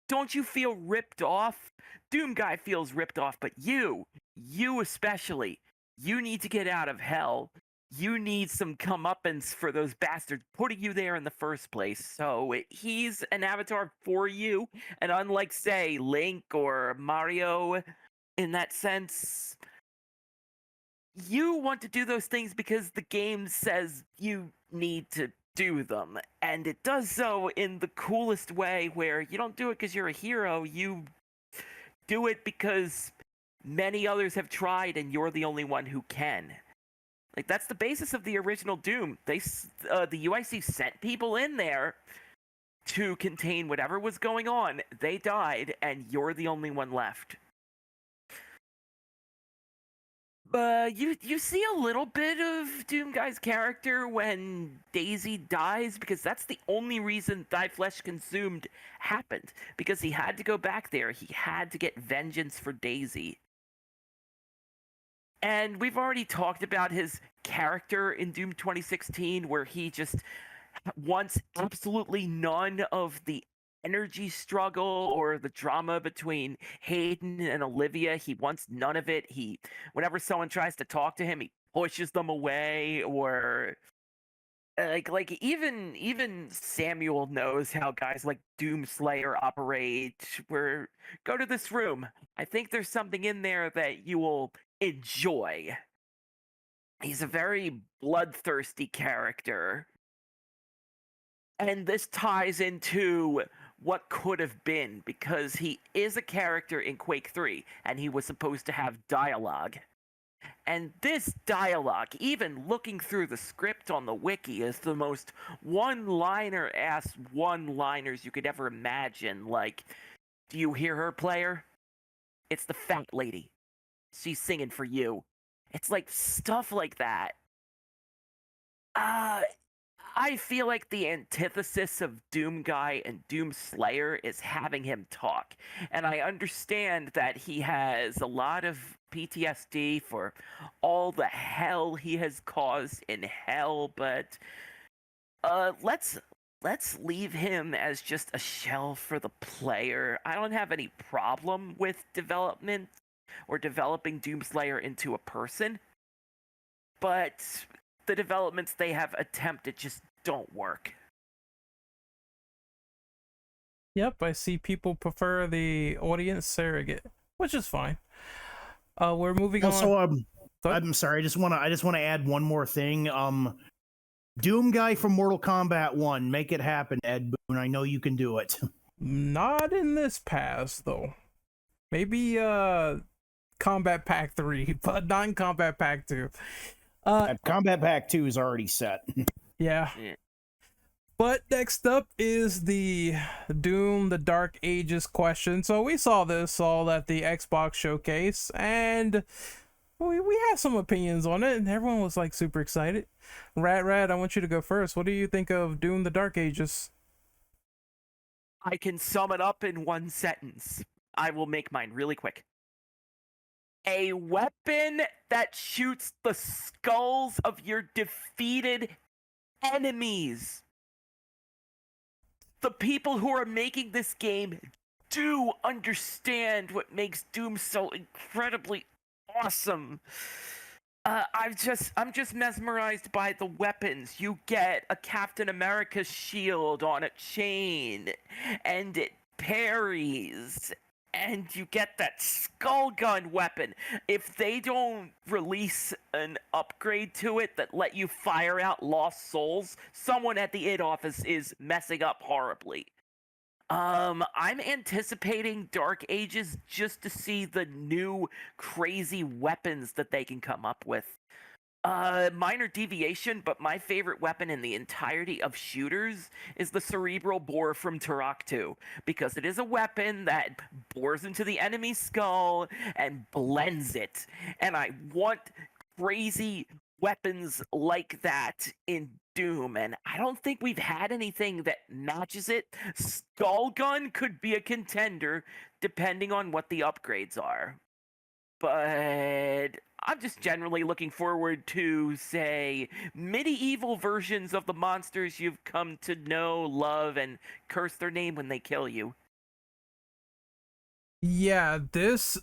Don't you feel ripped off? Doomguy feels ripped off, but you especially, you need to get out of hell. You need some comeuppance for those bastards putting you there in the first place. So he's an avatar for you, and unlike, say, Link or Mario, in that sense, you want to do those things because the game says you need to do them, and it does so in the coolest way, where you don't do it because you're a hero, you do it because many others have tried and you're the only one who can. Like, that's the basis of the original Doom. The UIC sent people in there to contain whatever was going on. They died, and you're the only one left. But you see a little bit of Doomguy's character when Daisy dies, because that's the only reason Thy Flesh Consumed happened. Because he had to go back there. He had to get vengeance for Daisy. And we've already talked about his character in Doom 2016, where he just wants absolutely none of the energy struggle or the drama between Hayden and Olivia. He wants none of it. Whenever someone tries to talk to him, he pushes them away, or like even Samuel knows how guys like Doomslayer operate. Go to this room. I think there's something in there that you will enjoy. He's a very bloodthirsty character. And this ties into what could have been, because he is a character in Quake 3 and he was supposed to have dialogue. And this dialogue, even looking through the script on the wiki, is the most one-liner ass one-liners you could ever imagine. Like, do you hear her, player? It's the fat lady. She's singing for you. It's like stuff like that. I feel like the antithesis of Doom Guy and Doom Slayer is having him talk. And I understand that he has a lot of PTSD for all the hell he has caused in hell, but let's leave him as just a shell for the player. I don't have any problem with development or developing Doom Slayer into a person, but the developments they have attempted just don't work. Yep, I see people prefer the audience surrogate, which is fine. We're moving on. Also, Go- I'm sorry. I just want to add one more thing. Doom Guy from Mortal Kombat 1, make it happen, Ed Boon. I know you can do it. Not in this pass though. Maybe Combat Pack 3, but not in Combat Pack 2. Combat Pack 2 is already set. Yeah. But next up is the Doom the Dark Ages question. So we saw this all at the Xbox showcase, and we had some opinions on it, and everyone was like super excited. Rad, I want you to go first. What do you think of Doom the Dark Ages? I can sum it up in one sentence. I will make mine really quick. A weapon that shoots the skulls of your defeated enemies. The people who are making this game do understand what makes Doom so incredibly awesome. I'm just mesmerized by the weapons. You get a Captain America shield on a chain, and it parries. And you get that skull gun weapon. If they don't release an upgrade to it that let you fire out lost souls, someone at the id office is messing up horribly. I'm anticipating Dark Ages just to see the new crazy weapons that they can come up with. Minor deviation, but my favorite weapon in the entirety of shooters is the cerebral bore from Turok 2, because it is a weapon that bores into the enemy's skull and blends it. And I want crazy weapons like that in Doom, and I don't think we've had anything that matches it. Skull Gun could be a contender, depending on what the upgrades are. But I'm just generally looking forward to, say, medieval versions of the monsters you've come to know, love, and curse their name when they kill you. Yeah, this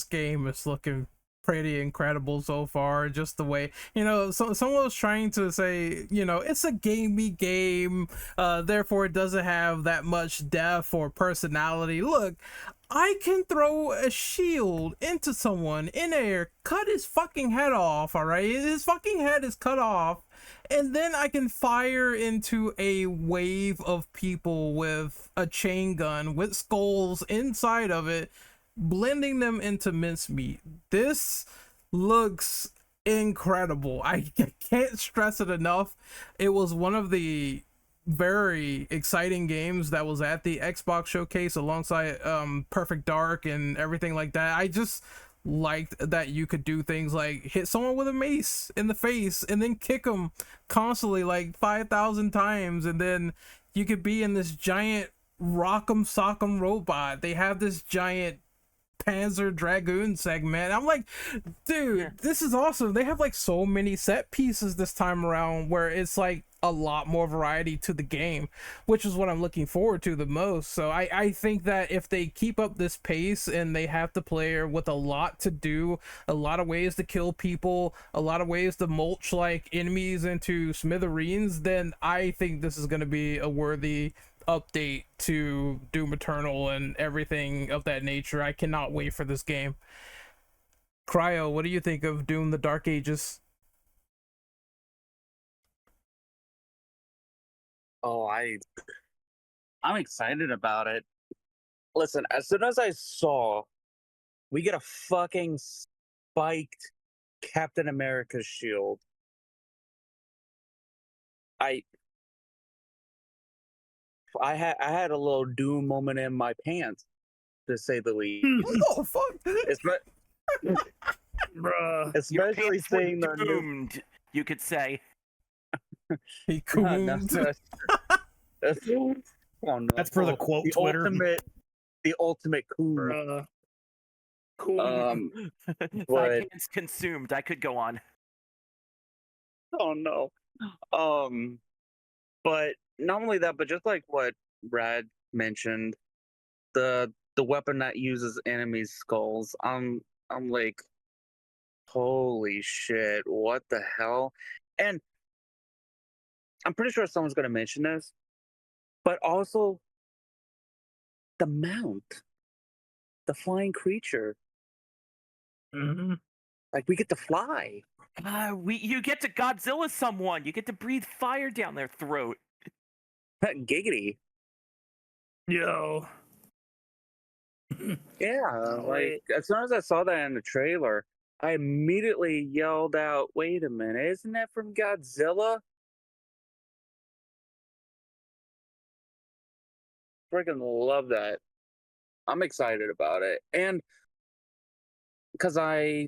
game is looking pretty incredible so far. Just the way, someone was trying to say, it's a gamey game, therefore it doesn't have that much depth or personality. Look, I can throw a shield into someone in air, cut his fucking head off, alright? His fucking head is cut off, and then I can fire into a wave of people with a chain gun with skulls inside of it, blending them into mincemeat. This looks incredible. I can't stress it enough. It was one of the very exciting games that was at the Xbox showcase alongside Perfect Dark and everything like that. I just liked that you could do things like hit someone with a mace in the face and then kick them constantly like 5,000 times, and then you could be in this giant rock'em sock'em robot. They have this giant Panzer Dragoon segment. I'm like, dude, this is awesome. They have like so many set pieces this time around where it's like a lot more variety to the game, which is what I'm looking forward to the most. So I think that if they keep up this pace and they have the player with a lot to do, a lot of ways to kill people, a lot of ways to mulch like enemies into smithereens, then I think this is going to be a worthy update to Doom Eternal and everything of that nature. I cannot wait for this game. Cryo, what do you think of Doom the Dark Ages? Oh, I'm excited about it. Listen, as soon as I saw we get a fucking spiked Captain America shield, I I had a little Doom moment in my pants, to say the least. What the fuck? Bruh. Your Especially pants were seeing the new. doomed, you could say. He No, coomed. that's, oh no. That's for the quote Twitter. The ultimate cool. Bruh. Cool. Thigh But pants consumed. I could go on. oh no. But not only that, but just like what Brad mentioned, the weapon that uses enemies' skulls. I'm like, holy shit, what the hell? And I'm pretty sure someone's gonna mention this, but also the mount, the flying creature. Mhm. Like we get to fly. You get to Godzilla someone. You get to breathe fire down their throat. Giggity. Yo. Yeah, like Wait. as soon as I saw that in the trailer, I immediately yelled out, "Wait a minute, isn't that from Godzilla?" Freaking love that. I'm excited about it. And because I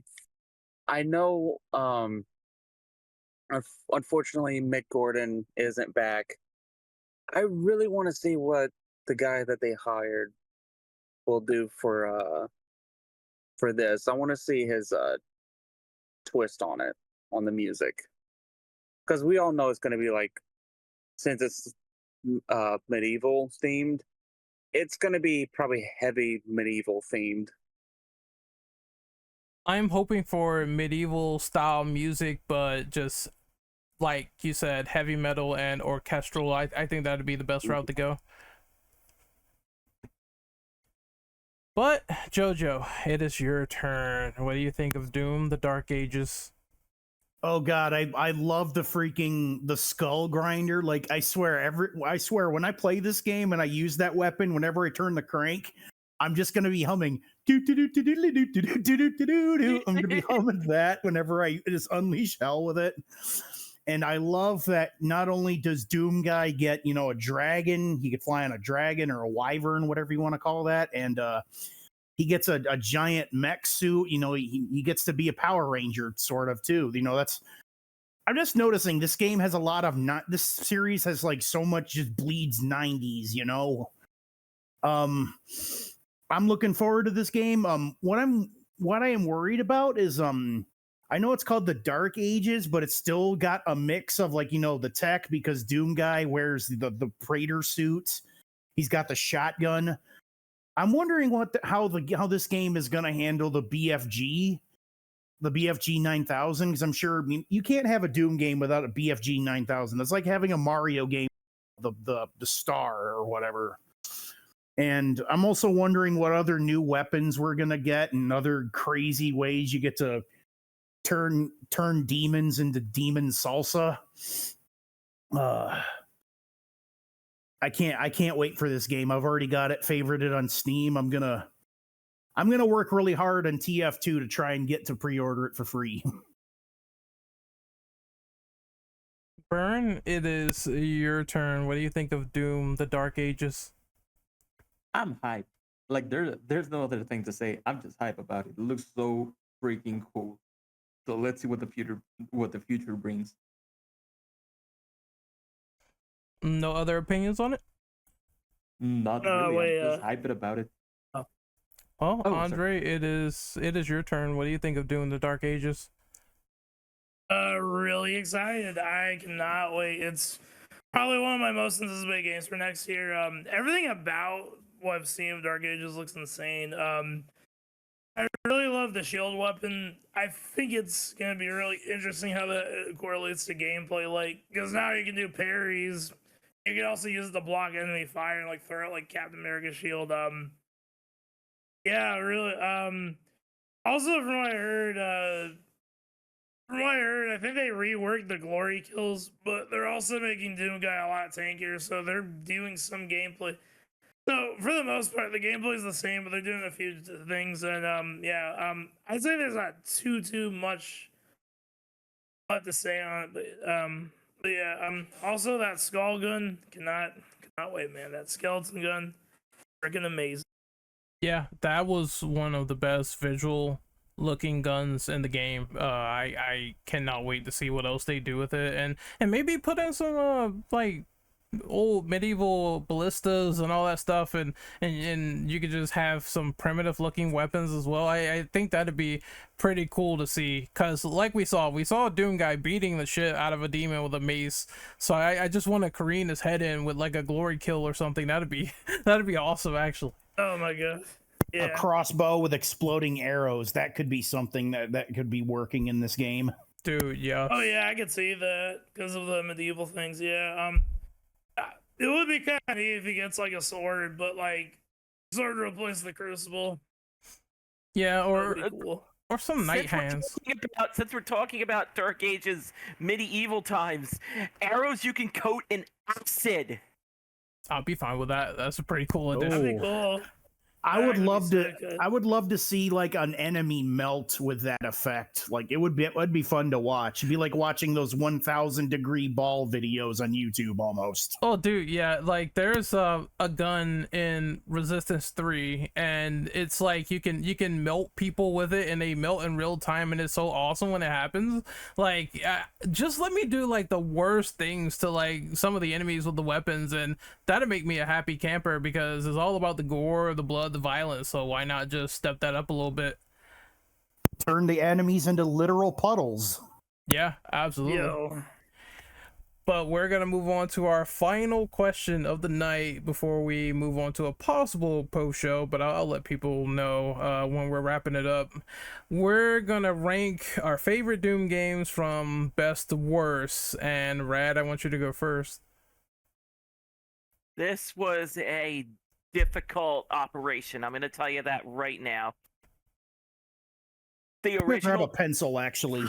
know unfortunately Mick Gordon isn't back. I really want to see what the guy that they hired will do for this. I want to see his twist on it, on the music, because we all know it's going to be like, since it's medieval themed, it's going to be probably heavy medieval themed. I'm hoping for medieval style music, but just like you said, heavy metal and orchestral. I think that'd be the best route to go. But Jojo, it is your turn. What do you think of Doom: The Dark Ages? Oh god, I love the skull grinder. Like I swear when I play this game and I use that weapon, whenever I turn the crank, I'm just gonna be humming. I'm gonna be humming that whenever I just unleash hell with it. And I love that not only does Doom Guy get, a dragon, he could fly on a dragon or a wyvern, whatever you want to call that, and he gets a giant mech suit. He gets to be a Power Ranger sort of too. I'm just noticing this game has a lot of this series has like so much just bleeds 90s. I'm looking forward to this game. What I am worried about is I know it's called the Dark Ages, but it's still got a mix of like the tech, because Doom Guy wears the Praetor suit. He's got the shotgun. I'm wondering how this game is going to handle the BFG 9000, because I'm sure you can't have a Doom game without a BFG 9000. It's like having a Mario game, the star or whatever. And I'm also wondering what other new weapons we're going to get and other crazy ways you get to turn demons into demon salsa. I can't wait for this game. I've already got it favorited on Steam. I'm gonna work really hard on TF2 to try and get to pre-order it for free. Burn, it is your turn. What do you think of Doom: The Dark Ages? I'm hyped. Like there's no other thing to say. I'm just hyped about it. It looks so freaking cool. So let's see what the future brings. No other opinions on it? Not really. I'm just wait, hyped about it. Well, Oh, Andre, it is your turn. What do you think of Doom: The Dark Ages? Really excited. I cannot wait. It's probably one of my most anticipated games for next year. Everything about what I've seen of Dark Ages looks insane. I really love the shield weapon. I think it's gonna be really interesting how that correlates to gameplay. Like, because now you can do parries. You can also use it to block enemy fire and like throw it like Captain America's shield. Yeah, really. Also, from what I heard, From what I heard, I think they reworked the glory kills, but they're also making Doom Guy a lot tankier, so they're doing some gameplay. So for the most part, the gameplay is the same, but they're doing a few things, and I'd say there's not too much to say on it, but yeah, also that skull gun cannot wait, man. That skeleton gun, freaking amazing. Yeah, that was one of the best visual looking guns in the game. I cannot wait to see what else they do with it, and maybe put in some like old medieval ballistas and all that stuff, and you could just have some primitive looking weapons as well. I think that'd be pretty cool to see, because like we saw a Doom guy beating the shit out of a demon with a mace, so I just want to careen his head in with like a glory kill or something. That'd be awesome, actually. Oh my god. Yeah. A crossbow with exploding arrows. That could be something that could be working in this game. Dude, yeah. Oh yeah, I could see that because of the medieval things. Yeah. It would be kind of neat if he gets like a sword, but like sword to replace the crucible. Yeah, or Cool. or some night hands. Since we're talking about Dark Ages medieval times, arrows you can coat in acid. I'll be fine with that. That's a pretty cool addition. That'd be cool. I would love to. Good. I would love to see like an enemy melt with that effect. Like it would be fun to watch. It'd be like watching those 1,000-degree ball videos on YouTube almost. Oh, dude, yeah. Like there's a gun in Resistance 3, and it's like you can melt people with it, and they melt in real time, and it's so awesome when it happens. Like, just let me do like the worst things to like some of the enemies with the weapons, and that'd make me a happy camper, because it's all about the gore, the blood, the violence. So why not just step that up a little bit? Turn the enemies into literal puddles. Yeah, absolutely. Yo. But we're gonna move on to our final question of the night before we move on to a possible post show, but I'll let people know when we're wrapping it up. We're gonna rank our favorite Doom games from best to worst, and Rad, I want you to go first. This was a difficult operation. I'm going to tell you that right now. The Grab a original pencil, actually.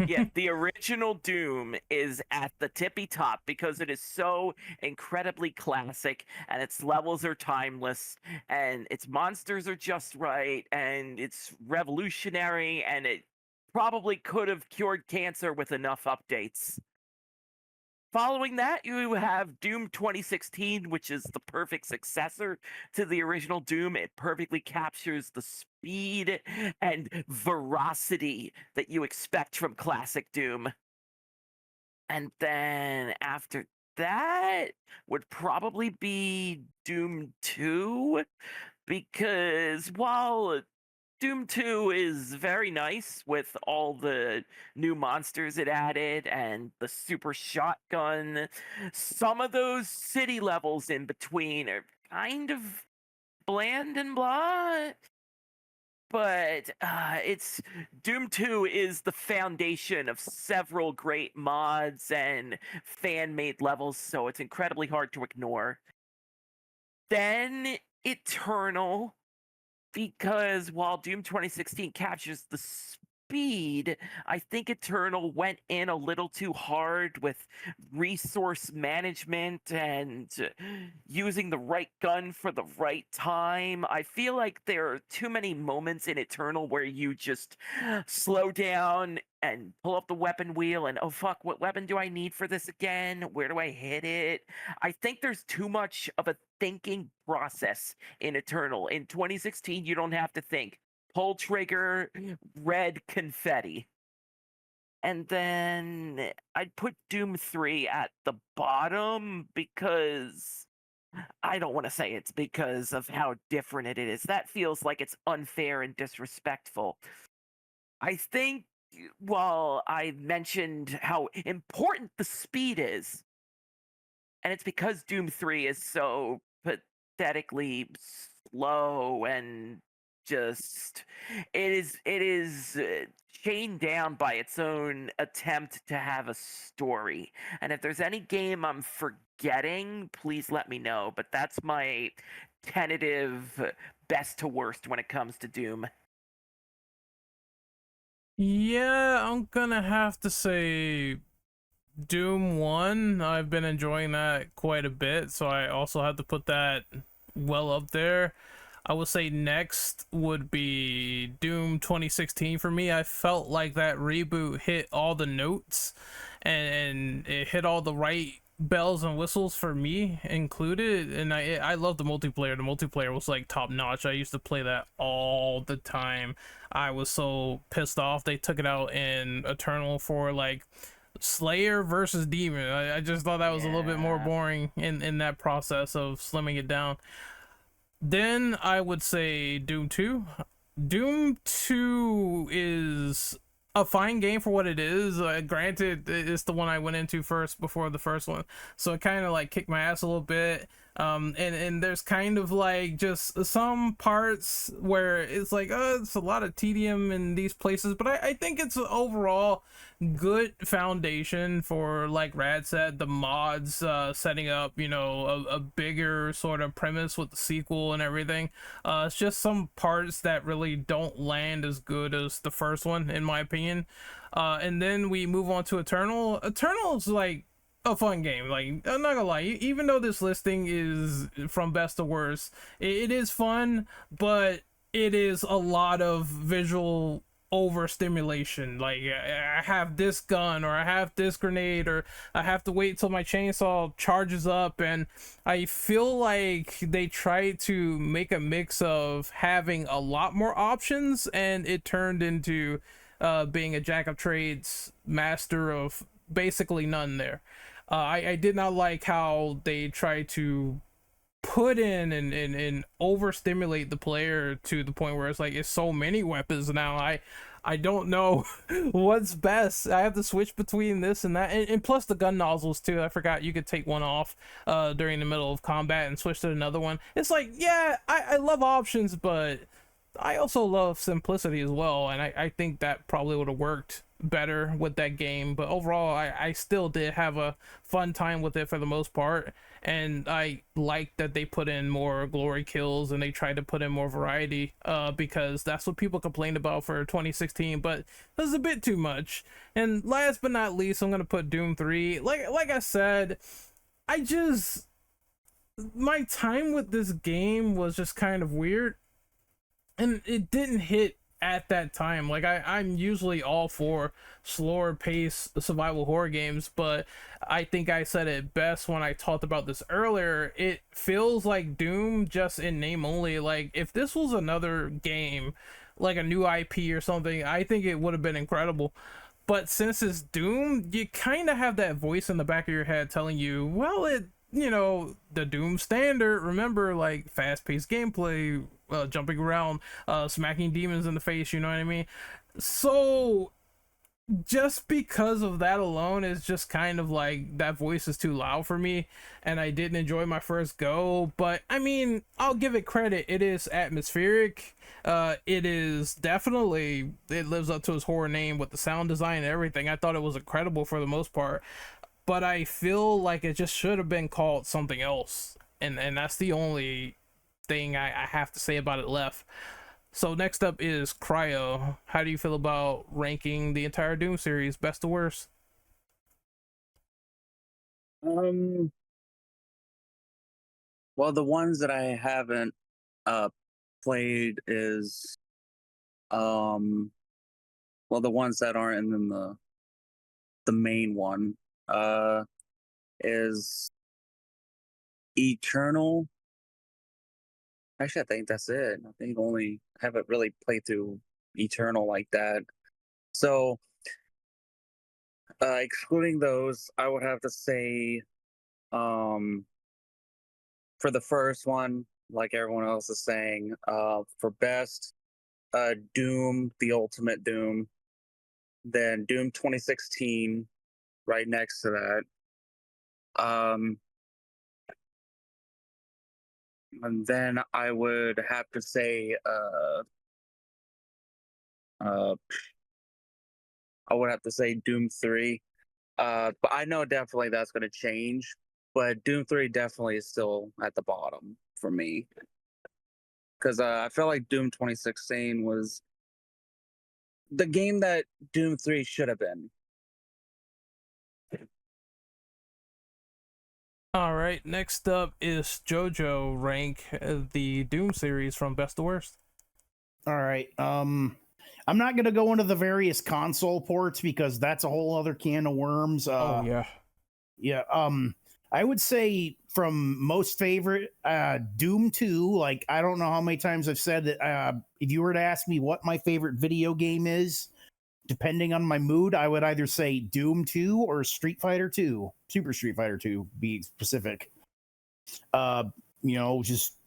yeah, the original Doom is at the tippy top because it is so incredibly classic, and its levels are timeless, and its monsters are just right, and it's revolutionary, and it probably could have cured cancer with enough updates. Following that, you have Doom 2016, which is the perfect successor to the original Doom. It perfectly captures the speed and veracity that you expect from classic Doom. And then after that would probably be Doom 2, because while Doom 2 is very nice with all the new monsters it added and the super shotgun, some of those city levels in between are kind of bland and blah. But it's Doom 2 is the foundation of several great mods and fan-made levels, so it's incredibly hard to ignore. Then Eternal, because while Doom 2016 captures the speed, I think Eternal went in a little too hard with resource management and using the right gun for the right time. I feel like there are too many moments in Eternal where you just slow down and pull up the weapon wheel and, oh fuck, what weapon do I need for this again? Where do I hit it? I think there's too much of a thinking process in Eternal. In 2016, you don't have to think. Pull trigger, red confetti. And then I'd put Doom 3 at the bottom because I don't want to say it's because of how different it is. That feels like it's unfair and disrespectful. I think while I mentioned how important the speed is, and it's because Doom 3 is so pathetically slow and just it is chained down by its own attempt to have a story. And if there's any game I'm forgetting, please let me know. But that's my tentative best to worst when it comes to Doom. Yeah, I'm gonna have to say Doom 1. I've been enjoying that quite a bit, so I also have to put that well up there. I would say next would be Doom 2016 for me. I felt like that reboot hit all the notes and it hit all the right bells and whistles for me included, and I love the multiplayer. The multiplayer was like top notch. I used to play that all the time. I was so pissed off they took it out in Eternal for like Slayer versus Demon. I just thought that was a little bit more Yeah. boring in that process of slimming it down. Then I would say Doom 2. Doom 2 is a fine game for what it is. Granted, it's the one I went into first before the first one, so it kind of like kicked my ass a little bit. And there's kind of like just some parts where it's like, it's a lot of tedium in these places, but I think it's overall good foundation for, like Rad said, the mods setting up, you know, a bigger sort of premise with the sequel and everything. It's just some parts that really don't land as good as the first one, in my opinion. And then we move on to Eternal. Eternal's like a fun game. Like, I'm not gonna lie, even though this listing is from best to worst, it is fun, but it is a lot of visual overstimulation. Like, I have this gun, or I have this grenade, or I have to wait till my chainsaw charges up, and I feel like they try to make a mix of having a lot more options, and it turned into being a jack of trades, master of basically none there. I did not like how they try to put in and overstimulate the player to the point where it's like it's so many weapons now. I don't know what's best. I have to switch between this and that, and plus the gun nozzles too. I forgot you could take one off during the middle of combat and switch to another one. It's like, yeah, I love options, but I also love simplicity as well, and I think that probably would have worked better with that game. But overall, I still did have a fun time with it for the most part, and I like that they put in more glory kills and they tried to put in more variety, because that's what people complained about for 2016, but it was a bit too much. And last but not least, I'm gonna put Doom 3. Like I said, I just, my time with this game was just kind of weird, and it didn't hit at that time. Like, I'm usually all for slower pace survival horror games, but I think I said it best when I talked about this earlier. It feels like Doom just in name only. Like, if this was another game, like a new IP or something, I think it would have been incredible. But since it's Doom, you kind of have that voice in the back of your head telling you, well, it, you know, the Doom standard, remember, like fast-paced gameplay, jumping around, smacking demons in the face, you know what I mean? So just because of that alone, is just kind of like that voice is too loud for me, and I didn't enjoy my first go. But I mean, I'll give it credit, it is atmospheric. It is definitely, it lives up to its horror name with the sound design and everything. I thought it was incredible for the most part, but I feel like it just should have been called something else, and that's the only thing I have to say about it left. So next up is Cryo. How do you feel about ranking the entire Doom series, best to worst? Um, well, the ones that I haven't played is well, the ones that aren't in the main one is Eternal. Actually, I think that's it. I think only haven't really played through Eternal like that. So, excluding those, I would have to say, for the first one, like everyone else is saying, for best, Doom, the Ultimate Doom, then Doom 2016, right next to that. And then I would have to say, I would have to say Doom 3. But I know definitely that's going to change. But Doom 3 definitely is still at the bottom for me. Because I feel like Doom 2016 was the game that Doom 3 should have been. All right, next up is JoJo rank the Doom series from best to worst. All right. I'm not gonna go into the various console ports because that's a whole other can of worms. Oh yeah. Yeah. I would say from most favorite, Doom 2. Like, I don't know how many times I've said that. If you were to ask me what my favorite video game is, depending on my mood, I would either say Doom 2 or Street Fighter 2, Super Street Fighter 2, be specific. Just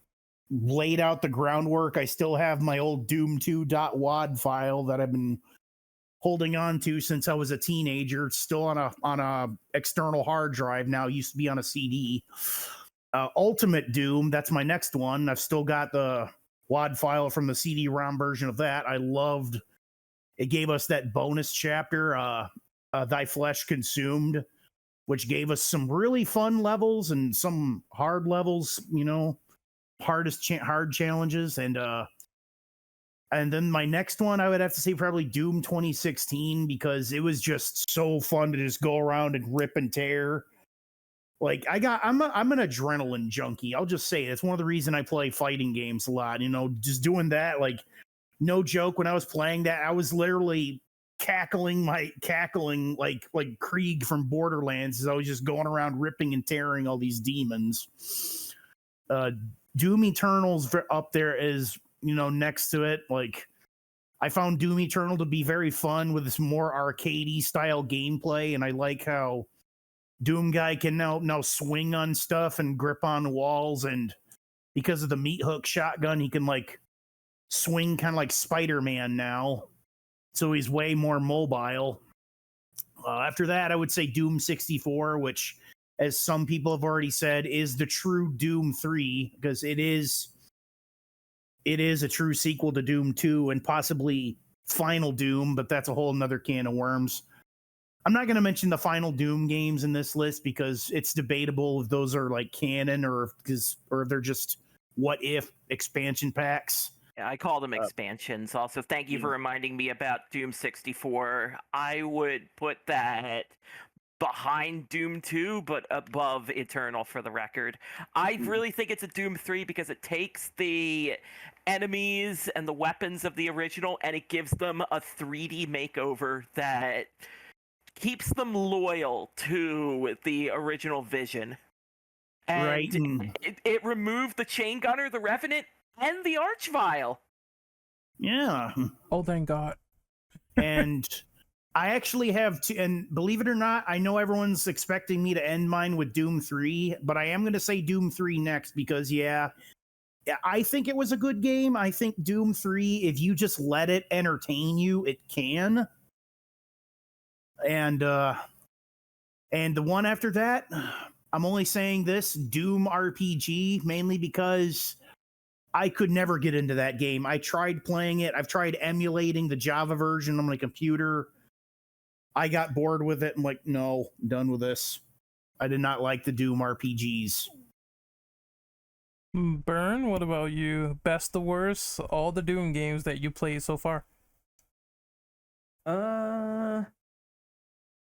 laid out the groundwork. I still have my old Doom 2.wad file that I've been holding on to since I was a teenager. It's still on a external hard drive now. It used to be on a CD. Ultimate Doom, that's my next one. I've still got the WAD file from the CD-ROM version of that. I loved it. Gave us that bonus chapter, Thy Flesh Consumed, which gave us some really fun levels and some hard levels, hard challenges. And then my next one, I would have to say probably Doom 2016, because it was just so fun to just go around and rip and tear. Like, I'm an adrenaline junkie. I'll just say it. It's one of the reasons I play fighting games a lot. Just doing that, like, no joke. When I was playing that, I was literally cackling like Krieg from Borderlands, as I was just going around ripping and tearing all these demons. Doom Eternal's up there is, next to it. Like, I found Doom Eternal to be very fun with this more arcadey style gameplay, and I like how Doom guy can now swing on stuff and grip on walls, and because of the meat hook shotgun, he can like swing kind of like Spider-Man now, so he's way more mobile. After that, I would say Doom 64, which, as some people have already said, is the true Doom 3, because it is a true sequel to Doom 2 and possibly Final Doom, but that's a whole nother can of worms. I'm not going to mention the Final Doom games in this list because it's debatable if those are like canon or they're just what if expansion packs. Yeah, I call them expansions. Also, thank you for reminding me about Doom 64. I would put that behind Doom 2, but above Eternal, for the record. I really think it's a Doom 3 because it takes the enemies and the weapons of the original and it gives them a 3D makeover that keeps them loyal to the original vision. And Right. it removed the Chain Gunner, the Revenant, and the Archvile. Yeah. Oh, thank God. And I actually have two, and believe it or not, I know everyone's expecting me to end mine with Doom 3, but I am going to say Doom 3 next because, yeah, I think it was a good game. I think Doom 3, if you just let it entertain you, it can. And the one after that, I'm only saying this, Doom RPG, mainly because I could never get into that game. I tried playing it. I've tried emulating the Java version on my computer. I got bored with it. I'm like, no, I'm done with this. I did not like the Doom RPGs. Burn, what about you? Best to worst, all the Doom games that you played so far.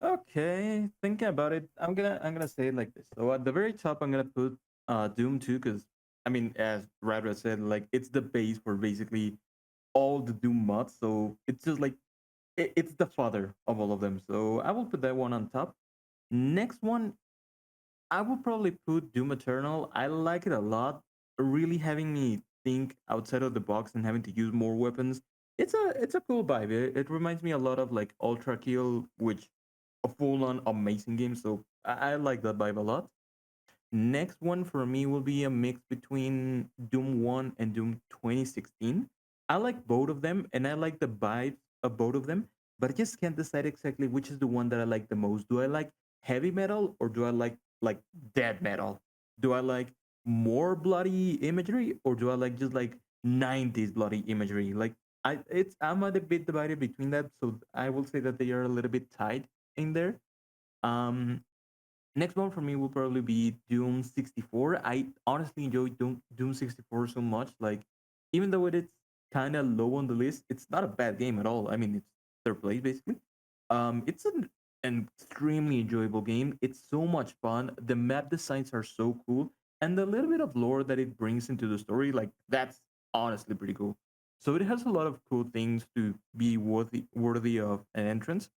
Okay. Thinking about it, I'm gonna say it like this. So at the very top, I'm gonna put Doom 2, because I mean, as Radra said, like, it's the base for basically all the Doom mods. So it's just like it's the father of all of them. So I will put that one on top. Next one, I will probably put Doom Eternal. I like it a lot. Really having me think outside of the box and having to use more weapons. It's a cool vibe. It reminds me a lot of like Ultra Kill, which a full-on amazing game. So I like that vibe a lot. Next one for me will be a mix between Doom 1 and Doom 2016. I like both of them and I like the vibes of both of them, but I just can't decide exactly which is the one that I like the most. Do I like heavy metal or do I like death metal? Do I like more bloody imagery or do I like just like 90s bloody imagery? Like I'm a bit divided between that, so I will say that they are a little bit tied in there. Um Next one for me will probably be Doom 64. I honestly enjoy Doom 64 so much. Like, even though it's kind of low on the list, it's not a bad game at all. I mean, it's third place basically. It's an extremely enjoyable game. It's so much fun. The map designs are so cool, and the little bit of lore that it brings into the story, like that's honestly pretty cool. So it has a lot of cool things to be worthy of an entrance.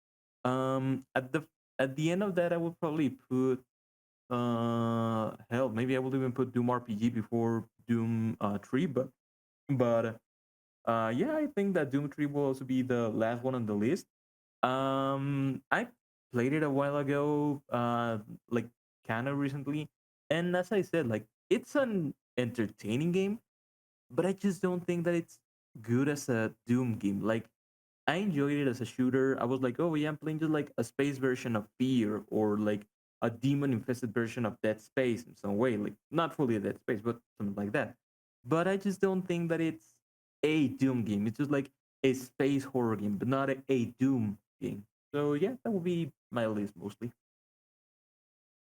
At the end of that, I would probably put hell, maybe I would even put Doom RPG before Doom 3, but yeah, I think that Doom 3 will also be the last one on the list. I played it a while ago, like kind of recently, and as I said, like it's an entertaining game, but I just don't think that it's good as a Doom game. Like I enjoyed it as a shooter. I was like, oh yeah, I'm playing just like a space version of Fear or like a demon infested version of Dead Space in some way. Like not fully a Dead Space, but something like that. But I just don't think that it's a Doom game. It's just like a space horror game, but not a Doom game. So yeah, that would be my list mostly.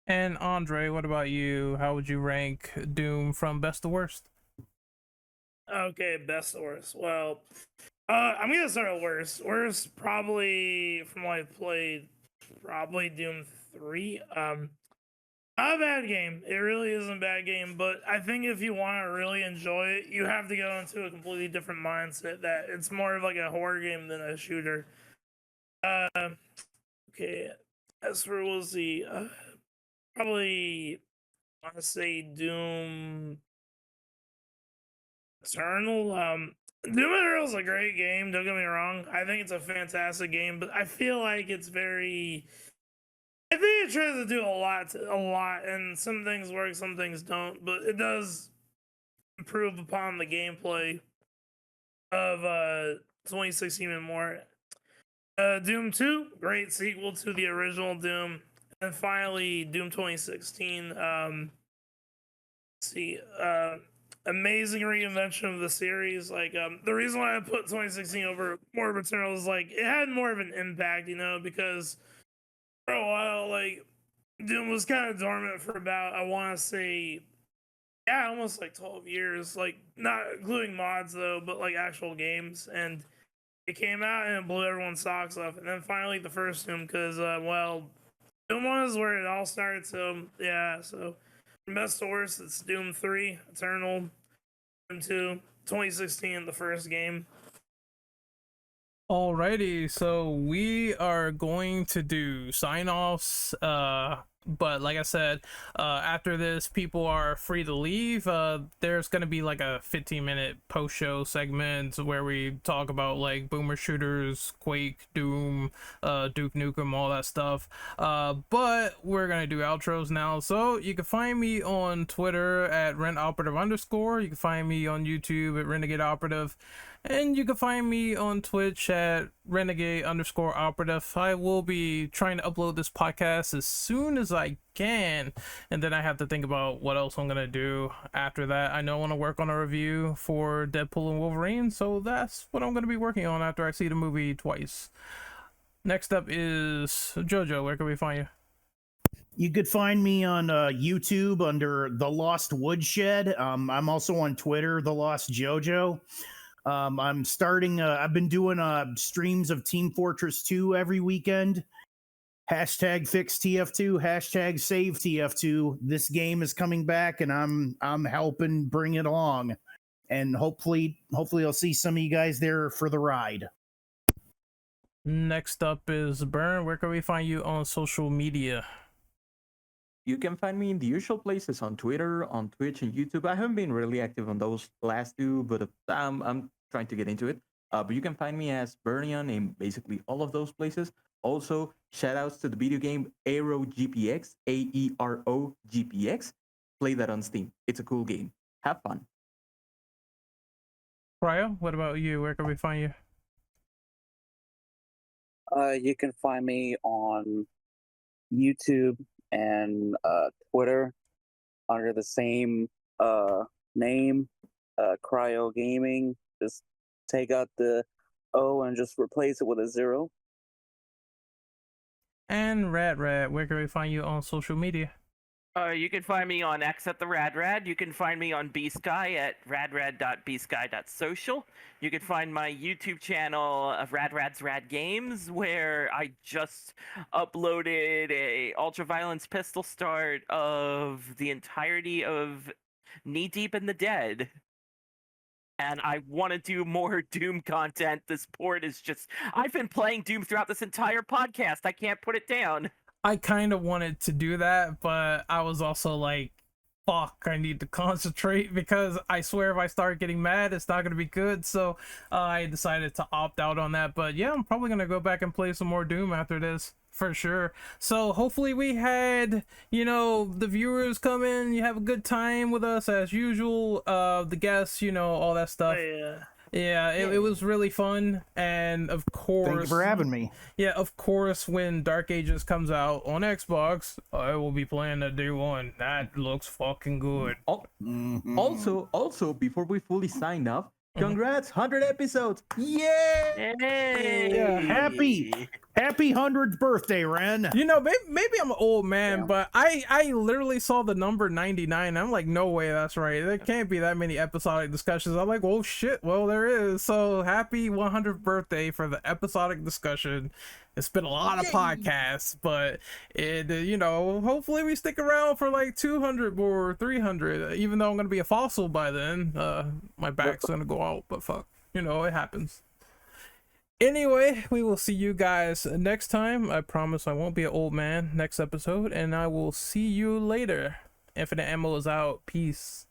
And Andre, what about you? How would you rank Doom from best to worst? Okay, best or worst. Well, I'm gonna start with worst. Worst, probably from what I've played, probably Doom 3. Not a bad game. It really isn't a bad game, but I think if you want to really enjoy it, you have to go into a completely different mindset. That it's more of like a horror game than a shooter. Okay. As for we'll see, probably I want to say Doom Eternal. Doom Eternal is a great game. Don't get me wrong. I think it's a fantastic game, but I feel like it's very. I think it tries to do a lot, and some things work, some things don't. But it does improve upon the gameplay of 2016 and more. Doom 2, great sequel to the original Doom, and finally Doom 2016. See, amazing reinvention of the series. Like the reason why I put 2016 over more of Eternal is like it had more of an impact, because for a while, like Doom was kind of dormant for about I want to say, yeah, almost like 12 years. Like not including mods though, but like actual games. And it came out and it blew everyone's socks off. And then finally the first Doom, because well, Doom 1 is where it all started. So yeah, so from best to worst, it's Doom 3, Eternal, Doom 2, 2016, the first game. Alrighty, so we are going to do sign-offs, but like I said, after this, people are free to leave. There's gonna be like a 15-minute post-show segment where we talk about like boomer shooters, Quake, Doom, Duke Nukem, all that stuff. But we're gonna do outros now, so you can find me on Twitter at RentOperative_. You can find me on YouTube at Renegade Operative. And you can find me on Twitch at Renegade_Operative. I will be trying to upload this podcast as soon as I can. And then I have to think about what else I'm going to do after that. I know I want to work on a review for Deadpool and Wolverine. So that's what I'm going to be working on after I see the movie twice. Next up is Jojo. Where can we find you? You could find me on YouTube under The Lost Woodshed. I'm also on Twitter, The Lost Jojo. I'm starting, I've been doing streams of Team Fortress 2 every weekend. Hashtag fix TF2, hashtag save TF2. This game is coming back and I'm helping bring it along. And hopefully I'll see some of you guys there for the ride. Next up is Burn. Where can we find you on social media? You can find me in the usual places on Twitter, on Twitch, and YouTube. I haven't been really active on those last two, but I'm trying to get into it. But you can find me as Burnion in basically all of those places. Also, shout outs to the video game Aero GPX, AERO GPX. Play that on Steam. It's a cool game. Have fun. Cryo, what about you? Where can we find you? You can find me on YouTube and Twitter under the same name, Cryo Gaming. Just take out the O and just replace it with a 0. And Rat, where can we find you on social media? You can find me on X at the RadRad. You can find me on BSky at radrad.bsky.social. You can find my YouTube channel of RadRad's Rad Games, where I just uploaded a Ultraviolence pistol start of the entirety of Knee Deep in the Dead. And I want to do more Doom content. This port is just... I've been playing Doom throughout this entire podcast. I can't put it down. I kind of wanted to do that, but I was also like, fuck, I need to concentrate, because I swear if I start getting mad, it's not going to be good. So I decided to opt out on that. But yeah, I'm probably going to go back and play some more Doom after this, for sure. So hopefully we had, you know, the viewers come in, you have a good time with us as usual, the guests, you know, all that stuff. Yeah, it was really fun, and of course... Thank you for having me. Yeah, of course, when Dark Ages comes out on Xbox, I will be playing that day one. That looks fucking good. Also, before we fully sign off, congrats, 100 episodes! Yay! Hey! Yeah, happy 100th birthday, Ren. You know, maybe I'm an old man, but I literally saw the number 99. I'm like, no way, that's right. There can't be that many episodic discussions. I'm like, oh shit, well there is. So happy 100th birthday for the episodic discussion. It's been a lot of podcasts, but it, you know, hopefully we stick around for like 200 or 300. Even though I'm gonna be a fossil by then, my back's gonna go out. But fuck, you know, it happens. Anyway, we will see you guys next time. I promise I won't be an old man next episode, and I will see you later. Infinite Ammo is out. Peace.